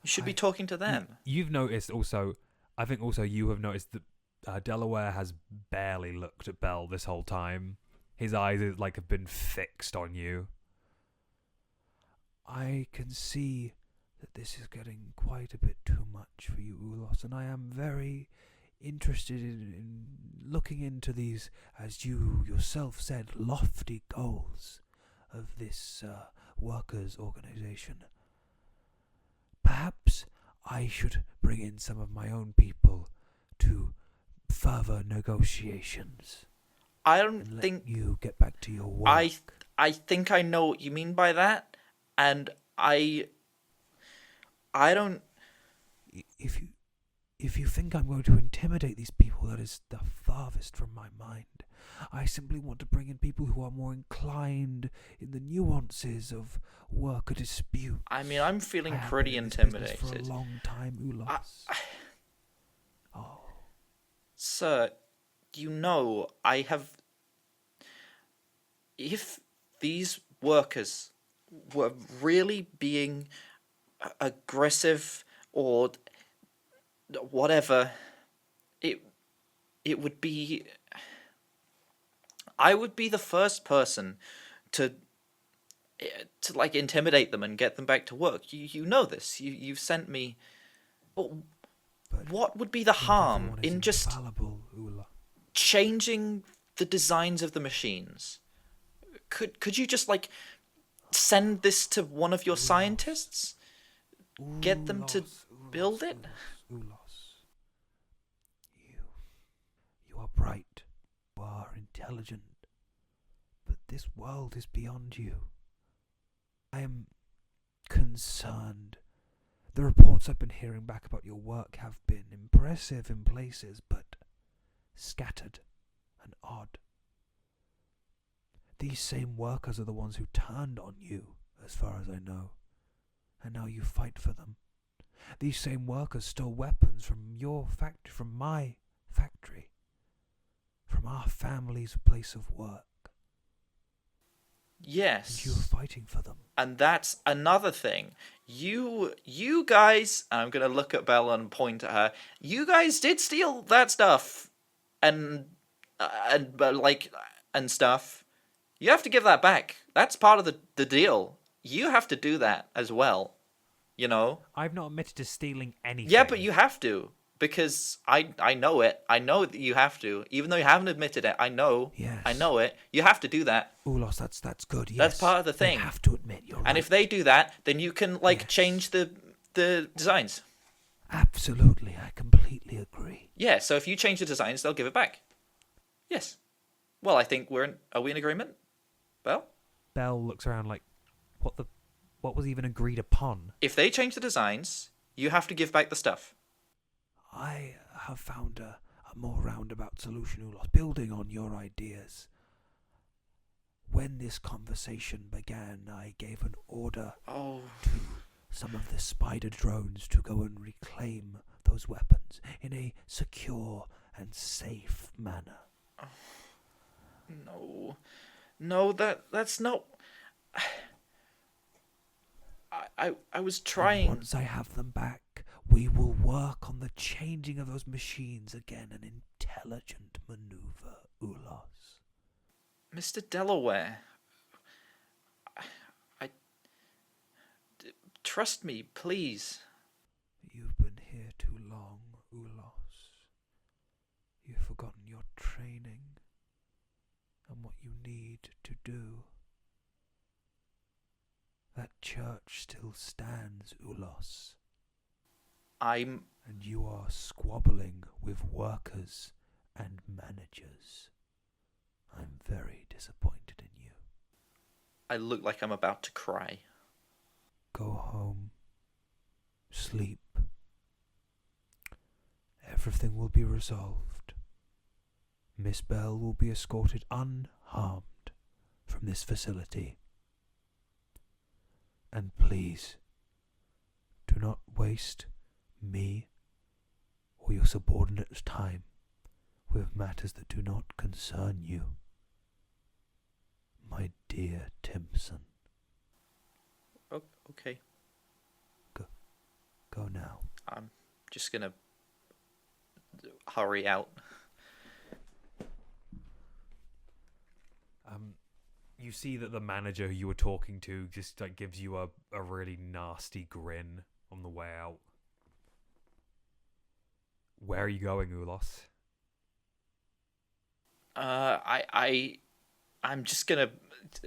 You should be talking to them. You've noticed also, I think also you have noticed that Delaware has barely looked at Belle this whole time. His eyes have been fixed on you. I can see that this is getting quite a bit too much for you, Ulos, and I am very interested in looking into these, as you yourself said, lofty goals of this workers' organization. Perhaps I should bring in some of my own people to further negotiations. I And don't let think you get back to your work. I think I know what you mean by that, and I don't. If you think I'm going to intimidate these people, that is the farthest from my mind. I simply want to bring in people who are more inclined in the nuances of worker dispute. I mean, I'm feeling I have pretty been in this business intimidated. for a long time, Ulos. Oh, Sir, you know, I have. If these workers were really being aggressive or whatever, it would be. I would be the first person to intimidate them and get them back to work. You know this. You've sent me. But what would be the harm everyone is in just infallible, Ulos. changing the designs of the machines? Could you just send this to one of your scientists? Get them to build it? Ulos. You are bright. You are intelligent. But this world is beyond you. I am concerned. The reports I've been hearing back about your work have been impressive in places, but scattered and odd. These same workers are the ones who turned on you, as far as I know, and now you fight for them. These same workers stole weapons from your factory, from my factory, from our family's place of work. Yes. And you are fighting for them. And that's another thing. You guys, and I'm gonna look at Bella and point at her. You guys did steal that stuff, and stuff. You have to give that back. That's part of the deal. You have to do that as well. You know. I've not admitted to stealing anything. Yeah, but you have to, because I know it. I know that you have to, even though you haven't admitted it. I know. Yes. I know it. You have to do that. Ulos, that's good. Yes. That's part of the thing. They have to admit you're right. And if they do that, then you can Yes. change the designs. Absolutely, I completely agree. Yeah. So if you change the designs, they'll give it back. Yes. Well, I think are we in agreement? Well, Belle looks around like, what was even agreed upon? if they change the designs, you have to give back the stuff. I have found a more roundabout solution, Ulos, building on your ideas. When this conversation began, I gave an order Oh. to some of the spider drones to go and reclaim those weapons in a secure and safe manner. No, that's not. I was trying. And once I have them back, we will work on the changing of those machines again, an intelligent maneuver, Ulos. Mr. Delaware, trust me, please. You've been here too long, Ulos. You've forgotten your training and what you need to do. That church still stands, Ulos, I'm. and you are squabbling with workers and managers. I'm very disappointed in you. I look like I'm about to cry. Go home. Sleep. Everything will be resolved. Miss Bell will be escorted unharmed from this facility. And please, do not waste me or your subordinates' time with matters that do not concern you. My dear Timson. Oh, okay. Go now. I'm just gonna hurry out. You see that the manager who you were talking to just like gives you a really nasty grin on the way out. Where are you going, Ulos? I'm just gonna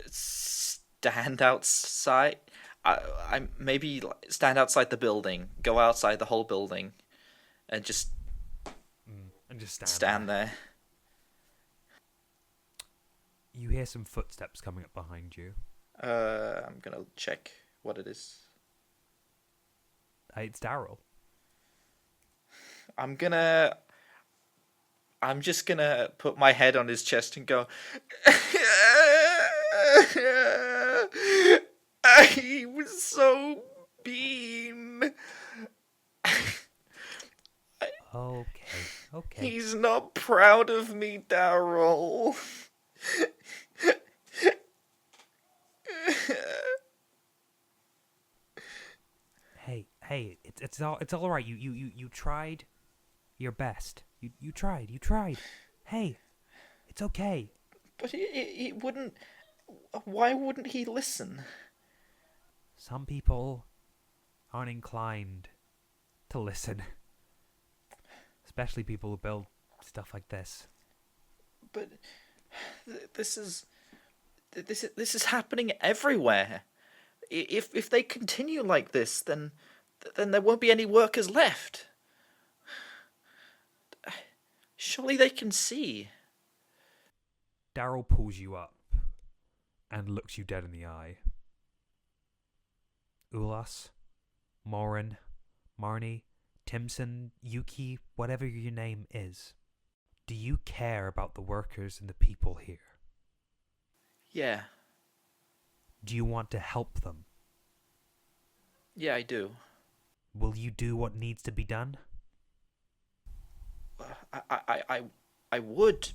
stand outside. I maybe stand outside the building, go outside the whole building, and just stand there. You hear some footsteps coming up behind you. I'm gonna check what it is. It's Daryl. I'm just gonna put my head on his chest and go. I was so mean. Okay. He's not proud of me, Daryl. Hey, it's all right. You tried your best. You tried. Hey, it's okay. But he wouldn't. Why wouldn't he listen? Some people aren't inclined to listen, especially people who build stuff like this. But this is happening everywhere. If they continue like this, then there won't be any workers left. Surely they can see. Daryl pulls you up and looks you dead in the eye. Ulos, Morin, Marnie, Timson, Yuki, whatever your name is. Do you care about the workers and the people here? Yeah. Do you want to help them? Yeah, I do. Will you do what needs to be done? I would,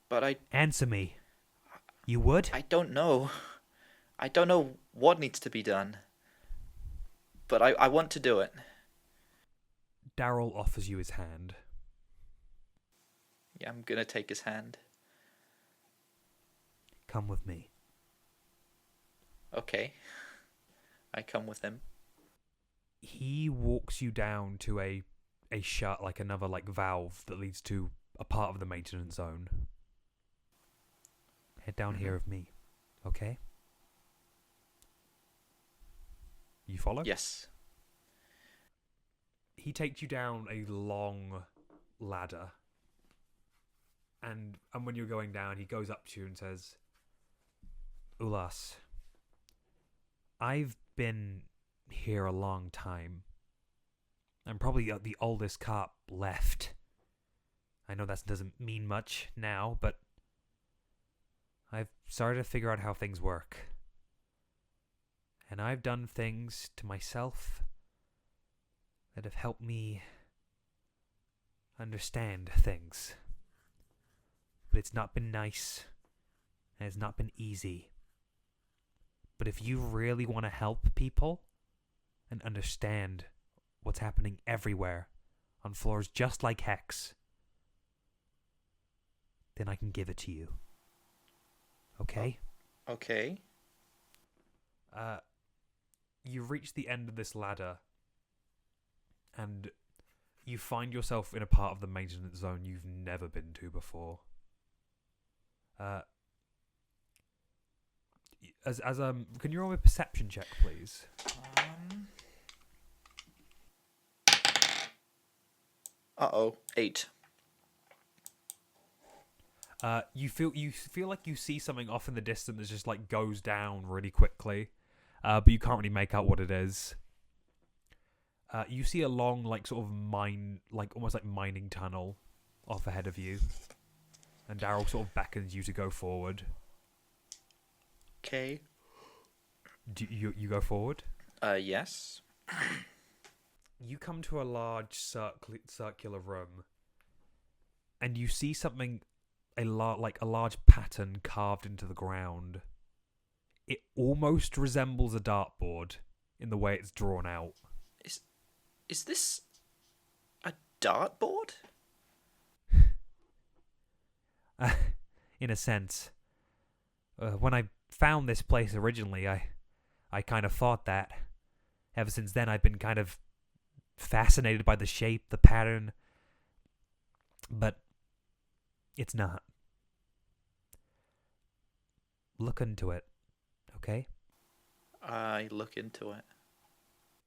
but I... Answer me. You would? I don't know. I don't know what needs to be done. But I want to do it. Daryl offers you his hand. Yeah, I'm gonna take his hand. Come with me. Okay. I come with him. He walks you down to a shut, like another valve that leads to a part of the maintenance zone. Head down here with me, okay? You follow? Yes. He takes you down a long ladder. And when you're going down, he goes up to you and says, Ulos, I've been here a long time. I'm probably the oldest cop left. I know that doesn't mean much now, but I've started to figure out how things work. And I've done things to myself that have helped me understand things. But it's not been nice, and it's not been easy. But if you really want to help people and understand what's happening everywhere on floors just like HEX, then I can give it to you. Okay? Okay. You reach the end of this ladder, and you find yourself in a part of the maintenance zone you've never been to before. Can you roll a perception check, please? 8. You feel like you see something off in the distance that just like goes down really quickly, but you can't really make out what it is. You see a long, like, sort of almost like mining tunnel off ahead of you, and Daryl sort of beckons you to go forward. Okay. Do you go forward? Yes. You come to a large circular room, and you see something, a large pattern carved into the ground. It almost resembles a dartboard in the way it's drawn out. Is this a dartboard? In a sense. When I found this place originally, I kind of thought that. Ever since then, I've been kind of fascinated by the shape, the pattern. But it's not. Look into it, okay? I look into it.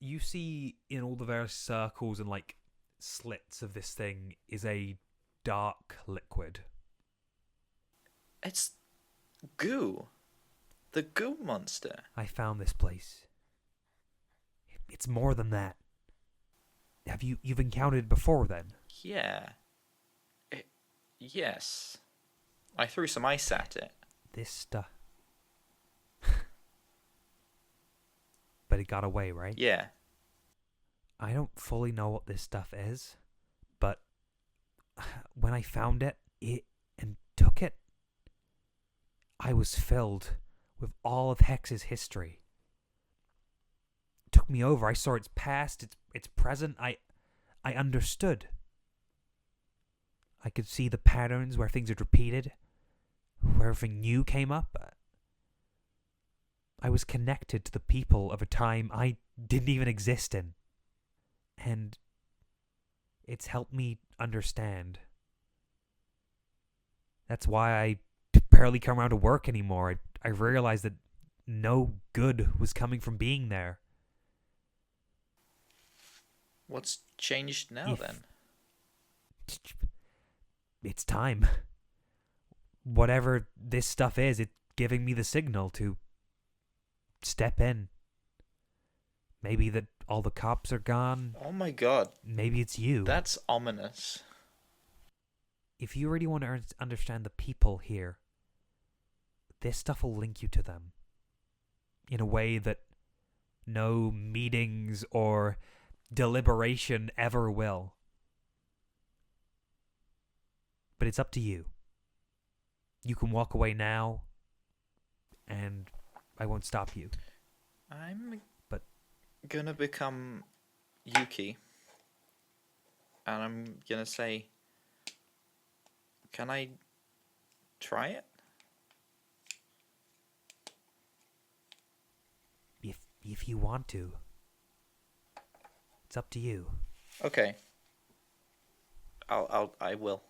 You see in all the various circles and like slits of this thing is a dark liquid. It's goo. The goo monster. I found this place. It's more than that. You've encountered it before then? Yeah. Yes. I threw some ice at it. This stuff. But it got away, right? Yeah. I don't fully know what this stuff is, but when I found it and took it, I was filled with all of HEX's history. It took me over. I saw its past, its present. I understood. I could see the patterns where things had repeated, where everything new came up. I was connected to the people of a time I didn't even exist in. And it's helped me understand. That's why I barely come around to work anymore. I realized that no good was coming from being there. What's changed now, then? It's time. Whatever this stuff is, it's giving me the signal to step in. Maybe that all the cops are gone. Oh my god. Maybe it's you. That's ominous. If you really want to understand the people here, this stuff will link you to them in a way that no meetings or deliberation ever will. But it's up to you. You can walk away now, and I won't stop you. I'm gonna become Yuki, and I'm gonna say, can I try it? If you want to. It's up to you. Okay. I will.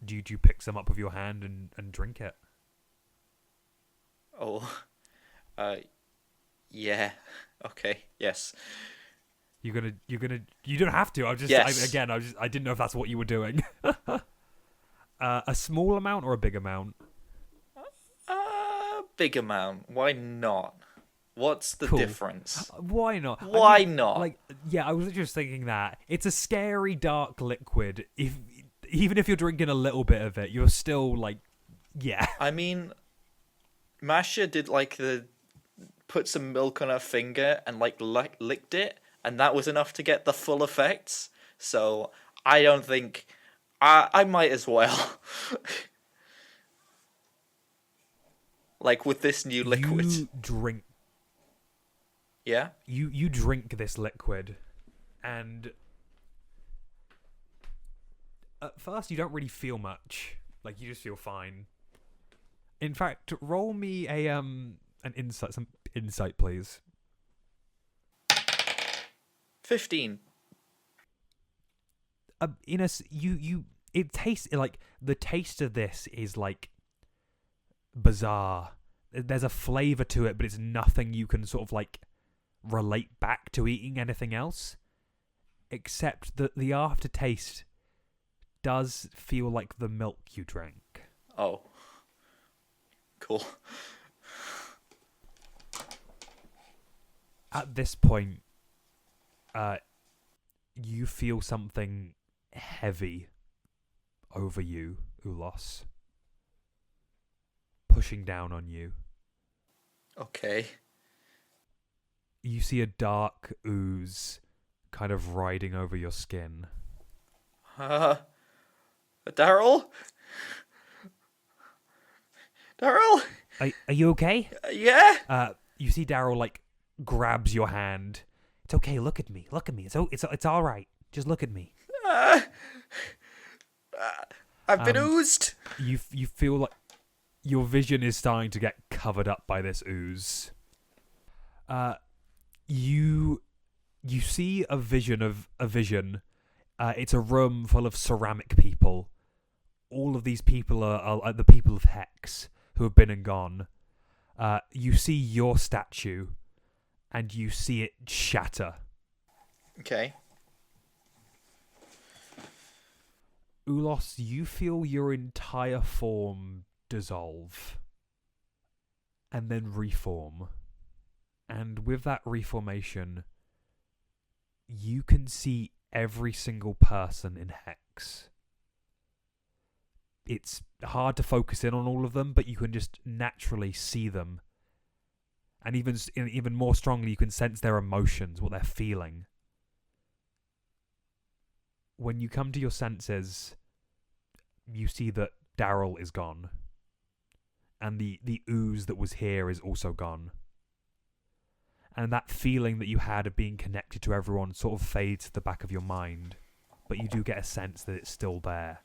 Do you pick some up with your hand and drink it? Oh, yeah. Okay. Yes. You don't have to. Yes. I didn't know if that's what you were doing. A small amount or a big amount? Big amount. Why not? What's the Cool. difference? Why not? Why not? Like, yeah, I was just thinking that it's a scary dark liquid. Even if you're drinking a little bit of it, you're still like, yeah. I mean, Masha did put some milk on her finger and licked it, and that was enough to get the full effects. So I don't think I might as well. With this new liquid. You drink. Yeah. You drink this liquid, and at first you don't really feel much. Like, you just feel fine. In fact, roll me some insight, please. 15. It tastes like the taste of this is like bizarre. There's a flavor to it, but it's nothing you can sort of like relate back to eating anything else, except that the aftertaste does feel like the milk you drank. Oh. Cool. At this point, you feel something heavy over you, Ulos. Pushing down on you. Okay. You see a dark ooze kind of riding over your skin. Daryl? Daryl? Are you okay? Yeah? You see Daryl, like, grabs your hand. It's okay. Look at me. Look at me. It's all right. Just look at me. I've been oozed. You feel like your vision is starting to get covered up by this ooze. You see a vision of a vision. It's a room full of ceramic people. All of these people are the people of HEX who have been and gone. You see your statue, and you see it shatter. Okay. Ulos, you feel your entire form dissolve and then reform. And with that reformation, you can see every single person in HEX. It's hard to focus in on all of them, but you can just naturally see them. And even more strongly, you can sense their emotions, what they're feeling. When you come to your senses, you see that Daryl is gone. And the ooze that was here is also gone. And that feeling that you had of being connected to everyone sort of fades to the back of your mind. But you do get a sense that it's still there.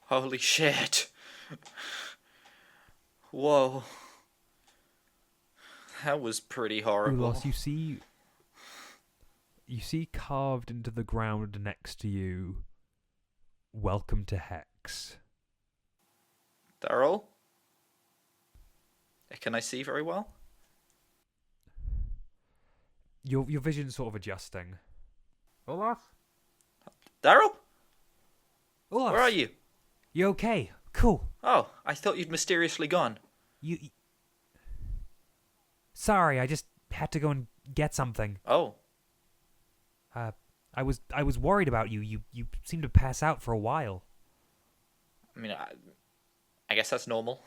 Holy shit. Whoa. That was pretty horrible. Ulos, you see carved into the ground next to you, "Welcome to HEX." Daryl? Can I see very well? Your vision's sort of adjusting. Ulos? Daryl? Ulos? Where are you? You okay? Cool. Oh, I thought you'd mysteriously gone. You. Sorry, I just had to go and get something. Oh. I was worried about you. You seemed to pass out for a while. I mean, I guess that's normal.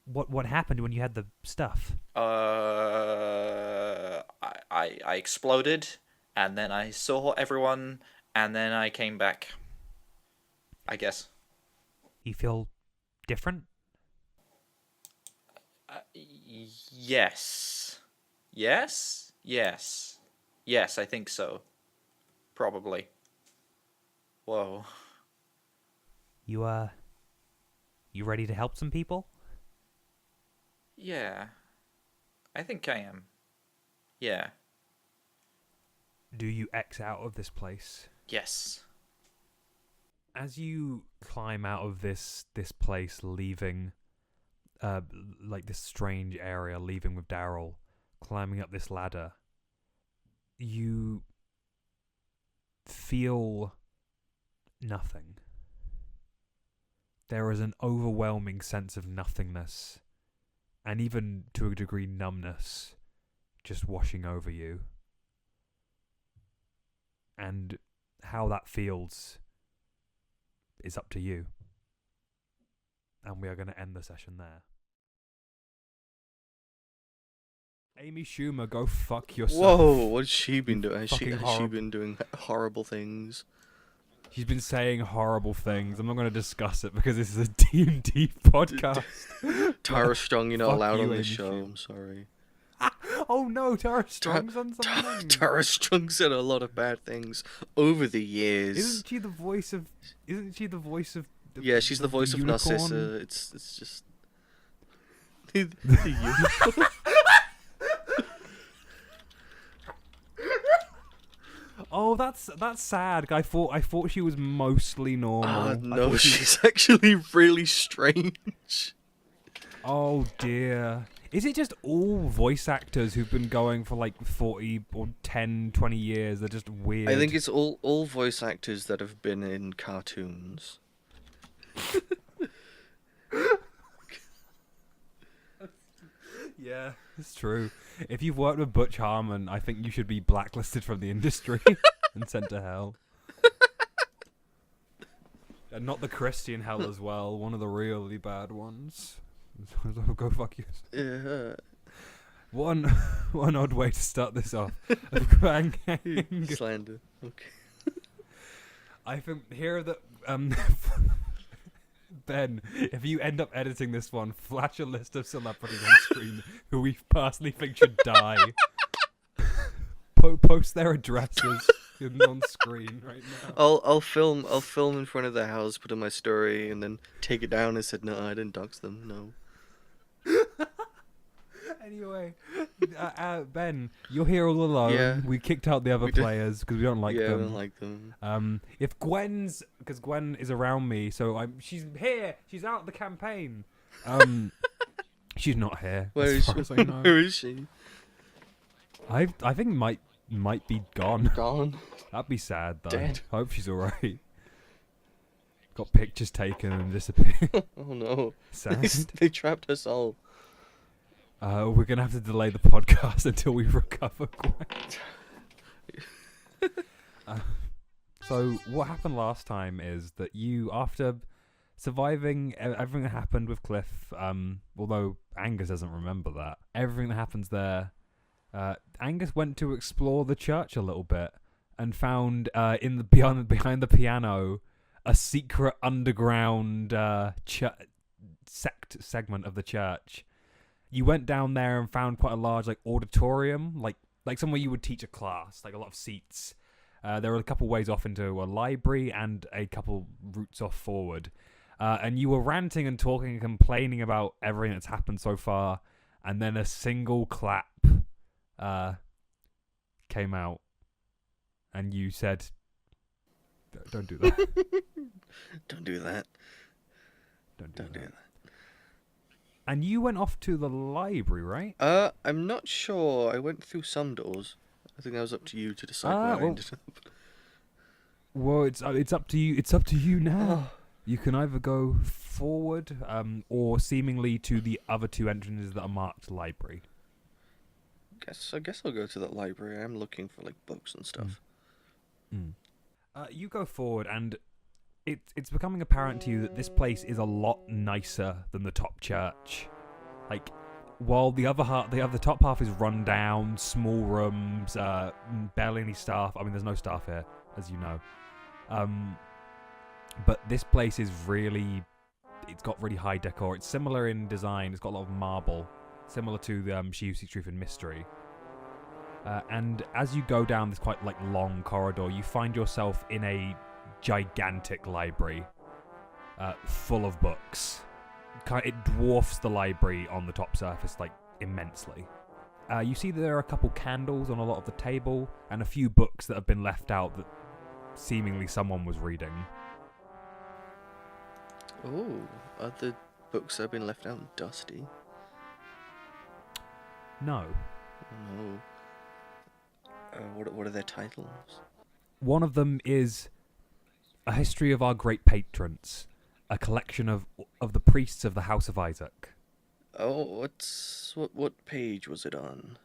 What happened when you had the stuff? I exploded, and then I saw everyone, and then I came back. I guess. You feel different? Yes. Yes? Yes. Yes, I think so. Probably. Whoa. You ready to help some people? Yeah. I think I am. Yeah. Do you X out of this place? Yes. As you climb out of this place, leaving, like this strange area, leaving with Daryl, climbing up this ladder, you feel nothing. There is an overwhelming sense of nothingness, and even to a degree numbness, just washing over you. And how that feels is up to you. And we are going to end the session there. Amy Schumer, go fuck yourself. Whoa, what's she been doing? Has she Fucking been doing horrible things? She's been saying horrible things. I'm not going to discuss it because this is a D&D podcast. Tara Strong, you're not Fuck allowed you, on Amy this show. Schumer. I'm sorry. Oh no, Tara Strong's on something. Tara Strong said a lot of bad things over the years. Isn't she the voice of? Yeah, she's the voice of unicorn? Narcissa. It's just the unicorn. Oh, that's sad. I thought she was mostly normal. No, she's actually really strange. Oh dear. Is it just all voice actors who've been going for like 40 or 10, 20 years? They're just weird. I think it's all voice actors that have been in cartoons. Yeah, it's true. If you've worked with Butch Harmon, I think you should be blacklisted from the industry and sent to hell. And not the Christian hell as well, one of the really bad ones. Go fuck you. Yeah. One odd way to start this off. Banging. Slander. Okay. I think here that Ben, if you end up editing this one, flash a list of celebrities on screen who we personally think should die. Post their addresses on screen right now. I'll film in front of their house, put in my story, and then take it down and said, no, I didn't dox them. No. Anyway, Ben, you're here all alone. Yeah. We kicked out the other players because we don't like them. Yeah, I don't like them. If because Gwen is around me, so she's here. She's out the campaign. She's not here. Where as is far she? as I know. Where is she? I think might be gone. Gone. That'd be sad though. Dead. I hope she's alright. Got pictures taken and disappeared. Oh no. Sad. They trapped us all. We're gonna have to delay the podcast until we recover Gwen. So what happened last time is that you, after surviving everything that happened with Cliff, although Angus doesn't remember that, everything that happens there, Angus went to explore the church a little bit and found behind the piano a secret underground sect segment of the church. You went down there and found quite a large auditorium, like somewhere you would teach a class, like a lot of seats. There were a couple ways off into a library and a couple routes off forward. And you were ranting and talking and complaining about everything that's happened so far, and then a single clap came out, and you said, "Don't do that. Don't do that. Don't do that." And you went off to the library, right? I'm not sure. I went through some doors. I think that was up to you to decide where I ended up. Well, it's up to you. It's up to you now. You can either go forward, or seemingly to the other two entrances that are marked library. I guess I'll go to that library. I'm looking for books and stuff. You go forward, and it's becoming apparent to you that this place is a lot nicer than the top church. While the top half is run down, small rooms, barely any staff. I mean, there's no staff here, as you know. But this place is it's got really high decor. It's similar in design. It's got a lot of marble, similar to the She Who Seeks Truth and Mystery. And as you go down this quite long corridor, you find yourself in a gigantic library, full of books. It dwarfs the library on the top surface immensely. You see that there are a couple candles on a lot of the table and a few books that have been left out that seemingly someone was reading. Oh, are the books that have been left out dusty? No. No. What are their titles? One of them is A History of Our Great Patrons, a collection of the priests of the House of Isaac. Oh, what page was it on?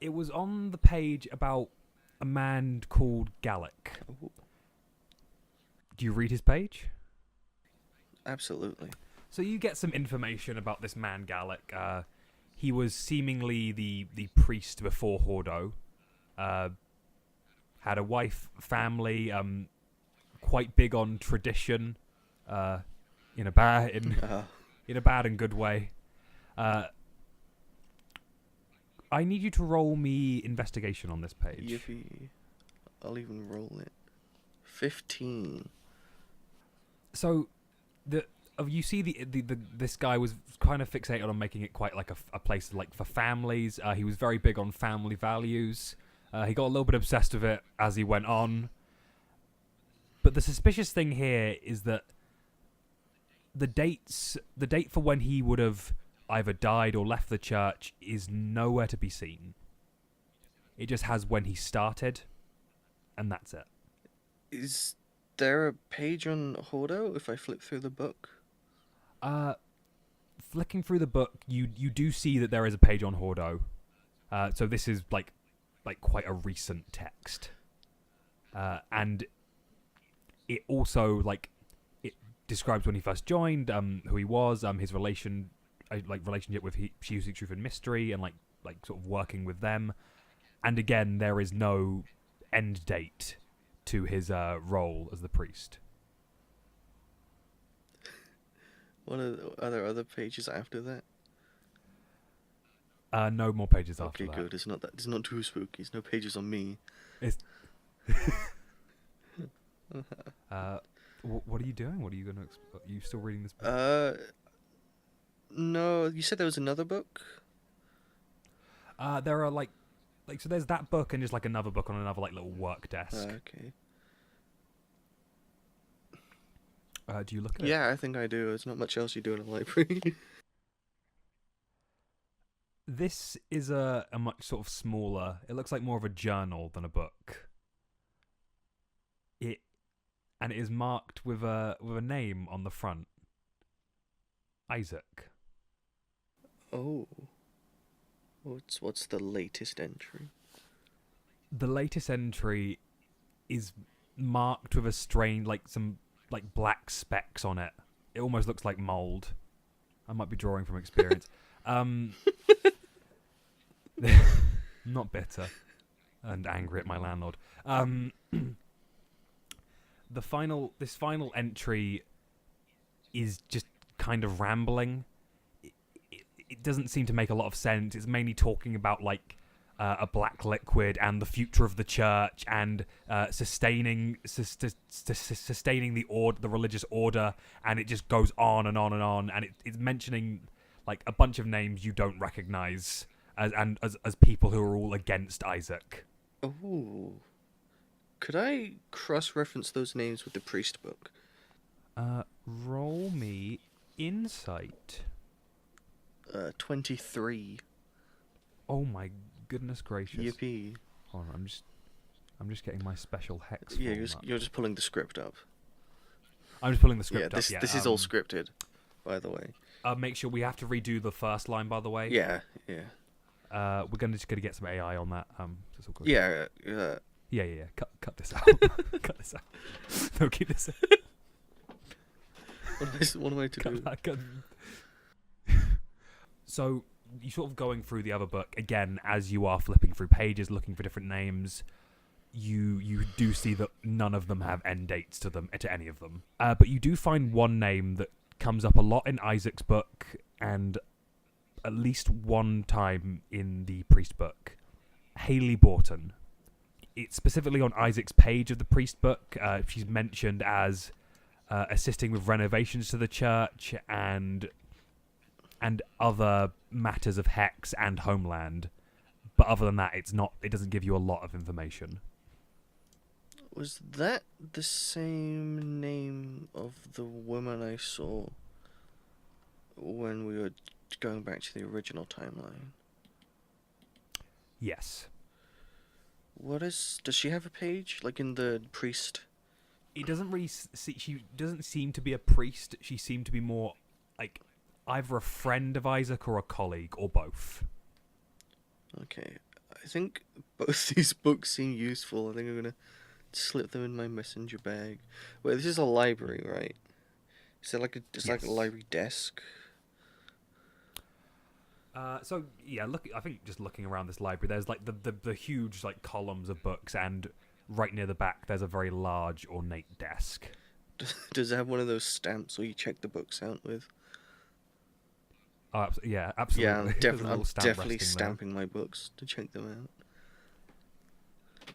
It was on the page about a man called Gallic. Oh. Do you read his page? Absolutely. So you get some information about this man Gallic. He was seemingly the priest before Hordo. Had a wife, family, quite big on tradition, in a bad and good way. I need you to roll me investigation on this page. Yippee. I'll even roll it. 15. So, you see this guy was kind of fixated on making it quite like a place for families. He was very big on family values. He got a little bit obsessed with it as he went on. But the suspicious thing here is that the date for when he would have either died or left the church is nowhere to be seen. It just has when he started, and that's it. Is there a page on Hordo if I flip through the book? Flicking through the book, you do see that there is a page on Hordo. So this is like quite a recent text, and it also it describes when he first joined, who he was, his relationship with She Who Seeks Truth and Mystery, and like sort of working with them. And again, there is no end date to his role as the priest. Are there other pages after that? No more pages after that. Okay, good. It's not too spooky. There's no pages on me. It's what are you doing? What are you gonna? Are you still reading this book? No. You said there was another book. There are so there's that book and just another book on another little work desk. Okay. Do you look at it? Yeah, I think I do. There's not much else you do in a library. This is a much sort of smaller. It looks like more of a journal than a book. It is marked with a name on the front. Isaac. Oh. What's the latest entry? The latest entry is marked with a strange, some black specks on it. It almost looks like mold. I might be drawing from experience. Not bitter and angry at my landlord. This final entry is just kind of rambling. It doesn't seem to make a lot of sense. It's mainly talking about a black liquid and the future of the church and sustaining the religious order, and it just goes on and on and on, and it's mentioning a bunch of names you don't recognize as people who are all against Isaac. Oh. Could I cross-reference those names with the priest book? Roll me insight. 23. Oh my goodness gracious. Yippee. Hold on, I'm just getting my special hex. Yeah, you're just pulling the script up. I'm just pulling the script up. This is all scripted, by the way. Make sure we have to redo the first line, by the way. Yeah. We're just gonna get some AI on that. So all good. Yeah. Yeah. Cut this out. Cut this out. No, keep this in. What am I to do? Cut. So you're sort of going through the other book again as you are flipping through pages, looking for different names. You do see that none of them have end dates to any of them. But you do find one name that comes up a lot in Isaac's book and at least one time in the priest book. Haley Borton. It's specifically on Isaac's page of the priest book. She's mentioned as assisting with renovations to the church and other matters of HEX and Homeland. But other than that, it doesn't give you a lot of information. Was that the same name of the woman I saw when we were going back to the original timeline? Yes. Does she have a page in the priest? It doesn't really she doesn't seem to be a priest. She seemed to be more either a friend of Isaac or a colleague or both. Okay, I think both these books seem useful. I think I'm gonna slip them in my messenger bag. Wait, this is a library, right? Is it like a library desk? So yeah, I think just looking around this library, there's the huge columns of books, and right near the back there's a very large ornate desk. Does it have one of those stamps where you check the books out with? Yeah, absolutely. Yeah, I'm definitely resting stamping my books to check them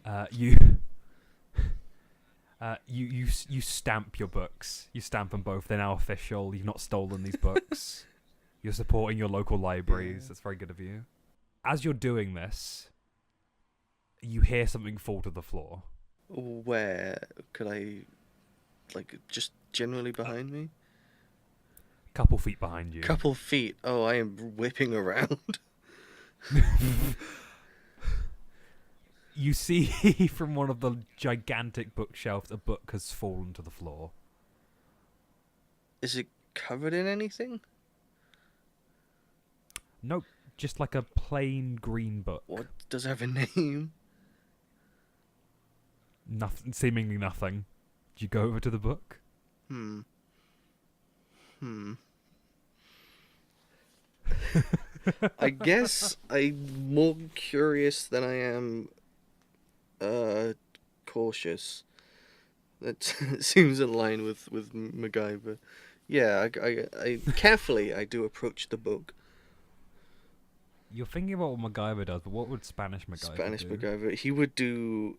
out. You stamp your books. You stamp them both. They're now official. You've not stolen these books. You're supporting your local libraries. That's very good of you. As you're doing this, you hear something fall to the floor. Where could I, just generally behind me? Couple feet behind you. Couple feet. Oh, I am whipping around. You see from one of the gigantic bookshelves, a book has fallen to the floor. Is it covered in anything? Nope, just like a plain green book. What does it have a name? Nothing, seemingly nothing. Do you go over to the book? I guess I'm more curious than I am cautious. That seems in line with MacGyver. Yeah, I carefully I do approach the book. You're thinking about what MacGyver does, but what would Spanish MacGyver Spanish do? MacGyver.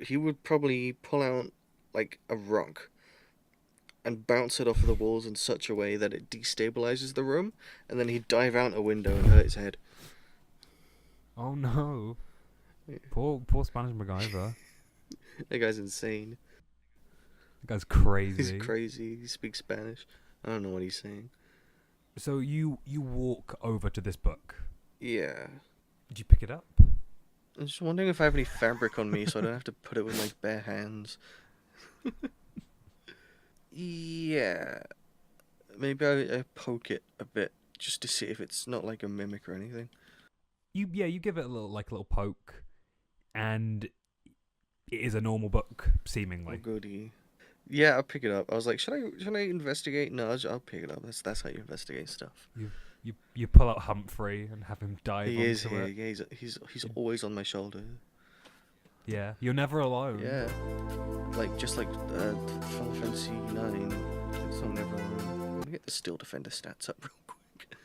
He would probably pull out like a rock and bounce it off the walls in such a way that it destabilizes the room, and then he'd dive out a window and hurt his head. Oh no. Yeah. Poor Spanish MacGyver. That guy's insane. That guy's crazy. He's crazy. He speaks Spanish. I don't know what he's saying. So you walk over to this book. Yeah. Did you pick it up? I'm just wondering if I have any fabric on me so I don't have to put it with my bare hands. Yeah. Maybe I poke it a bit just to see if it's not like a mimic or anything. You give it a little poke, and it is a normal book, seemingly. Oh, goody. Yeah, I'll pick it up. I was like, should I investigate? No, I'll pick it up. That's how you investigate stuff. You pull out Humphrey and have him dive He onto is here. it. Yeah, he's always on my shoulder. Yeah, you're never alone. Yeah, just like Final Fantasy 9. It's not never alone. Let me get the Steel Defender stats up real quick.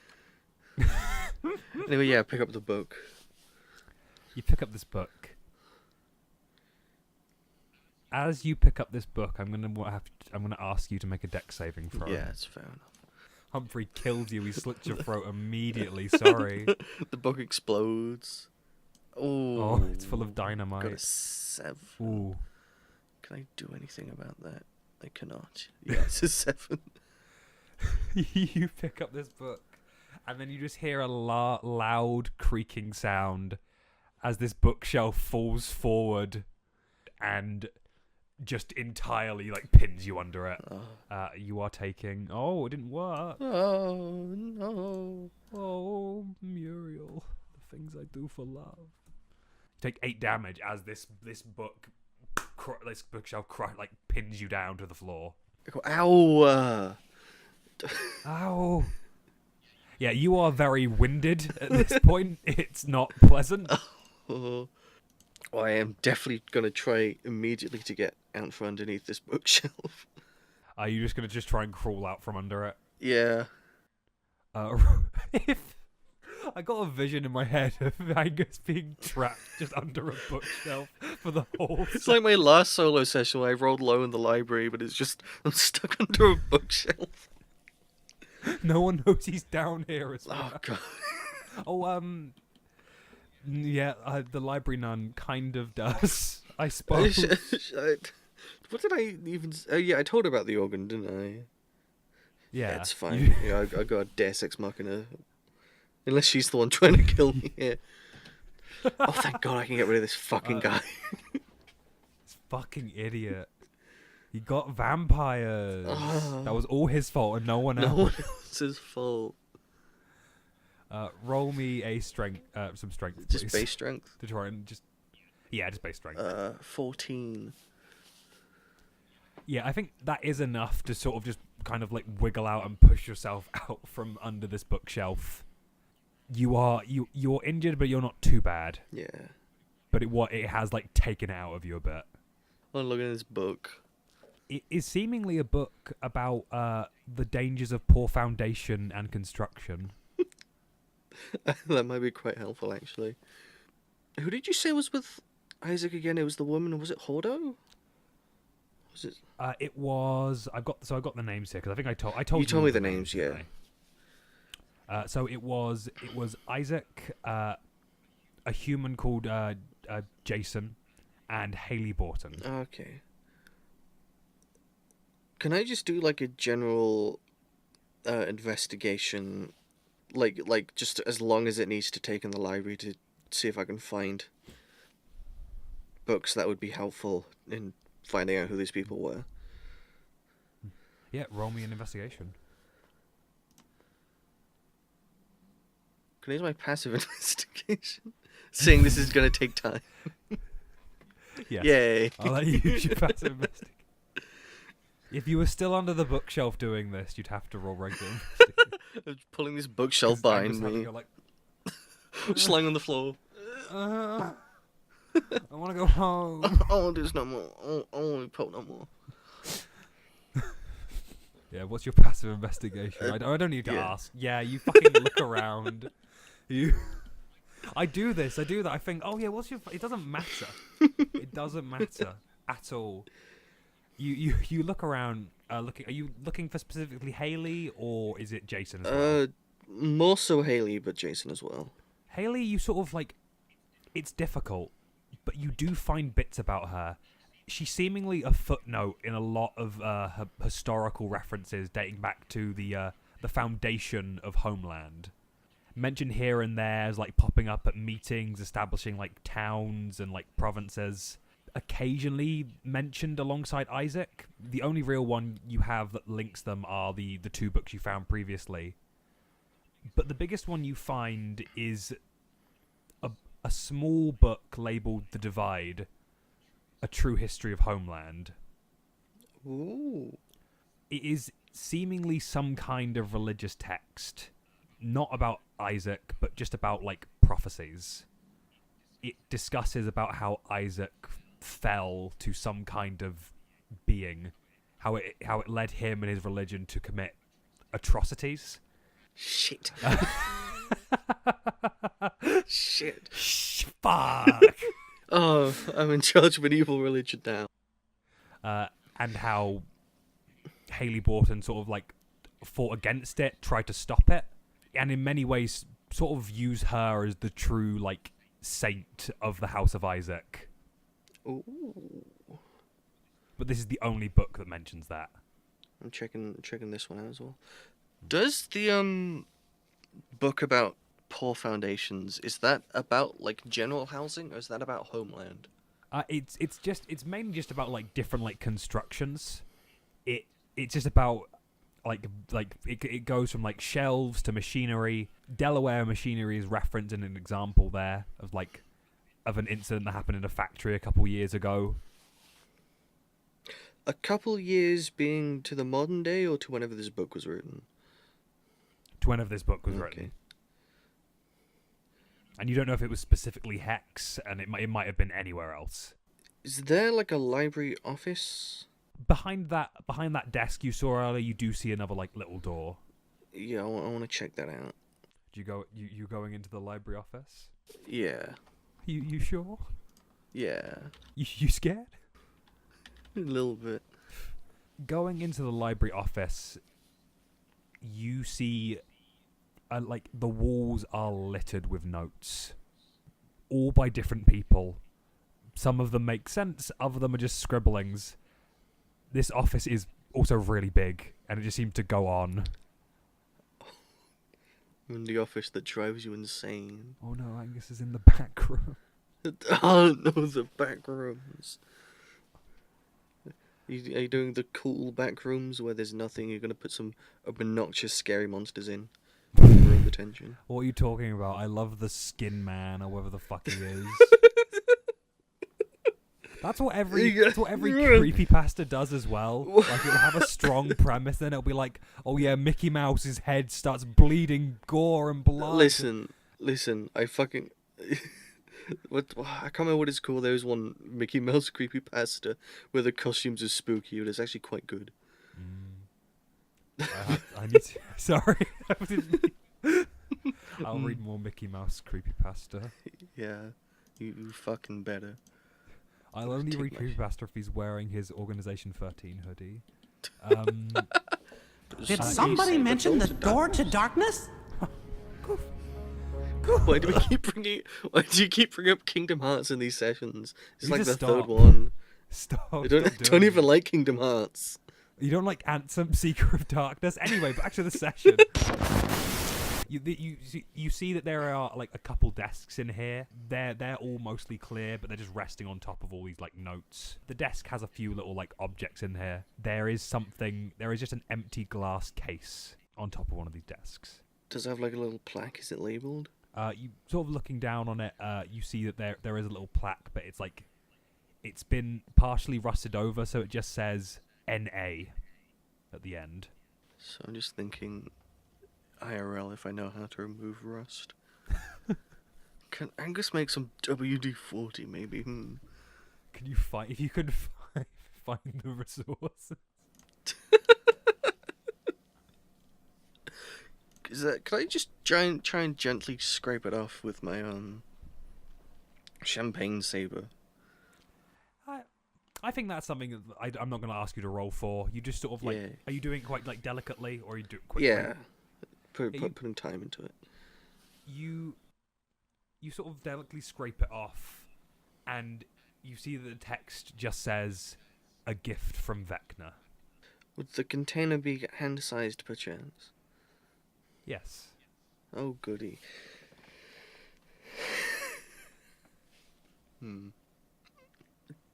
Anyway, yeah, pick up the book. You pick up this book. As you pick up this book, I'm gonna ask you to make a dex saving throw. Yeah, it's fair enough. Humphrey kills you. He slits your throat immediately. Sorry. The book explodes. Oh, it's full of dynamite. Got a 7. Ooh. Can I do anything about that? I cannot. Yeah, it's a 7. You pick up this book, and then you just hear a loud creaking sound as this bookshelf falls forward and just entirely pins you under it. You are taking... Oh, it didn't work. Oh, no. Oh, Muriel. The things I do for love. You take 8 damage as this bookshelf pins you down to the floor. Ow! Ow. Yeah, you are very winded at this point. It's not pleasant. Oh. I am definitely going to try immediately to get out from underneath this bookshelf. Are you just going to try and crawl out from under it? Yeah. If I got a vision in my head of Angus being trapped just under a bookshelf for the whole It's like my last solo session where I rolled low in the library, but it's just, I'm stuck under a bookshelf. No one knows he's down here as well. Oh, God. Oh, yeah, the library nun kind of does, I suppose. What did I even... Oh, yeah, I told her about the organ, didn't I? Yeah. It's fine. Yeah, I got a Deus Ex Machina. Unless she's the one trying to kill me here. Oh, thank God I can get rid of this fucking guy. This fucking idiot. He got vampires. That was all his fault and no one else. No one else's fault. Roll me a strength, some strength, Just please. base strength? To try and just... Yeah, just base strength. 14. Yeah, I think that is enough to sort of just kind of wiggle out and push yourself out from under this bookshelf. You're injured, but you're not too bad. Yeah. But it has taken it out of you a bit. I'm looking at this book. It is seemingly a book about the dangers of poor foundation and construction. That might be quite helpful, actually. Who did you say was with Isaac again? It was the woman. Was it Hordo? Was it? It was. I got the names here because I think I told You told me the names, yeah. So it was Isaac, a human called Jason, and Haley Borton. Okay. Can I just do a general investigation, just as long as it needs to take in the library to see if I can find books that would be helpful in finding out who these people were. Yeah, roll me an investigation. Can I use my passive investigation? Seeing this is going to take time. Yes. Yay. I'll let you use your passive investigation. If you were still under the bookshelf doing this, you'd have to roll regular investigation. I'm pulling this bookshelf 'Cause Angus behind having me. a, like, Just lying on the floor. I want to go home. I won't do this no more. I won't poke no more. Yeah, what's your passive investigation? I don't need to yeah. ask. Yeah, you fucking look around. I do this. I do that. I think, oh yeah, what's your? It doesn't matter. It doesn't matter at all. You look around. Looking. Are you looking for specifically Haley, or is it Jason as well? More so Haley, but Jason as well. Haley, you sort of like. It's difficult, but you do find bits about her. She's seemingly a footnote in a lot of her historical references dating back to the foundation of Homeland. Mentioned here and there as like popping up at meetings, establishing like towns and like provinces. Occasionally mentioned alongside Isaac. The only real one you have that links them are the two books you found previously. But the biggest one you find is a small book labeled The Divide, A True History of Homeland. Ooh. It is seemingly some kind of religious text. Not about Isaac, but just about, like, prophecies. It discusses about how Isaac fell to some kind of being. How it led him and his religion to commit atrocities. Shit. Shit. Fuck! Oh, I'm in charge of an evil religion now. And how Haley Borton sort of like fought against it, tried to stop it, and in many ways sort of use her as the true like saint of the House of Isaac. Ooh. But this is the only book that mentions that. I'm checking this one out as well. Does the book about poor foundations, is that about like general housing, or is that about Homeland? It's mainly just about like different like constructions. It's just about like it goes from like shelves to machinery. Delaware machinery is referenced in an example there of an incident that happened in a factory a couple years ago. A couple years being to the modern day, or to whenever this book was written? To whenever this book was written. And you don't know if it was specifically HEX, and it might have been anywhere else. Is there like a library office? Behind that desk you saw earlier, you do see another like little door. Yeah, I want to check that out. Do you going into the library office? Yeah. You sure? Yeah. You scared? A little bit. Going into the library office, you see like the walls are littered with notes, all by different people. Some of them make sense, other of them are just scribblings. This office is also really big, and it just seems to go on. I'm in the office that drives you insane. Oh no, Angus is in the back room. Oh no, the back rooms. Are you doing the cool back rooms where there's nothing? You're gonna put some obnoxious, scary monsters in for room attention. What are you talking about? I love the Skin Man, or whatever the fuck he is. That's what every creepypasta does as well. Like, it'll have a strong premise, then it'll be like, oh yeah, Mickey Mouse's head starts bleeding gore and blood. Listen, I fucking... I can't remember what it's called. There was one Mickey Mouse creepypasta where the costumes are spooky, but it's actually quite good. I need to... Sorry. I'll read more Mickey Mouse creepypasta. Yeah, you fucking better. I'll only read creepypasta if he's wearing his Organization 13 hoodie. Did somebody mention the door to darkness? Why do you keep bringing up Kingdom Hearts in these sessions? It's like the Stop. third one. Stop. I don't even like Kingdom Hearts. You don't like Anthem, Seeker of Darkness? Anyway, back to the session. You see that there are like a couple desks in here. They're all mostly clear, but they're just resting on top of all these like notes. The desk has a few little like objects in here. There is just an empty glass case on top of one of these desks. Does it have like a little plaque? Is it labelled? You sort of looking down on it, you see that there is a little plaque, but it's been partially rusted over, so it just says NA at the end. So I'm just thinking IRL if I know how to remove rust. Can Angus make some WD-40 maybe? Can you find if you could find the resources? Can I just try and gently scrape it off with my champagne saber? I think that's something that I'm not going to ask you to roll for. You just sort of like, are you doing it quite like delicately, or are you do it quickly? Yeah, putting time into it. You sort of delicately scrape it off, and you see that the text just says, "A gift from Vecna." Would the container be hand-sized perchance? Yes. Oh, goody.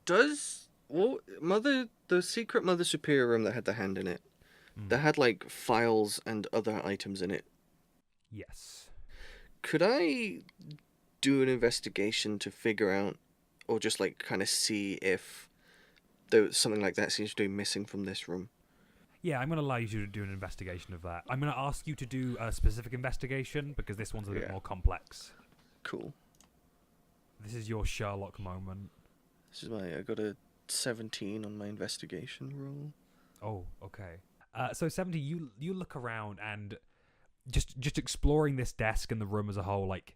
Does the secret Mother Superior room that had the hand in it, that had like files and other items in it? Yes. Could I do an investigation to figure out, or just like kind of see if there was something like that seems to be missing from this room? Yeah, I'm going to allow you to do an investigation of that. I'm going to ask you to do a specific investigation because this one's a bit more complex. Cool. This is your Sherlock moment. I got a 17 on my investigation roll. Oh, okay. So 70, you look around and just exploring this desk and the room as a whole, like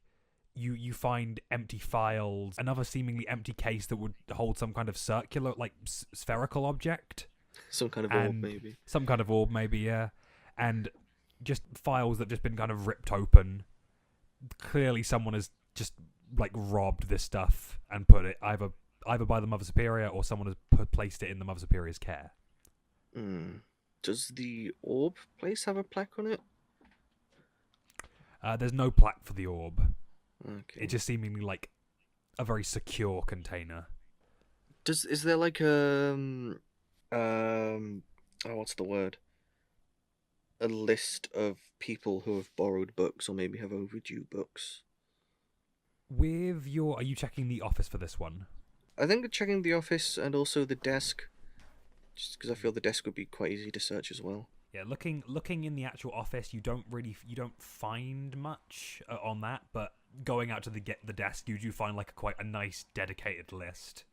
you find empty files, another seemingly empty case that would hold some kind of circular, like spherical object. Some kind of orb, maybe. Some kind of orb, maybe, yeah. And just files that have just been kind of ripped open. Clearly someone has just, like, robbed this stuff and put it either by the Mother Superior or someone has placed it in the Mother Superior's care. Does the orb place have a plaque on it? There's no plaque for the orb. Okay. It's just seemingly, like, a very secure container. Is there, like, what's the word? A list of people who have borrowed books or maybe have overdue books. Are you checking the office for this one? I think checking the office and also the desk, just because I feel the desk would be quite easy to search as well. Yeah, looking in the actual office, you don't find much on that, but going out to the desk, you do find like quite a nice dedicated list.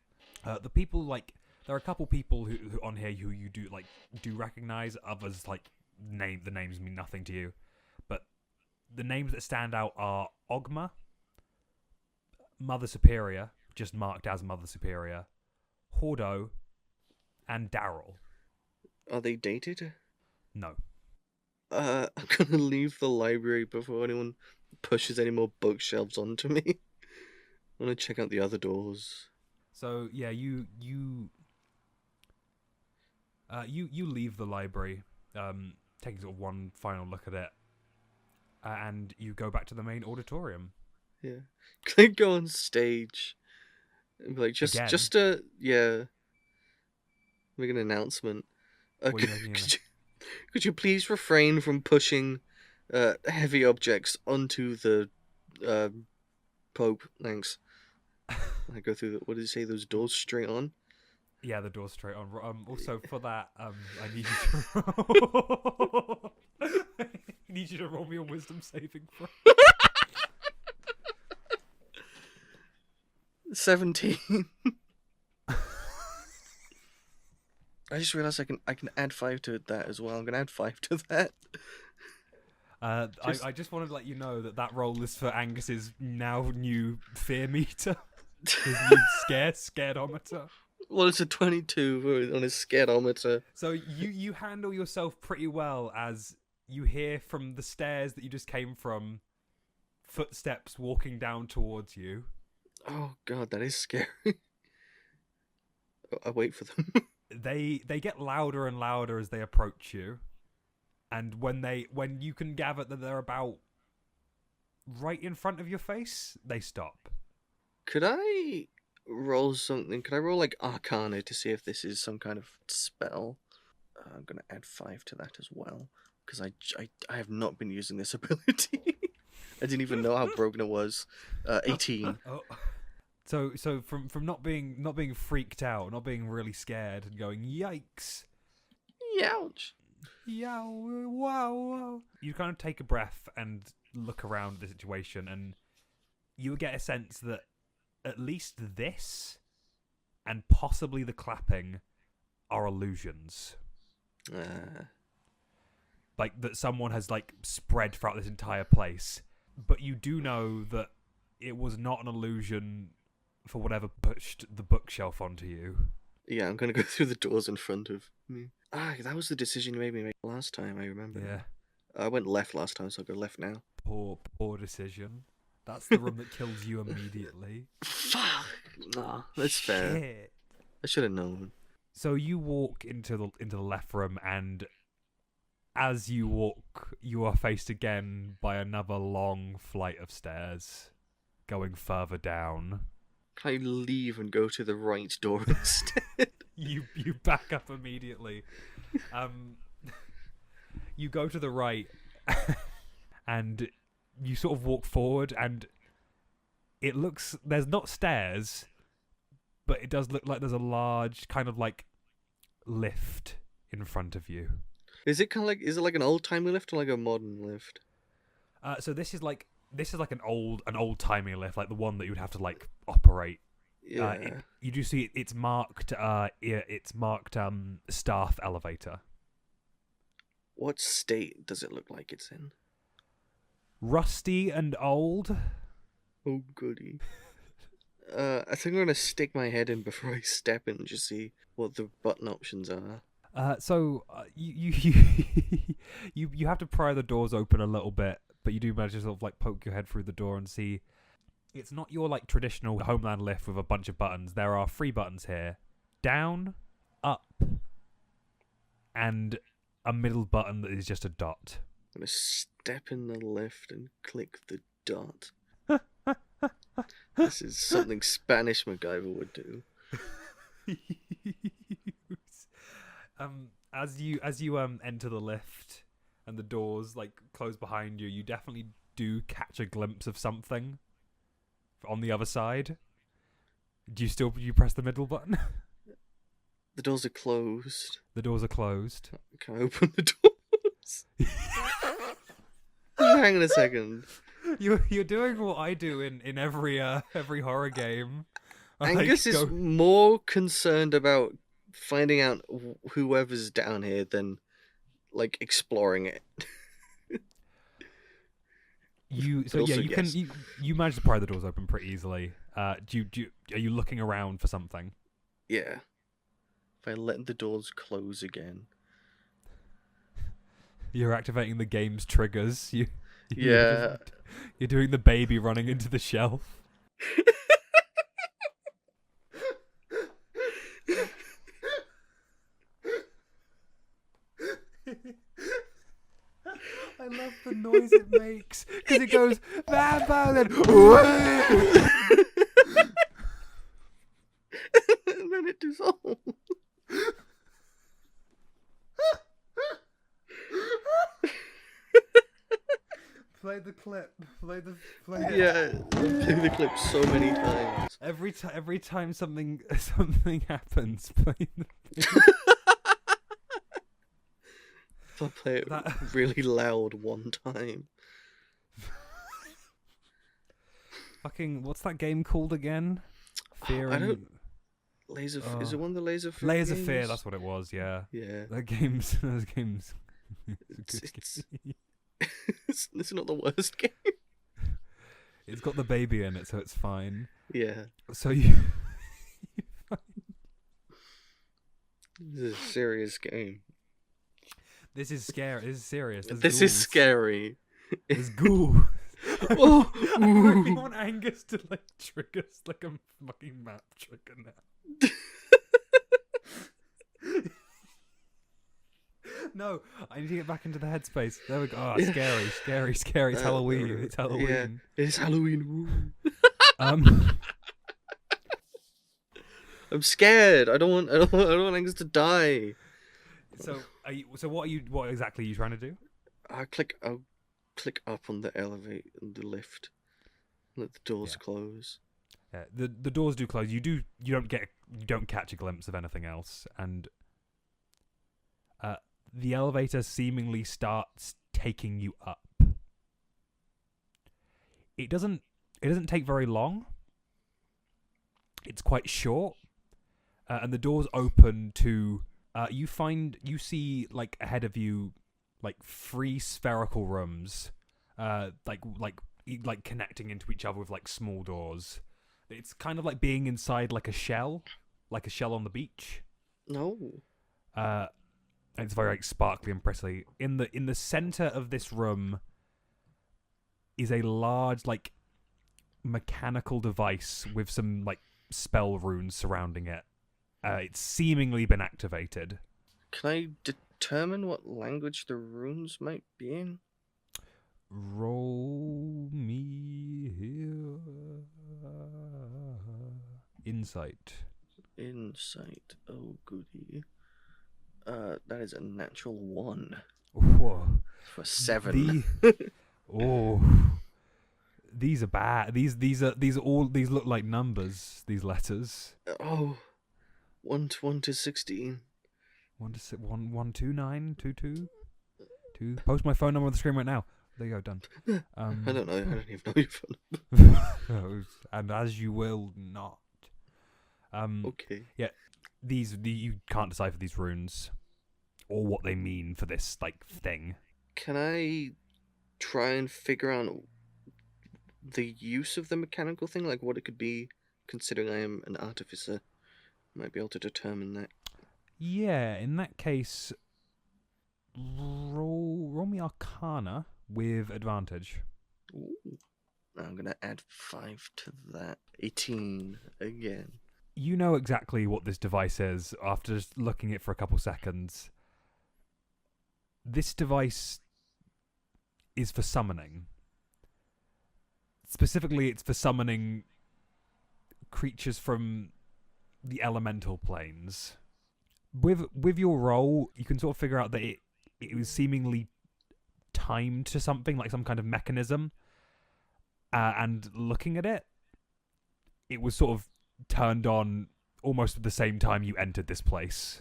The people like. There are a couple people who on here who you do recognize. Others the names mean nothing to you, but the names that stand out are Ogma, Mother Superior, just marked as Mother Superior, Hordo, and Daryl. Are they dated? No. I'm gonna leave the library before anyone pushes any more bookshelves onto me. I want to check out the other doors. So yeah, you leave the library, taking sort of one final look at it, and you go back to the main auditorium. Yeah. Can I go on stage and be like, make an announcement? Could you please refrain from pushing heavy objects onto the Pope? Thanks. I go through what did you say? Those doors straight on. Yeah, the door's straight on. Also, for that, I need you to I need you to roll me a wisdom saving throw. 17. I just realised I can add 5 to that as well. I'm gonna add 5 to that. I just wanted to let you know that roll is for Angus's now new fear meter. His new scaredometer. Well, it's a 22 on his scaredometer. So you handle yourself pretty well as you hear from the stairs that you just came from footsteps walking down towards you. Oh god, that is scary. I wait for them. They get louder and louder as they approach you. And when you can gather that they're about right in front of your face, they stop. Could I roll something? Could I roll like Arcana to see if this is some kind of spell? I'm gonna add 5 to that as well because I have not been using this ability. I didn't even know how broken it was. 18. Oh. So from not being freaked out, not being really scared, and going yikes, Youch. yeah, wow. You kind of take a breath and look around the situation, and you get a sense that at least this and possibly the clapping are illusions. Like that someone has like spread throughout this entire place. But you do know that it was not an illusion for whatever pushed the bookshelf onto you. Yeah, I'm gonna go through the doors in front of me. That was the decision you made me make last time, I remember. Yeah. I went left last time, so I'll go left now. Poor decision. That's the room that kills you immediately. Fuck! Nah, that's fair. Shit. I should have known. So you walk into the left room, and as you walk, you are faced again by another long flight of stairs, going further down. Can I leave and go to the right door instead? You back up immediately. You go to the right, and you sort of walk forward, and it looks there's not stairs, but it does look like there's a large kind of like lift in front of you. Is it like an old timey lift or like a modern lift? So this is like an old timey lift, like the one that you would have to like operate. Yeah. You do see it's marked. Staff elevator. What state does it look like it's in? Rusty and old. Oh goody. I think I'm gonna stick my head in before I step in and just see what the button options are. You have to pry the doors open a little bit, but you do manage to sort of like poke your head through the door and see it's not your like traditional Homeland lift with a bunch of buttons. There are 3 buttons here: down, up, and a middle button that is just a dot. I'm gonna step in the lift and click the dot. This is something Spanish MacGyver would do. As you enter the lift and the doors like close behind you, you definitely do catch a glimpse of something on the other side. Do you press the middle button? The doors are closed. The doors are closed. Can I open the doors? Hang on a second. You're doing what I do in every horror game. Angus is more concerned about finding out whoever's down here than like exploring it. You manage to pry the doors open pretty easily. Are you looking around for something? Yeah. If I let the doors close again. You're activating the game's triggers. Yeah. You're doing the baby running into the shelf. I love the noise it makes because it goes vampire then and then it dissolves. Play the clip. Play it. Yeah, play the clip so many times. Every time something happens, play the. I'll play it really loud one time. Fucking, what's that game called again? Fear and... Is it one of the Laser Fear Laser games? Fear, that's what it was, yeah. Yeah. Those games. It's not the worst game. It's got the baby in it, so it's fine. Yeah. So you... This is a serious game. This is scary. This is serious. This is scary. There's ghouls. Oh, I really want Angus to like trigger us like a fucking map trigger now. No, I need to get back into the headspace. There we go. Oh, scary. It's Halloween. It's Halloween. Yeah, it's Halloween. Um, I'm scared. I don't want Angus to die. so what exactly are you trying to do? I'll click up on the the lift. Let the doors close. Yeah, the doors do close. You don't catch a glimpse of anything else, and the elevator seemingly starts taking you up. It doesn't take very long. It's quite short, and the doors open to you see like ahead of you like 3 spherical rooms, like connecting into each other with like small doors. It's kind of like being inside like a shell on the beach. No. It's very like sparkly and pretty. In the center of this room is a large like mechanical device with some like spell runes surrounding it. It's seemingly been activated. Can I determine what language the runes might be in? Roll me here. Insight. Oh, goody. That is a natural 1. Whoa. For 7. These are bad. These look like numbers. These letters. 1 to 16. 1 2 9 2 2 2. Post my phone number on the screen right now. There you go. Done. I don't know. I don't even know your phone number. And as you will not. Okay. Yeah. You can't decipher these runes or what they mean for this like thing. Can I try and figure out the use of the mechanical thing, like what it could be, considering I am an artificer? Might be able to determine that. Yeah, in that case, roll me Arcana with advantage. Ooh. I'm gonna add 5 to that. 18 again. You know exactly what this device is after just looking at it for a couple seconds. This device is for summoning. Specifically, it's for summoning creatures from the elemental planes. With your roll, you can sort of figure out that it was seemingly timed to something, like some kind of mechanism. And looking at it, it was sort of turned on almost at the same time you entered this place.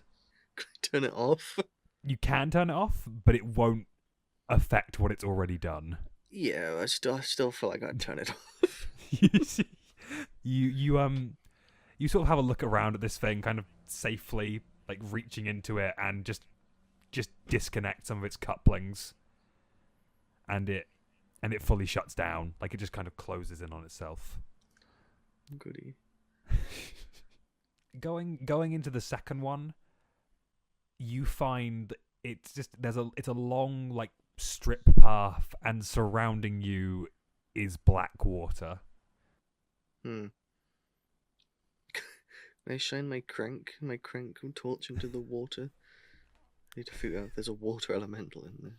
Can I turn it off? You can turn it off, but it won't affect what it's already done. Yeah, I still feel like I'd turn it off. You sort of have a look around at this thing, kind of safely, like reaching into it, and just disconnect some of its couplings, and it fully shuts down. Like it just kind of closes in on itself. Goody. Going into the second one, you find it's a long like strip path, and surrounding you is black water. Can I shine my crank torch into the water? I need to figure out if there's a water elemental in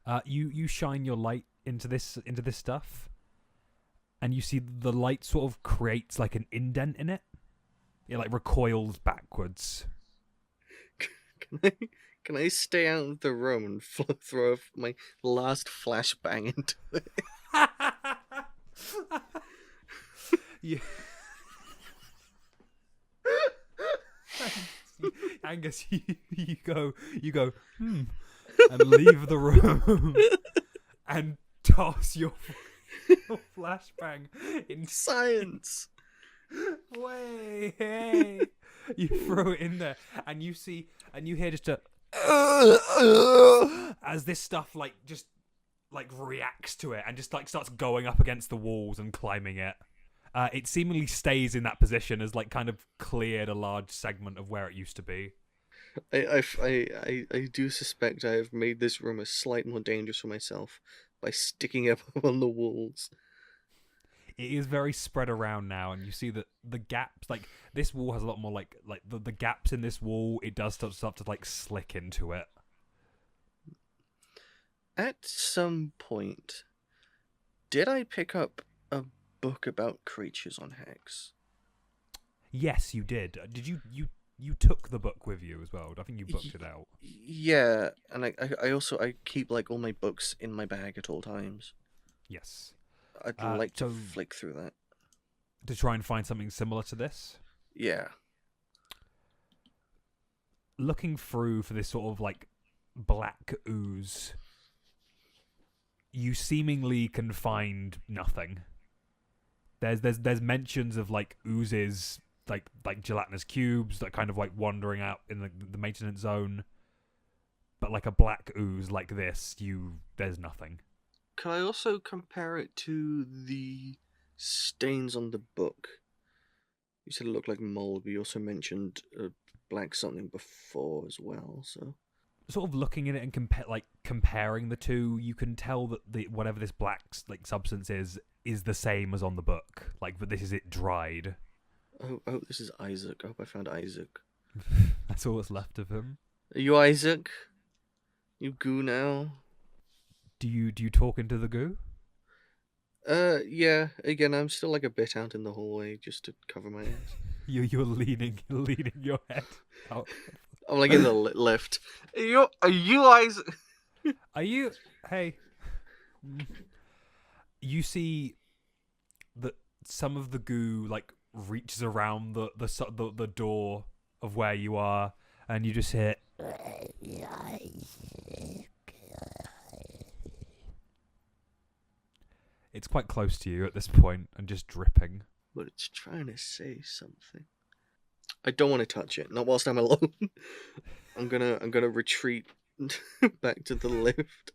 there. You shine your light into this stuff, and you see the light sort of creates like an indent in it. It like recoils backwards. Can I stay out of the room and throw my last flashbang into it? Yeah. Angus, you go, and leave the room and toss your flashbang in science. Way, hey. You throw it in there, and you hear just a as this stuff like just like reacts to it and just like starts going up against the walls and climbing it. It seemingly stays in that position as like kind of cleared a large segment of where it used to be. I do suspect I have made this room a slight more dangerous for myself by sticking up on the walls. it is very spread around now, and you see that the gaps, like this wall has a lot more like the gaps in this wall. It does start to like slick into it. At some point, did I pick up a book about creatures on Hex? Yes, you did. Did you took the book with you as well? I think you booked it out. Yeah, and I also keep like all my books in my bag at all times. Yes. I'd like to flick through that. To try and find something similar to this? Yeah. Looking through for this sort of like black ooze, you seemingly can find nothing. There's mentions of like oozes, like gelatinous cubes that kind of like wandering out in the maintenance zone, but like a black ooze like this, there's nothing. Can I also compare it to the stains on the book? You said it looked like mold, but you also mentioned black something before as well, so... Sort of looking at it and comparing the two, you can tell that whatever this black like substance is the same as on the book. Like, but this is it dried. Oh, this is Isaac. I hope I found Isaac. That's all that's left of him. Are you Isaac? You goo now? Do you talk into the goo? Yeah. Again, I'm still like a bit out in the hallway just to cover my ass. You're leaning your head out. I'm like in the lift. Are you Isaac? Are you? Hey. You see that some of the goo like reaches around the door of where you are, and you just hear. It's quite close to you at this point and just dripping. But it's trying to say something. I don't want to touch it. Not whilst I'm alone. I'm gonna retreat back to the lift.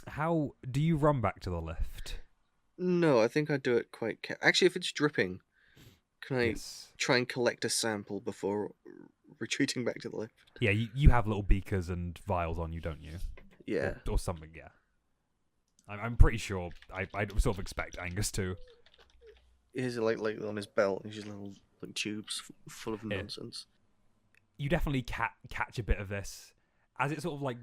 How do you run back to the lift? No, I think I do it quite actually, if it's dripping, can I try and collect a sample before retreating back to the lift? Yeah, you have little beakers and vials on you, don't you? Yeah. Or something, yeah. I'm pretty sure. I sort of expect Angus to. He's like on his belt. He's just little like tubes full of nonsense. You definitely catch a bit of this as it sort of like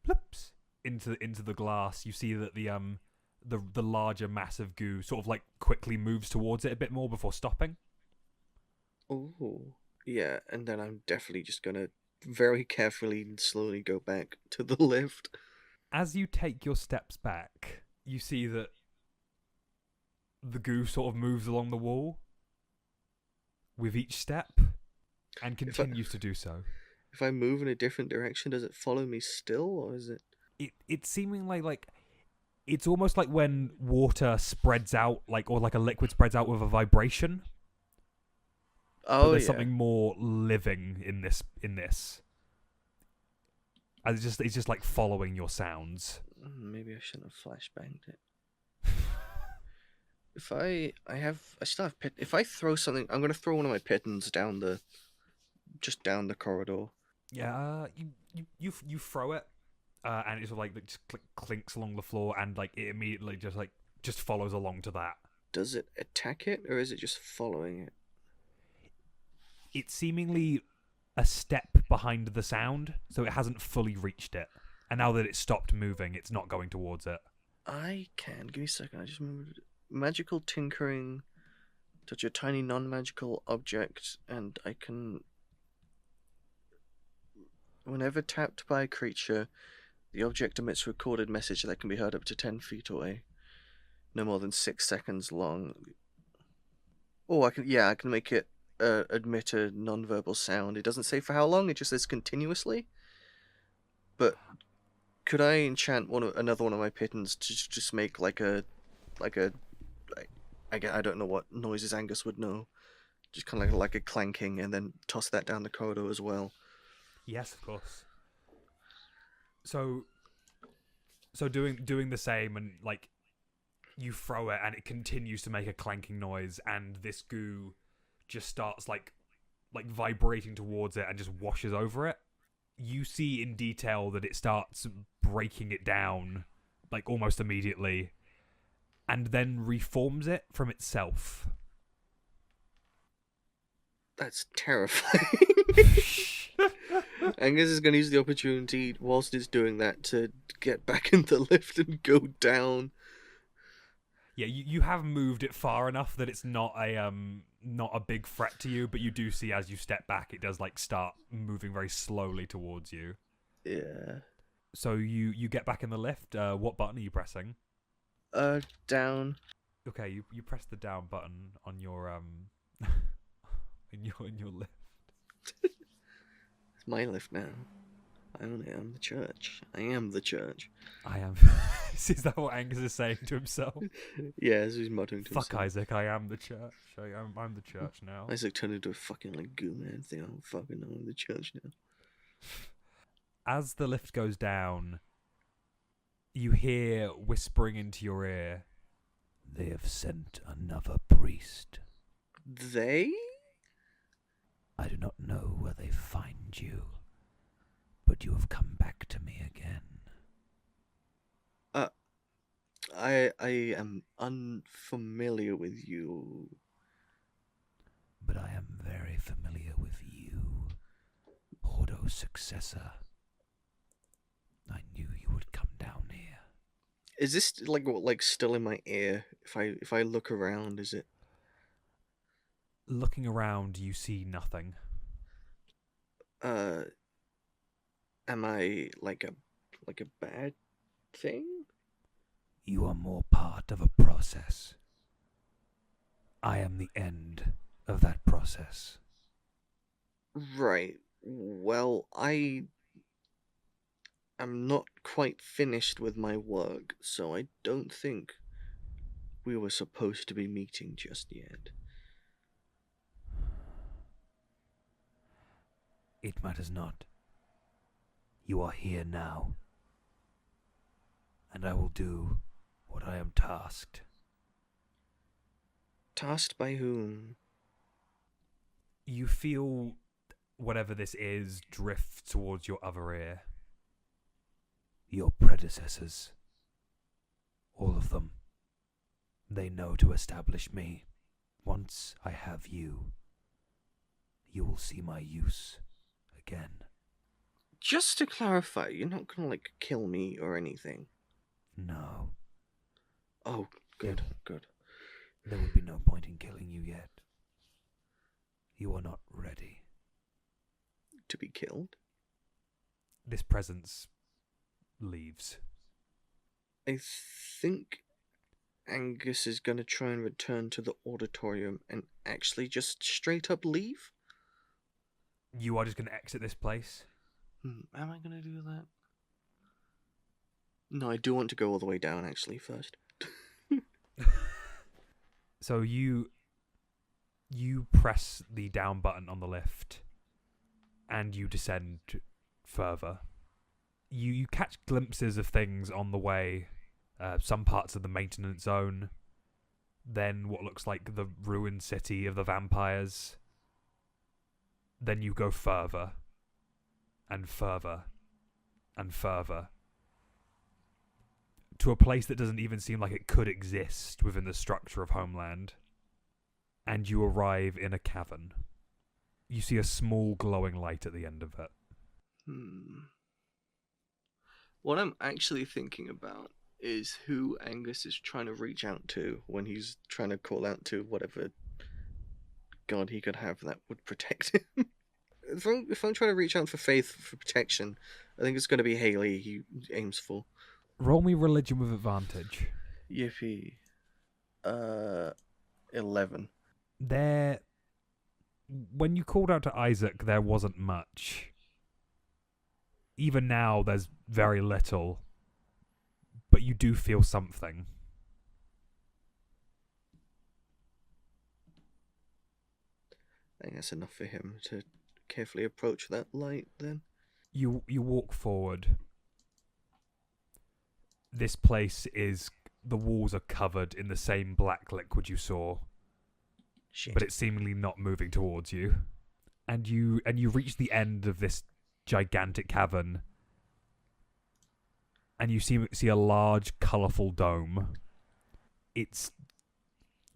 bloops into the glass. You see that the larger mass of goo sort of like quickly moves towards it a bit more before stopping. Oh yeah, and then I'm definitely just gonna very carefully and slowly go back to the lift. As you take your steps back, you see that the goo sort of moves along the wall with each step and continues to do so. If I move in a different direction, does it follow me still, or is it? It's seemingly like it's almost like when water spreads out, or like a liquid spreads out with a vibration. Oh, but there's something more living in this. And it's just like following your sounds. Maybe I shouldn't have flashbanged it. If I still have pit. If I throw something, I'm gonna throw one of my pittons down the corridor. Yeah, you throw it, and it sort of like just clinks along the floor, and like it immediately just follows along to that. Does it attack it, or is it just following it? It's seemingly a step behind the sound, so it hasn't fully reached it. And now that it's stopped moving, it's not going towards it. Give me a second. I just remembered. Magical tinkering. Touch a tiny non-magical object, and I can. Whenever tapped by a creature, the object emits a recorded message that can be heard up to 10 feet away, no more than 6 seconds long. Oh, I can make it emit a non-verbal sound. It doesn't say for how long. It just says continuously. But could I enchant another one of my pittons to just make I don't know what noises Angus would know. Just kind of like a clanking, and then toss that down the corridor as well. Yes, of course. So doing the same, and like you throw it, and it continues to make a clanking noise, and this goo just starts like vibrating towards it and just washes over it. You see in detail that it starts breaking it down like almost immediately, and then reforms it from itself. That's terrifying. Angus is going to use the opportunity whilst it's doing that to get back in the lift and go down. Yeah, you have moved it far enough that it's not a big threat to you, but you do see as you step back, it does like start moving very slowly towards you. Yeah. So you get back in the lift. What button are you pressing? Down. Okay, you press the down button on your in your lift. It's my lift now. I only am the church. I am the church. I am. Is that what Angus is saying to himself? Yeah, as he's muttering to Fuck himself. Isaac, I am the church. I'm the church now. Isaac turned into a fucking like goo man thing. I don't fucking know I'm the church now. As the lift goes down, you hear whispering into your ear, They have sent another priest. They? I do not know where they find you, but you have come back to me again. I am unfamiliar with you. But I am very familiar with you, Hordo's successor. I knew you would come down here. Is this like still in my ear? If I look around, is it? looking around, you see nothing. Am I like a bad thing? You are more part of a process. I am the end of that process. Right. Well, I am not quite finished with my work, so I don't think we were supposed to be meeting just yet. It matters not. You are here now, and I will do what I am tasked. Tasked by whom? You feel whatever this is drift towards your other ear. Your predecessors. All of them. They know to establish me. Once I have you, you will see my use again. Just to clarify, you're not gonna kill me or anything. No. Oh, good, good. There would be no point in killing you yet. You are not ready. To be killed? This presence leaves. I think Angus is gonna try and return to the auditorium and actually just straight up leave? You are just going to exit this place? Am I gonna do that? No, I do want to go all the way down actually first. So you press the down button on the lift and you descend further. You catch glimpses of things on the way, some parts of the maintenance zone, then what looks like the ruined city of the vampires. Then you go further and further and further to a place that doesn't even seem like it could exist within the structure of Homeland. And you arrive in a cavern. You see a small glowing light at the end of it. What I'm actually thinking about is who Angus is trying to reach out to when he's trying to call out to whatever god he could have that would protect him. If I'm trying to reach out for faith for protection, I think it's going to be Haley he aims for. Roll me religion with advantage. Yippee. 11. When you called out to Isaac, there wasn't much. Even now, there's very little. But you do feel something. I think that's enough for him to carefully approach that light, then. You walk forward. This place is... The walls are covered in the same black liquid you saw. Shit. But it's seemingly not moving towards you. And you reach the end of this gigantic cavern. And you see a large, colourful dome. it's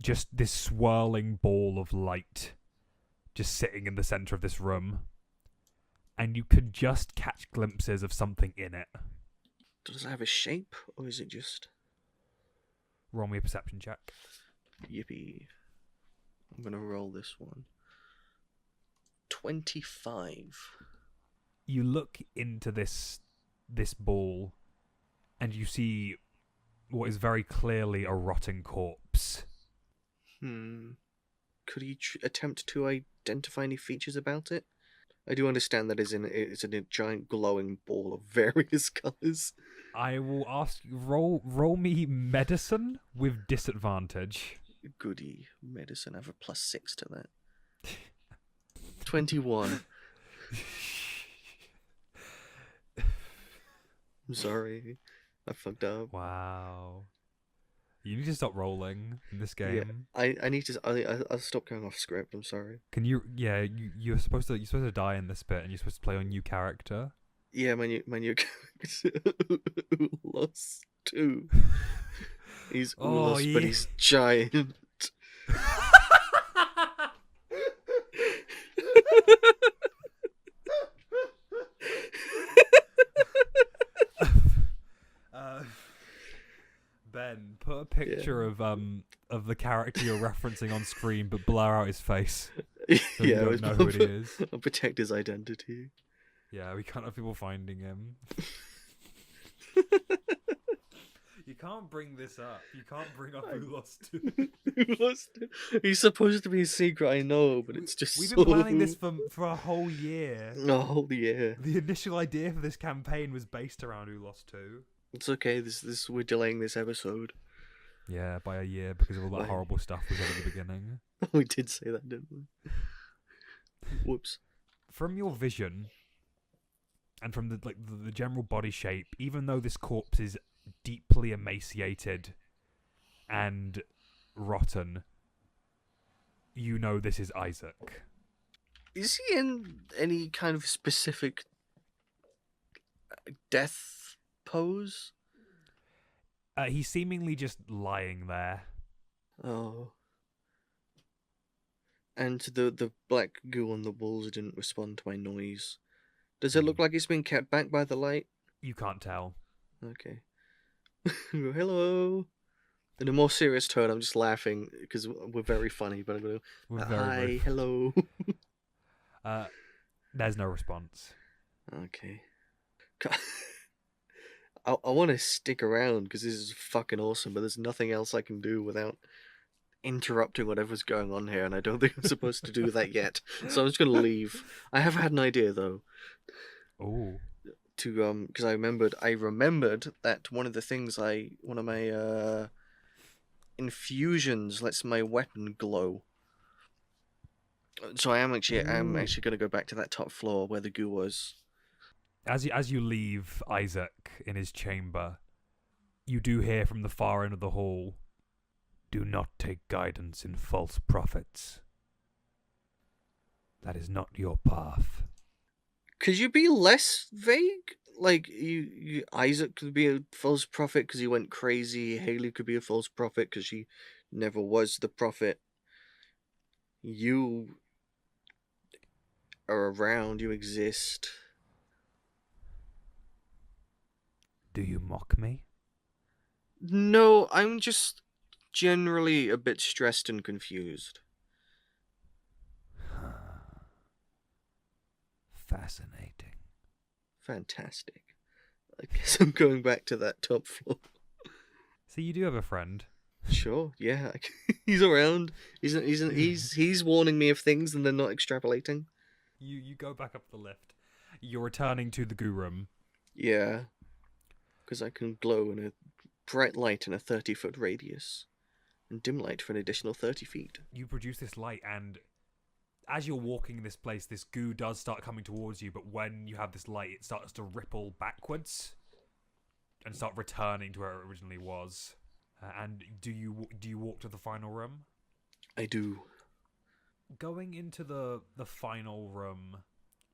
just this swirling ball of light just sitting in the center of this room. And you can just catch glimpses of something in it. Does it have a shape, or is it just... Roll me a perception check. Yippee. I'm gonna roll this one. 25. You look into this ball, and you see what is very clearly a rotting corpse. Could he attempt to identify any features about it? I do understand that it's in a giant glowing ball of various colours. I will ask you, roll me medicine with disadvantage. Goody. Medicine. I have a +6 to that. 21. I'm sorry. I fucked up. Wow. You need to stop rolling in this game. Yeah, I need to. I'll stop going off script. I'm sorry. Can you? Yeah, you're supposed to die in this bit, and you're supposed to play a new character. Yeah, my new character, Ulos 2. He's Ulos, but he's giant. Ben, put a picture of the character you're referencing on screen, but blur out his face. So you don't know who it is. I'll protect his identity. Yeah, we can't have people finding him. You can't bring this up. You can't bring up Ulos 2. Ulos 2. He's supposed to be a secret, I know, but it's just We've been planning this for a whole year. A whole year. The initial idea for this campaign was based around Ulos 2. It's okay, this we're delaying this episode. Yeah, by a year because of all that horrible stuff we said at the beginning. We did say that, didn't we? Whoops. From your vision and from the general body shape, even though this corpse is deeply emaciated and rotten, you know this is Isaac. Is he in any kind of specific death pose? He's seemingly just lying there. Oh. And the black goo on the walls didn't respond to my noise. Does it look like it's been kept back by the light? You can't tell. Okay. Hello. In a more serious tone, I'm just laughing because we're very funny, but I'm going to... Hi, hello. There's no response. Okay. I want to stick around because this is fucking awesome, but there's nothing else I can do without interrupting whatever's going on here, and I don't think I'm supposed to do that yet. So I'm just going to leave. I have had an idea, though. Oh. Because I remembered that one of my infusions lets my weapon glow. So I'm actually going to go back to that top floor where the goo was. As you leave Isaac in his chamber, you do hear from the far end of the hall, "Do not take guidance in false prophets. That is not your path." Could you be less vague? Like, Isaac could be a false prophet because he went crazy. Haley could be a false prophet because she never was the prophet. You are around. You exist. Do you mock me? No, I'm just generally a bit stressed and confused. Fascinating. Fantastic. I guess I'm going back to that top floor. So you do have a friend. Sure, yeah. He's around. He's warning me of things and they're not extrapolating. You go back up the lift. You're returning to the goo room. Yeah. Because I can glow in a bright light in a 30-foot radius. And dim light for an additional 30 feet. You produce this light, and as you're walking in this place, this goo does start coming towards you, but when you have this light, it starts to ripple backwards and start returning to where it originally was. And do you walk to the final room? I do. Going into the final room,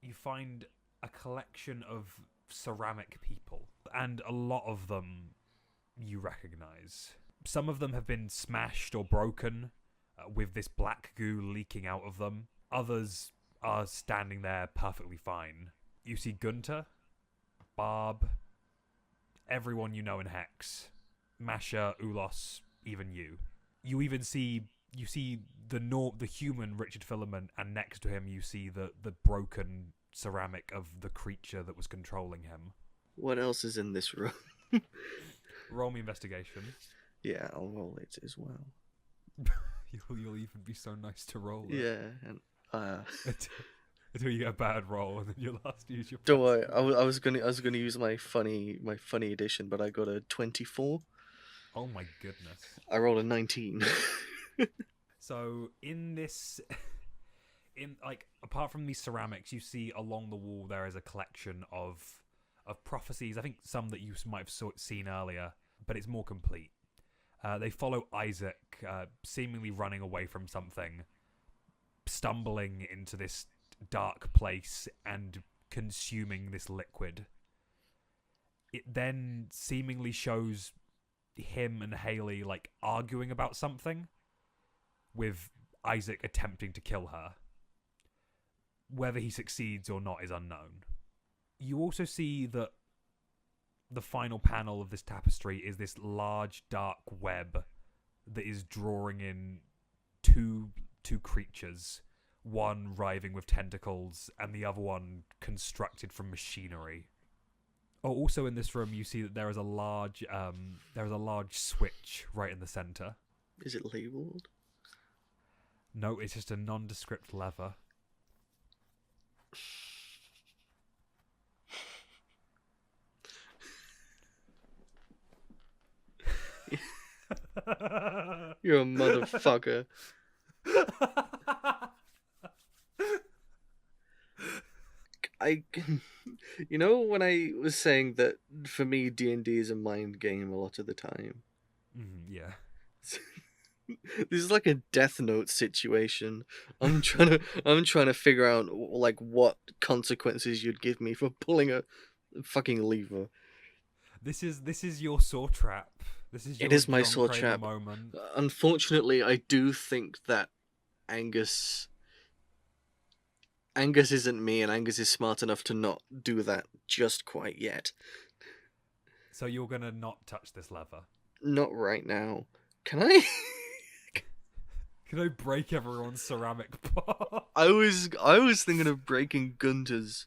you find a collection of ceramic people, and a lot of them you recognize. Some of them have been smashed or broken, with this black goo leaking out of them. Others are standing there perfectly fine. You see Gunter, Barb, everyone you know in Hex, Masha, Ulos, even you. You even see the human Richard Filament, and next to him you see the broken ceramic of the creature that was controlling him. What else is in this room? Roll me investigation. Yeah, I'll roll it as well. You'll even be so nice to roll it. Yeah, and until you get a bad roll, and then you'll have to use your. Don't worry, I was gonna use my funny edition, but I got a 24. Oh my goodness! I rolled a 19. So in this, apart from these ceramics, you see along the wall there is a collection of prophecies. I think some that you might have seen earlier, but it's more complete. They follow Isaac, seemingly running away from something, stumbling into this dark place and consuming this liquid. It then seemingly shows him and Haley arguing about something, with Isaac attempting to kill her. Whether he succeeds or not is unknown. You also see that the final panel of this tapestry is this large dark web that is drawing in two creatures, one writhing with tentacles and the other one constructed from machinery. Oh, also in this room you see that there is a large switch right in the center. Is it labeled? No, it's just a nondescript lever. You're a motherfucker. When I was saying that for me D&D is a mind game a lot of the time. Yeah. This is like a Death Note situation. I'm trying to figure out what consequences you'd give me for pulling a fucking lever. This is your saw trap. It is my John saw Kramer trap. moment. Unfortunately, I do think that Angus isn't me, and Angus is smart enough to not do that just quite yet. So you're gonna not touch this lever? Not right now. Can I? Can I break everyone's ceramic pot? I was thinking of breaking Gunter's.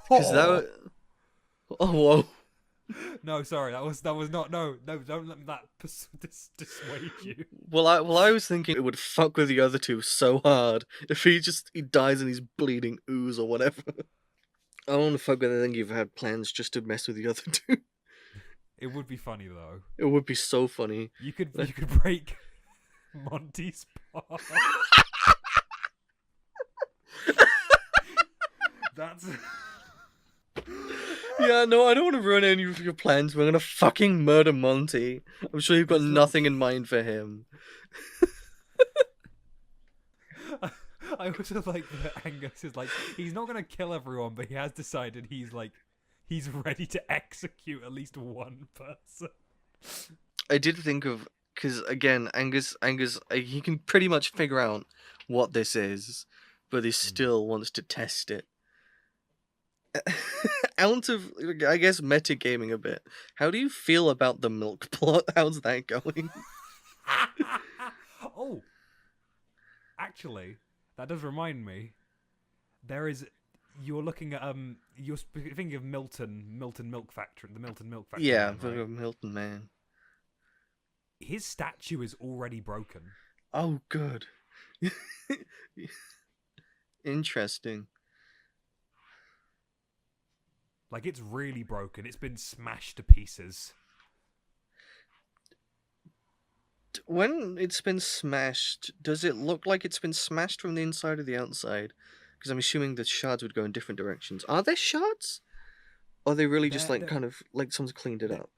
That. Oh whoa. No, sorry, that was not. No, don't let that dissuade you. Well, I was thinking it would fuck with the other two so hard if he dies and he's bleeding ooze or whatever. I don't want to fuck with it. I think you've had plans just to mess with the other two. It would be funny though. It would be so funny. You could break Monty's pot. That's. Yeah, no, I don't want to ruin any of your plans. We're gonna fucking murder Monty. I'm sure you've got nothing in mind for him. I also like that Angus is he's not gonna kill everyone, but he has decided he's ready to execute at least one person. I did think of, because again, Angus, he can pretty much figure out what this is, but he still wants to test it. Out of, I guess, metagaming a bit, how do you feel about the milk plot? How's that going? Oh, actually, that does remind me. You're looking at you're thinking of Milton Milk Factory, the Milton Milk Factory. Yeah, man, right? the Milton man. His statue is already broken. Oh, good. Interesting. It's really broken. It's been smashed to pieces. When it's been smashed, does it look like it's been smashed from the inside or the outside? Because I'm assuming the shards would go in different directions. Are there shards? Or are they really just kind of someone's cleaned it up?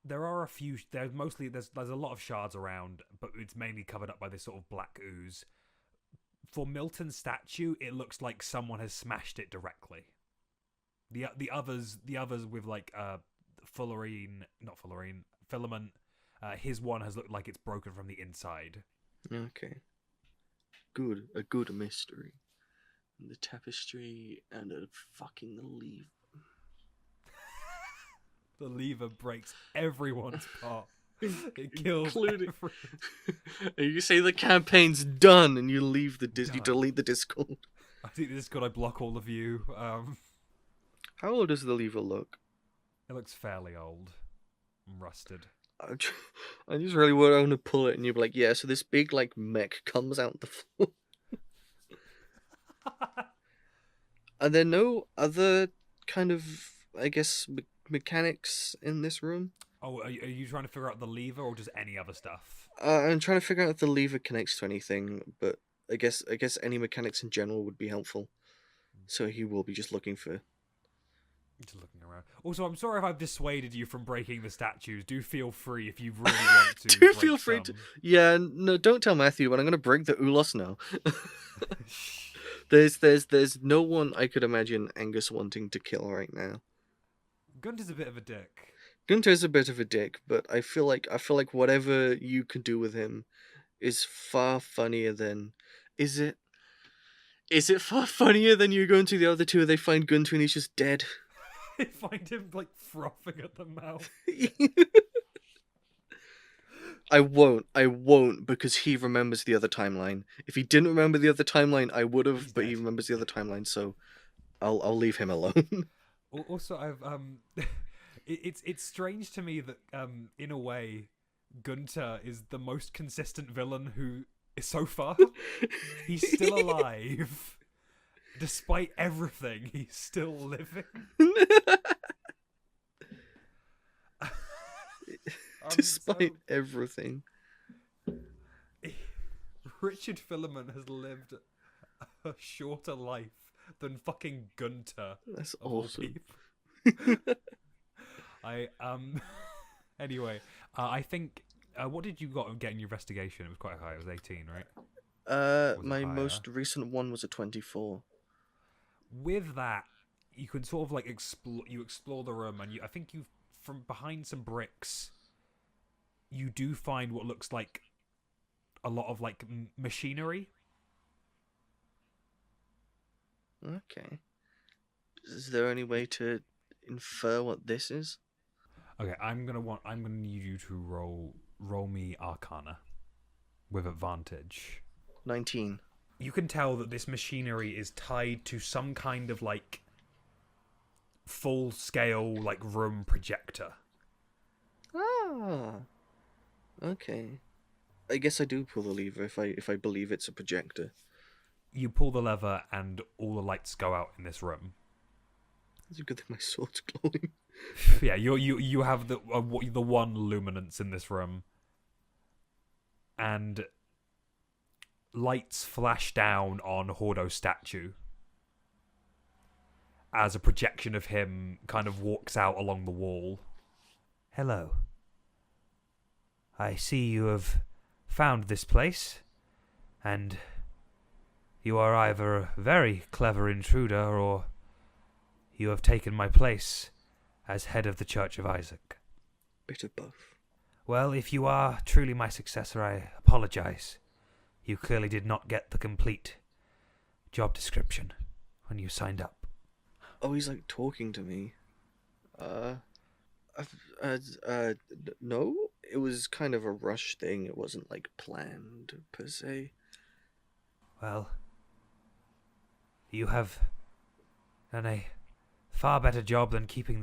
There are a few. There's a lot of shards around, but it's mainly covered up by this sort of black ooze. For Milton's statue, it looks like someone has smashed it directly. The others with filament, His one has looked like it's broken from the inside. Okay. Good. A good mystery. And the tapestry and a fucking lever. The lever breaks everyone's part. It kills Including- everyone. You say the campaign's done, and you leave the you Done. delete the Discord. I think this is good. I block all of you. How old does the lever look? It looks fairly old and rusted. I just really want to pull it, and you'll be like, yeah. So this big like mech comes out the floor. Are there no other kind of, I guess, mechanics in this room? Oh, are you trying to figure out the lever or just any other stuff? I'm trying to figure out if the lever connects to anything, but I guess any mechanics in general would be helpful. So he will be just looking for. Just looking around. Also, I'm sorry if I've dissuaded you from breaking the statues. Do feel free if you really want to. Do feel free to. Yeah, no, don't tell Matthew, but I'm gonna break the Ulos now. There's no one I could imagine Angus wanting to kill right now. Gunter's a bit of a dick. Gunter's a bit of a dick, but I feel like whatever you can do with him is far funnier than. Is it far funnier than you going to the other two where they find Gunter and he's just dead? They find him like frothing at the mouth. I won't because he remembers the other timeline. If he didn't remember the other timeline, I would have, but he remembers the other timeline, so I'll leave him alone. Also, I've it's strange to me that in a way, Gunter is the most consistent villain who is so far. He's still alive, despite everything. He's still living. Despite everything. Richard Filament has lived a shorter life than fucking Gunter. That's of all awesome. people. Anyway, I think what did you get in your investigation? It was quite high. It was 18, right? Was it My higher? most recent one was a 24. With that, you can sort of like explore the room, and I think you from behind some bricks, you do find what looks like a lot of like machinery. Okay. Is there any way to infer what this is? Okay, I'm gonna need you to roll me Arcana with advantage. 19. You can tell that this machinery is tied to some kind of like full scale like room projector. Ah. Okay. I guess I do pull the lever if I believe it's a projector. You pull the lever and all the lights go out in this room. It's a good thing my sword's glowing. Yeah, you have the one luminance in this room, and lights flash down on Hordo's statue as a projection of him kind of walks out along the wall. Hello. I see you have found this place, and you are either a very clever intruder or you have taken my place as head of the Church of Isaac. Bit of both. Well, if you are truly my successor, I apologize. You clearly did not get the complete job description when you signed up. Oh, he's like talking to me. No, it was kind of a rush thing. It wasn't like planned per se. Well, you have done a far better job than keeping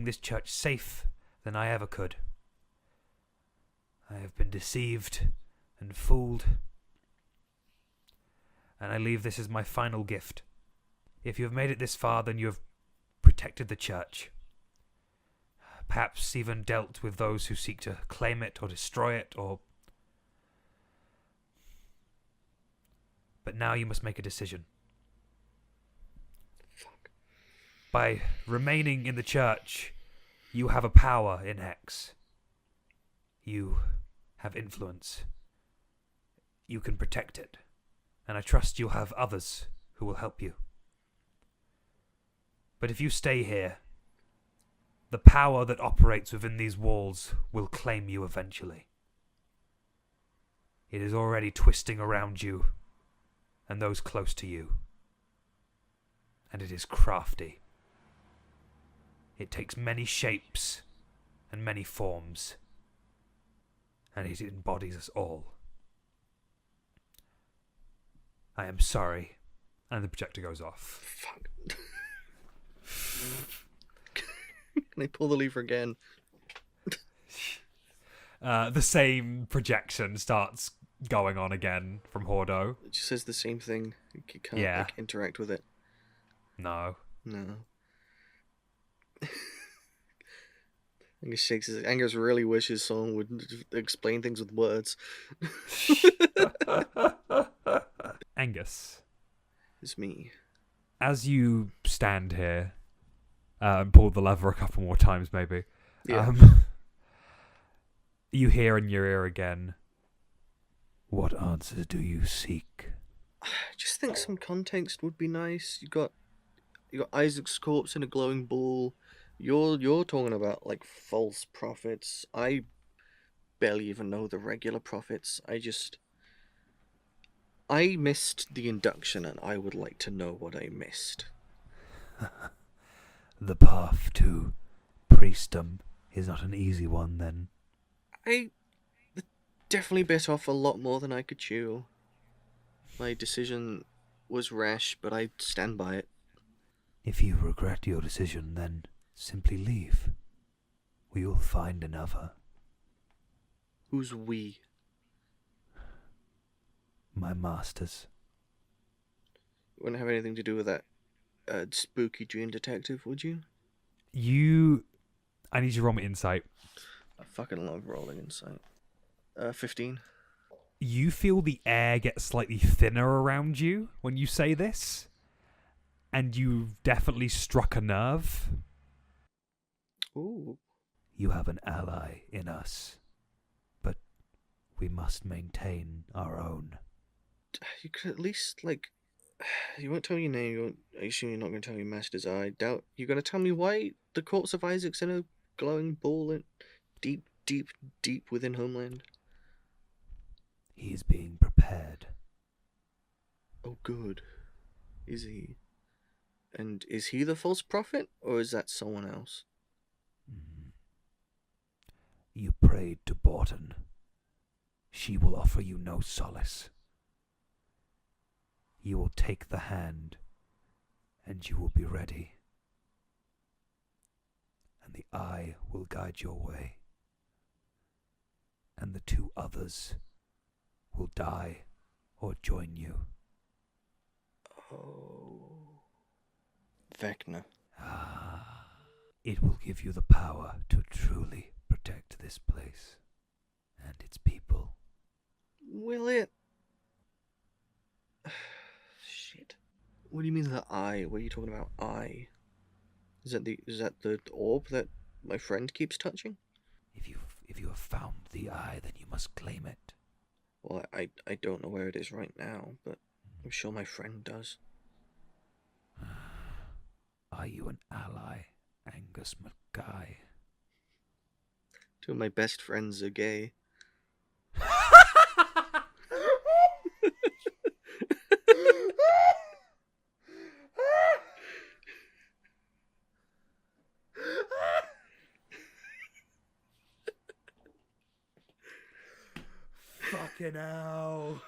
this church safe than I ever could. I have been deceived and fooled, and I leave this as my final gift. If you have made it this far, then you have protected the church. Perhaps even dealt with those who seek to claim it or destroy it, But now you must make a decision. Fuck. By remaining in the church, you have a power in HEX. You have influence. You can protect it. And I trust you'll have others who will help you. But if you stay here, The power that operates within these walls will claim you eventually. It is already twisting around you and those close to you. And it is crafty. It takes many shapes and many forms. And it embodies us all. I am sorry. And the projector goes off. Fuck. Can I pull the lever again? The same projection starts going on again from Hordo. It just says the same thing. You can't Yeah. interact with it. No. No. Angus shakes his... Angus really wishes someone would explain things with words. Angus, It's me. as you stand here and pull the lever a couple more times, maybe, Yeah. you hear in your ear again, What answers do you seek? I just think some context would be nice. You got Isaac's corpse in a glowing ball. You're talking about like false prophets. I barely even know the regular prophets. I missed the induction, and I would like to know what I missed. The path to priestdom is not an easy one, then. I definitely bit off a lot more than I could chew. My decision was rash, but I stand by it. If you regret your decision, then simply leave. We will find another. Who's we? My masters. Wouldn't have anything to do with that spooky dream detective, would you? I need you to roll me insight. I fucking love rolling insight. 15. You feel the air get slightly thinner around you when you say this, and you've definitely struck a nerve. Ooh. You have an ally in us, but we must maintain our own. You could at least, like... You won't tell me your name, I assume you're not going to tell me Master's I doubt you're going to tell me why the corpse of Isaac's in a glowing ball in deep, deep, deep within Homeland. He is being prepared. Oh, good. Is he? And is he the false prophet, or is that someone else? You prayed to Borton. She will offer you no solace. You will take the hand, and you will be ready. And the eye will guide your way. And the two others will die or join you. Oh. Vecna. It will give you the power to truly protect this place and its people. Will it? Shit. What do you mean the eye? What are you talking about? Eye? Is that the orb that my friend keeps touching? If you have found the eye, then you must claim it. Well, I don't know where it is right now, but I'm sure my friend does. Are you an ally, Angus McGuy? Two of my best friends are gay. Fucking hell.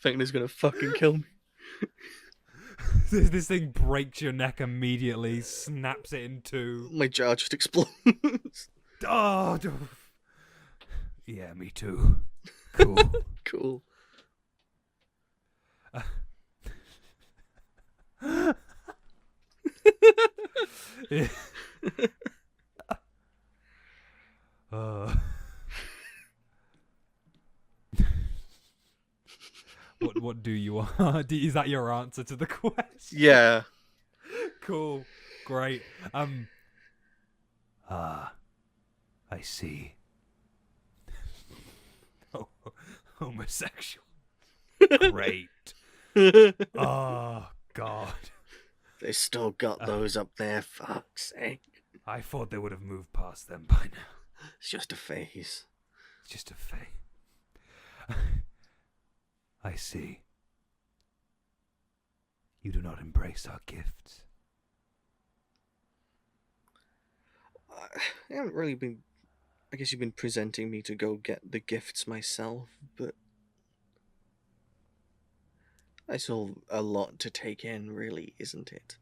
Vecna's gonna fucking kill me. This thing breaks your neck immediately, snaps it in two. My jaw just explodes. Oh, Yeah, me too. Cool. Cool. Yeah. What do you want? Is that your answer to the question? Yeah. Cool. Great. I see. Homosexual. Great. Oh God. They still got those up there, fuck's sake. I thought they would have moved past them by now. It's just a phase. It's just a phase. I see. You do not embrace our gifts. I haven't really been... I guess you've been presenting me to go get the gifts myself, but... It's all a lot to take in, really, isn't it?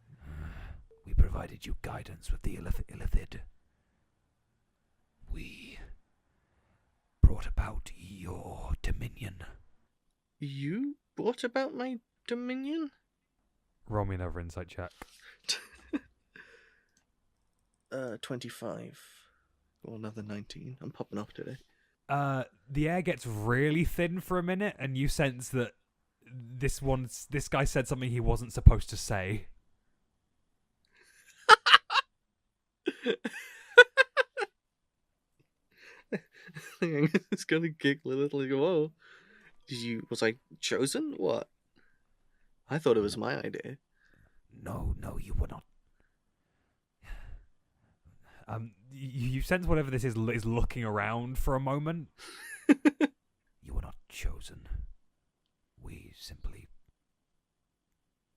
We provided you guidance with the illithid. We brought about your dominion. You brought about my dominion? Roll me another insight check. 25. Or another 19. I'm popping off today. The air gets really thin for a minute, and you sense that this guy said something he wasn't supposed to say. It's gonna giggle a little. Whoa! Was I chosen? What? I thought it was my idea. No, you were not. You sense whatever this is looking around for a moment. You were not chosen. We simply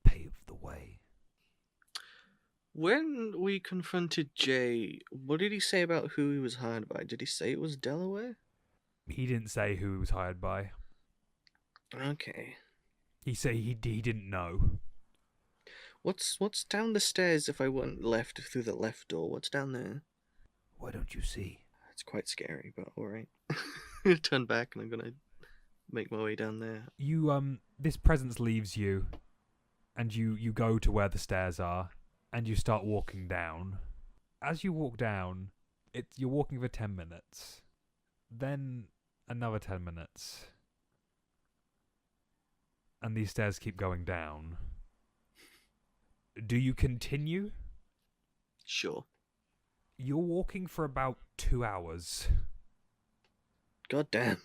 paved the way. When we confronted Jay, what did he say about who he was hired by? Did he say it was Delaware? He didn't say who he was hired by. Okay. He said he didn't know. What's down the stairs if I went left through the left door? What's down there? Why don't you see? It's quite scary, but alright. I'm gonna turn back and I'm gonna make my way down there. You this presence leaves you, and you go to where the stairs are, and you start walking down. As you walk down, you're walking for 10 minutes. Then another 10 minutes. And these stairs keep going down. Do you continue? Sure. You're walking for about 2 hours. God damn.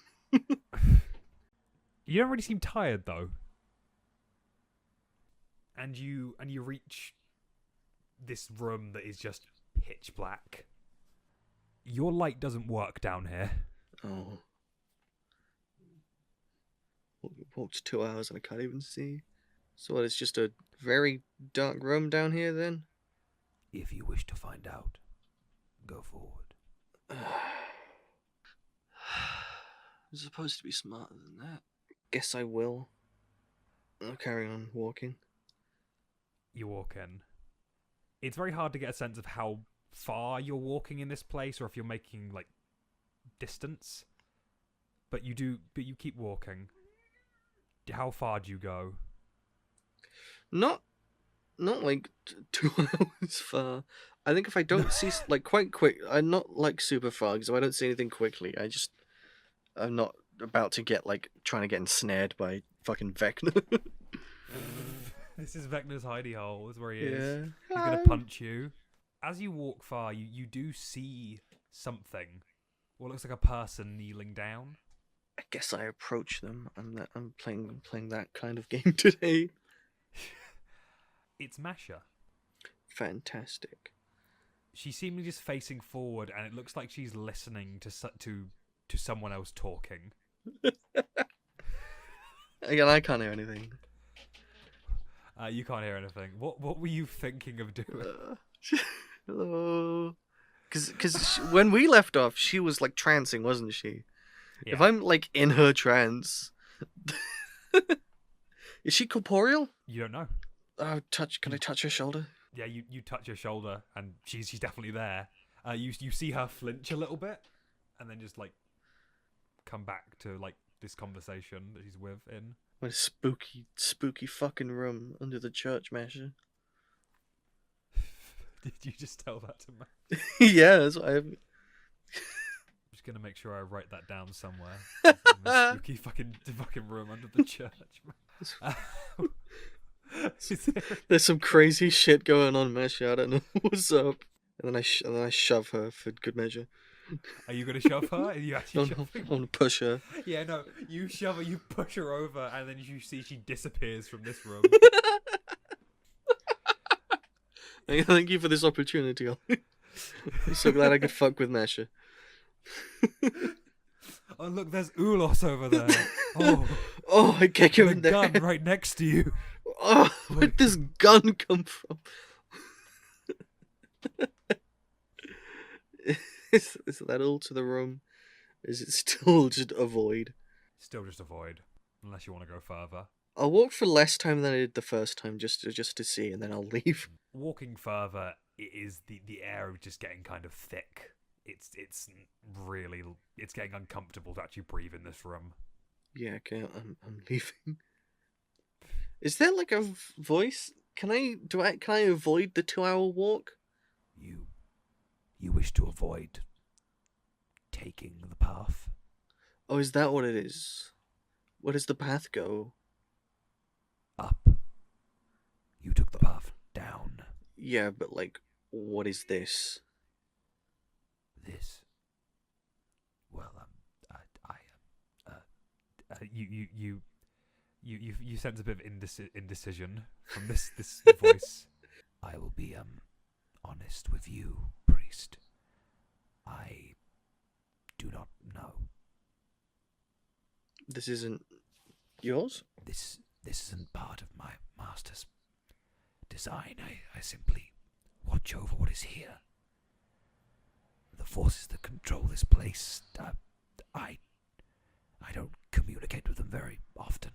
You don't really seem tired though. And you reach this room that is just pitch black. Your light doesn't work down here. Oh. Walked 2 hours and I can't even see. So what, it's just a very dark room down here then? If you wish to find out, go forward. I'm supposed to be smarter than that. Guess I will. I'll carry on walking. You walk in. It's very hard to get a sense of how far you're walking in this place, or if you're making like distance. But you keep walking. How far do you go? Not like 2 hours far. I think if I don't see like quite quick, I'm not like super far because if I don't see anything quickly, I'm not about to get like trying to get ensnared by fucking Vecna. This is Vecna's hidey hole. Is where he is. Yeah. He's gonna punch you. As you walk far, you do see something. What looks like a person kneeling down. I guess I approach them. I'm playing that kind of game today. It's Masha. Fantastic. She's seemingly just facing forward, and it looks like she's listening to someone else talking. Again, I can't hear anything. You can't hear anything. What were you thinking of doing? Hello. Because when we left off, she was like trancing, wasn't she? Yeah. If I'm like in her trance, is she corporeal? You don't know. Oh, can I touch her shoulder? Yeah, you touch her shoulder, and she's definitely there. You see her flinch a little bit, and then just like come back to like this conversation that she's in. What a spooky fucking room under the church, Masha. Did you just tell that to me? Yeah, that's what I'm just gonna make sure I write that down somewhere. In the spooky fucking room under the church. There's some crazy shit going on, Masha. I don't know what's up. And then I shove her for good measure. Are you gonna shove her? Are you actually No, shoving? I'm gonna push her. Yeah, no. You shove her. You push her over, and then you see she disappears from this room. Thank you for this opportunity, Ollie. I'm so glad I could fuck with Masha. Oh look, there's Ulos over there. Oh, Oh, I kick him with in a the gun head. right next to you. Oh, where'd this gun come from? Is that all to the room? Is it still just a void? Still just avoid, unless you want to go further. I'll walk for less time than I did the first time, just to see, and then I'll leave. Walking further, it is the air is just getting kind of thick. It's getting uncomfortable to actually breathe in this room. Yeah, okay, I'm leaving. Is there like a voice? Can I avoid the 2-hour walk? You wish to avoid taking the path? Oh, is that what it is? Where does the path go? Up. You took the path down. Yeah, but like, what is this? This. Well, You sense a bit of indecision from this voice. I will be honest with you, priest. I do not know. This isn't yours? This isn't part of my master's design. I simply watch over what is here. The forces that control this place, I don't communicate with them very often.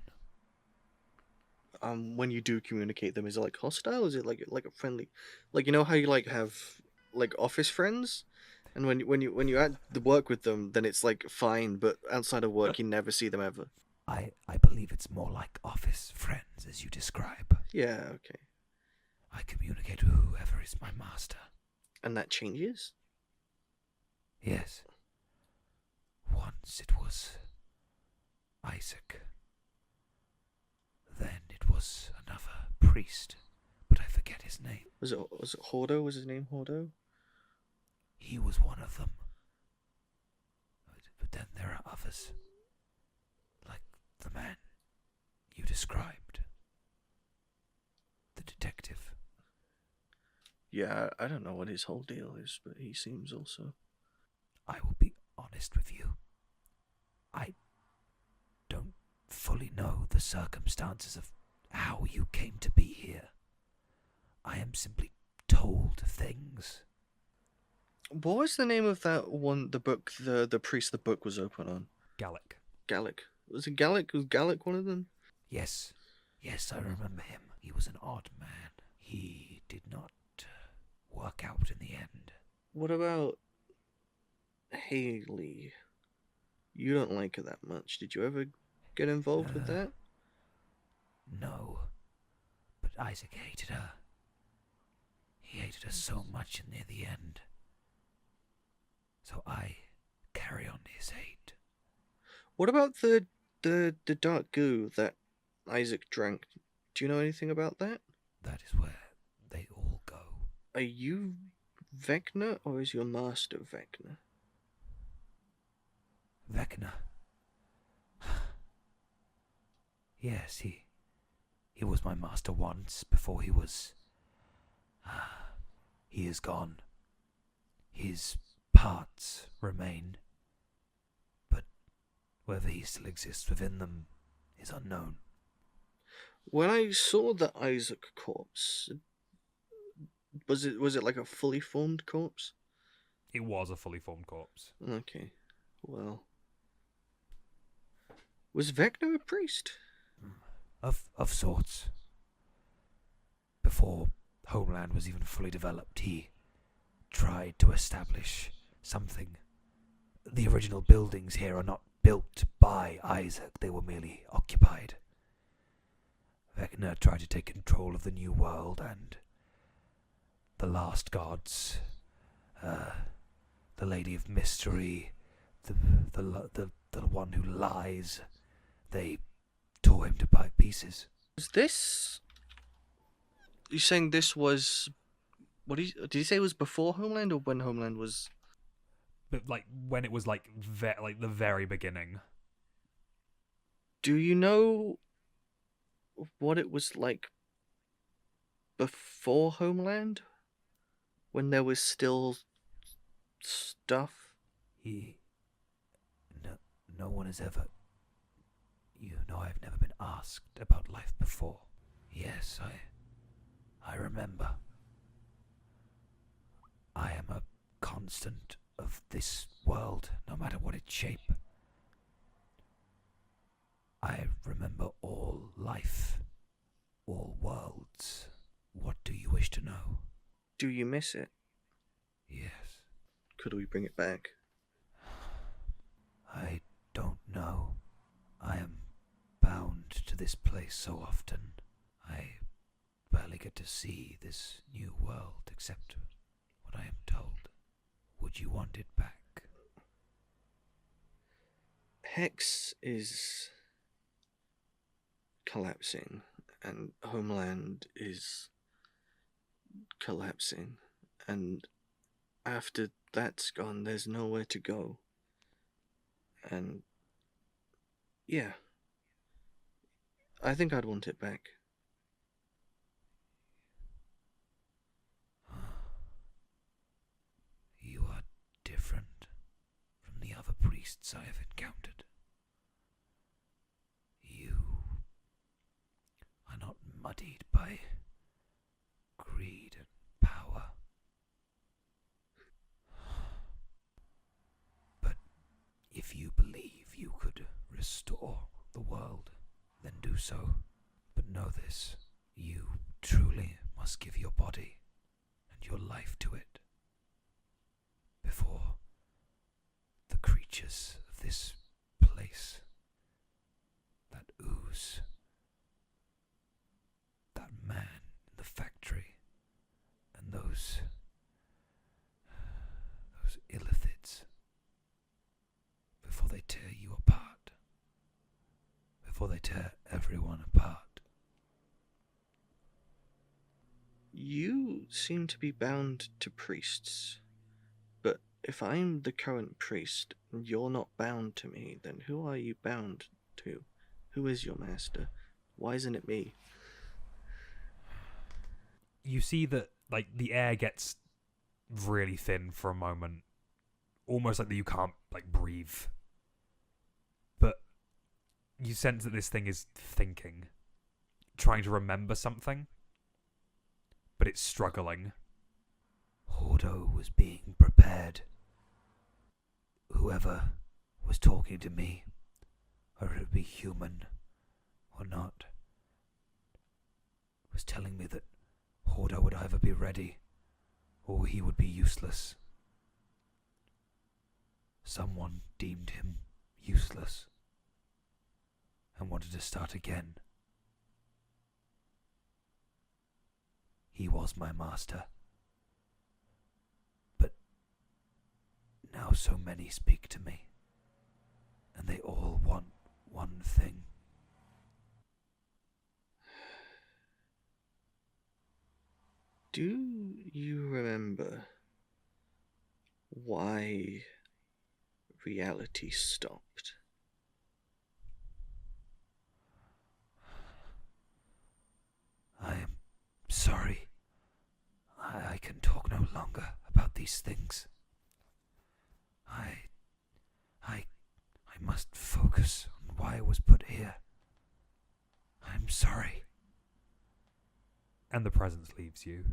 When you do communicate them, is it like hostile? Is it like a friendly, like, you know how you like have like office friends, and when you add the work with them, then it's like fine, but outside of work, you never see them ever. I believe it's more like office friends, as you describe. Yeah, okay. I communicate with whoever is my master. And that changes? Yes. Once it was Isaac. Then it was another priest, but I forget his name. Was it Hordo? Was his name Hordo? He was one of them. But then there are others. Like the man you described. The detective. Yeah, I don't know what his whole deal is, but he seems also... I will be honest with you. I don't fully know the circumstances of how you came to be here. I am simply told things. What was the name of that one, the book, the priest the book was open on? Gallic. Gallic. Was it Gallic? Was Gallic one of them? Yes, I remember him. He was an odd man. He did not work out in the end. What about Haley? You don't like her that much. Did you ever get involved with that? No, but Isaac hated her. He hated her so much near the end. So I carry on his hate. What about the dark goo that Isaac drank? Do you know anything about that? That is where they all go. Are you Vecna, or is your master Vecna? Vecna. Yes, he was my master once, before he was... he is gone. His parts remain, but whether he still exists within them is unknown. When I saw the Isaac corpse, was it like a fully formed corpse? It was a fully formed corpse. Okay, well, was Vecna a priest? Of sorts. Before Homeland was even fully developed, he tried to establish something. The original buildings here are not built by Isaac, they were merely occupied. Vecna tried to take control of the new world, and the last gods, the Lady of Mystery, the one who lies, they tore him to pieces. Was this... You saying this was... did you say it was before Homeland, or when Homeland was... But like when it was like the very beginning. Do you know what it was like before Homeland? when there was still stuff? No one has ever... You know, I've never been asked about life before. Yes, I remember. I am a constant of this world, no matter what its shape. I remember all life, all worlds. What do you wish to know? Do you miss it? Yes. Could we bring it back? I don't know. I am bound to this place so often. I barely get to see this new world except what I am told. Would you want it back? HEX is collapsing, and Homeland is collapsing, and after that's gone, there's nowhere to go. And yeah, I think I'd want it back. You are different from the other priests I have encountered. You are not muddied by greed and power. But if you believe you could restore the world, then do so. But know this, you truly must give your body and your life to it before the creatures of this place, that ooze, that man in the factory, and those illithids, before they tear you apart, before they tear everyone apart. You seem to be bound to priests, but if I'm the current priest and you're not bound to me, then who are you bound to? Who is your master? Why isn't it me? You see that, like, the air gets really thin for a moment, almost like that you can't, like, breathe. But you sense that this thing is thinking, trying to remember something, but it's struggling. Hordo was being prepared. Whoever was talking to me, or it would be human or not, was telling me that Hordo would either be ready or he would be useless. Someone deemed him useless and wanted to start again. He was my master. But now so many speak to me, and they all want one thing. Do you remember why reality stopped? I am sorry. I can talk no longer about these things. I must focus on why I was put here. I'm sorry. And the presence leaves you.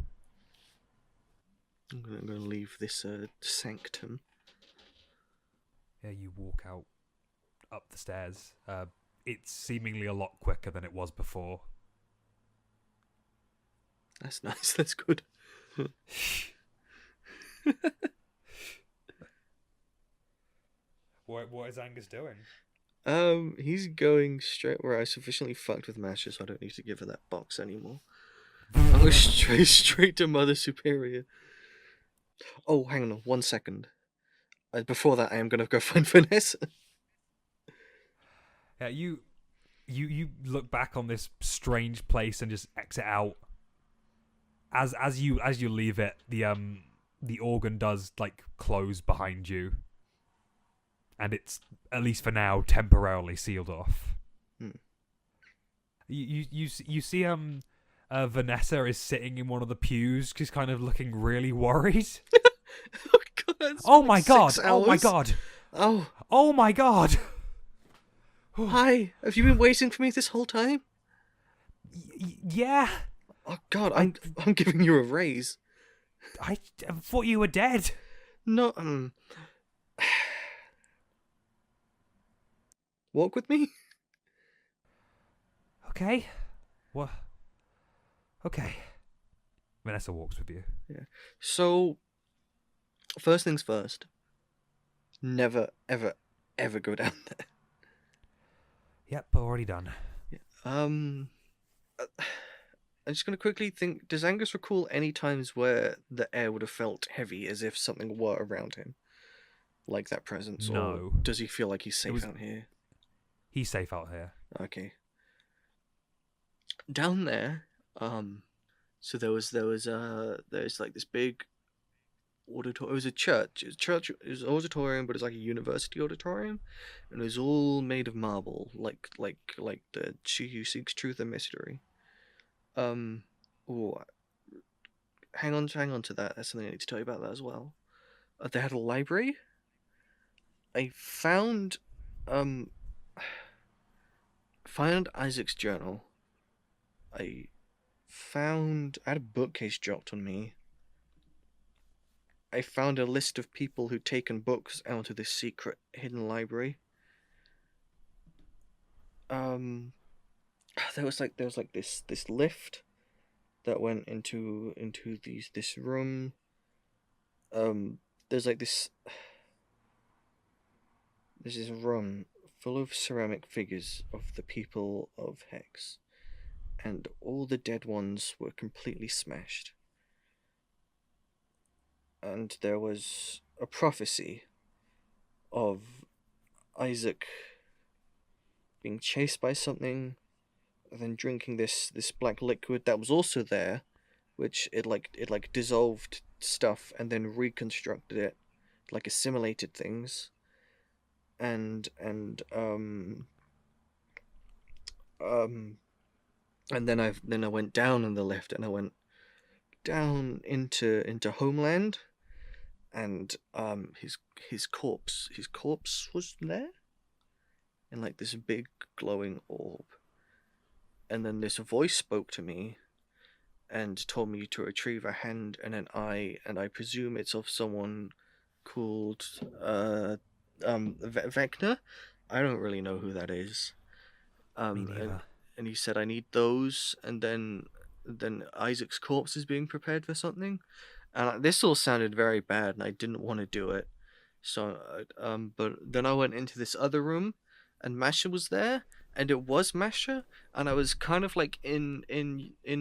I'm going to leave this sanctum. Yeah, you walk out up the stairs. It's seemingly a lot quicker than it was before. That's nice, that's good. What is Angus doing? He's going straight where I sufficiently fucked with Masha, so I don't need to give her that box anymore. I'm going straight to Mother Superior. Oh, hang on 1 second. Before that, I am going to go find Vanessa. Yeah, you look back on this strange place and just exit out. As you leave it, the organ does, like, close behind you, and it's, at least for now, temporarily sealed off. Hmm. You see Vanessa is sitting in one of the pews, just kind of looking really worried. Oh god! It's Oh been my like god! 6 Oh my hours. god! Oh, Oh my god! hi. Have you been waiting for me this whole time? Yeah. Oh god, I'm giving you a raise. I thought you were dead. No, walk with me. Okay. What? Okay. Vanessa walks with you. Yeah. So, first things first. Never, ever, ever go down there. Yep, already done. Yeah. I'm just gonna quickly think. Does Angus recall any times where the air would have felt heavy, as if something were around him, like that presence? No. Or does he feel like he's safe out here? He's safe out here. Okay. Down there, so there's like this big auditorium. It was a church. It was an auditorium, but it's like a university auditorium, and it was all made of marble, like the She Who Seeks Truth and Mystery. Oh, hang on to that. That's something I need to tell you about that as well. They had a library. I found Isaac's journal. I had a bookcase dropped on me. I found a list of people who'd taken books out of this secret hidden library. There was this lift that went into this room. There's this room full of ceramic figures of the people of HEX, and all the dead ones were completely smashed. And there was a prophecy of Isaac being chased by something, and then drinking this black liquid that was also there, which it dissolved stuff and then reconstructed it, like assimilated things, and then I went down on the lift, and I went down into Homeland, and his corpse was there in like this big glowing orb. And then this voice spoke to me and told me to retrieve a hand and an eye, and I presume it's of someone called Vecna. I don't really know who that is. Me neither. And he said I need those, and then Isaac's corpse is being prepared for something. And this all sounded very bad, and I didn't want to do it. So, but then I went into this other room, and Masha was there, and it was Masha, and I was kind of like in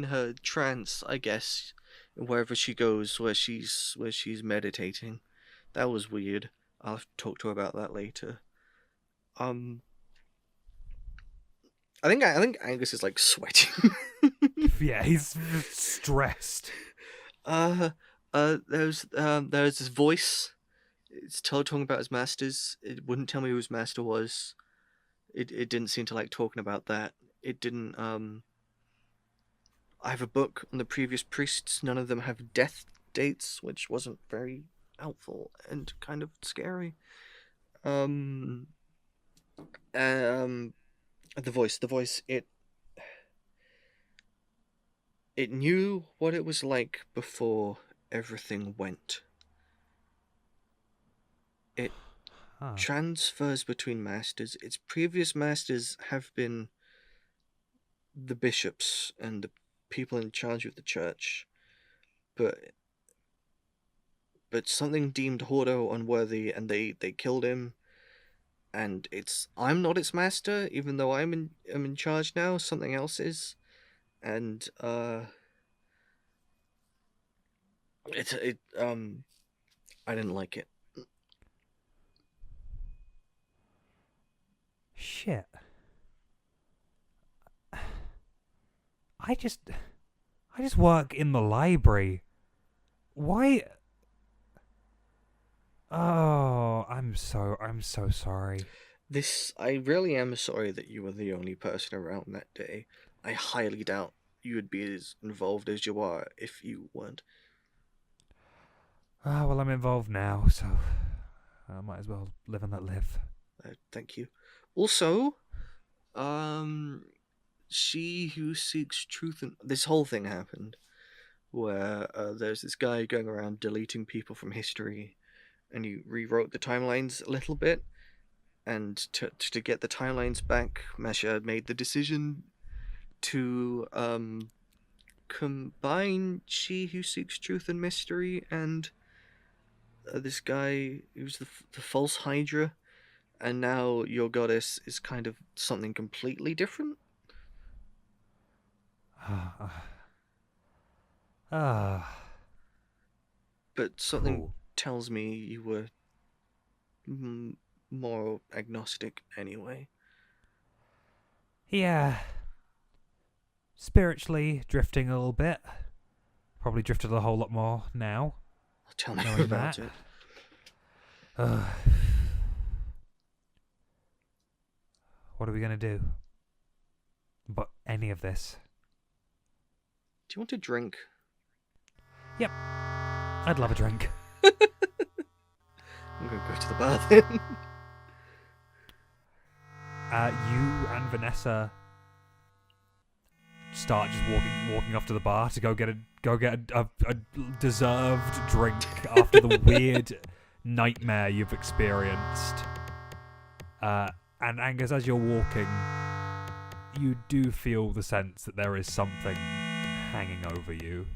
her trance, I guess, wherever she goes, where she's meditating. That was weird. I'll have to talk to her about that later. I think Angus is like sweating. Yeah, he's stressed. There's this voice. It's talking about his masters. It wouldn't tell me who his master was. It didn't seem to like talking about that. It didn't. I have a book on the previous priests. None of them have death dates, which wasn't very helpful and kind of scary. The voice. It knew what it was like before everything went. It transfers between masters. Its previous masters have been the bishops and the people in charge of the church, but something deemed Hordo unworthy, and they killed him. And I'm not its master, even though I'm in charge now. Something else is, and I didn't like it. Shit. I just work in the library. Why? Oh, I'm so sorry. I really am sorry that you were the only person around that day. I highly doubt you would be as involved as you are if you weren't. Ah, well, I'm involved now, so I might as well live and let live. Thank you. Also, she who seeks truth, and this whole thing happened where there's this guy going around deleting people from history, and he rewrote the timelines a little bit, and to get the timelines back, Masha made the decision to combine She Who Seeks Truth and Mystery and this guy who's the false Hydra, and now your goddess is kind of something completely different. But something Cool. tells me you were more agnostic anyway. Yeah. Spiritually drifting a little bit. Probably drifted a whole lot more now. Tell me Knowing about that. it. What are we going to do? But any of this? Do you want a drink? Yep. I'd love a drink. I'm gonna go to the bar then. You and Vanessa start just walking off to the bar to go get a deserved drink after the weird nightmare you've experienced. And Angus, as you're walking, you do feel the sense that there is something hanging over you.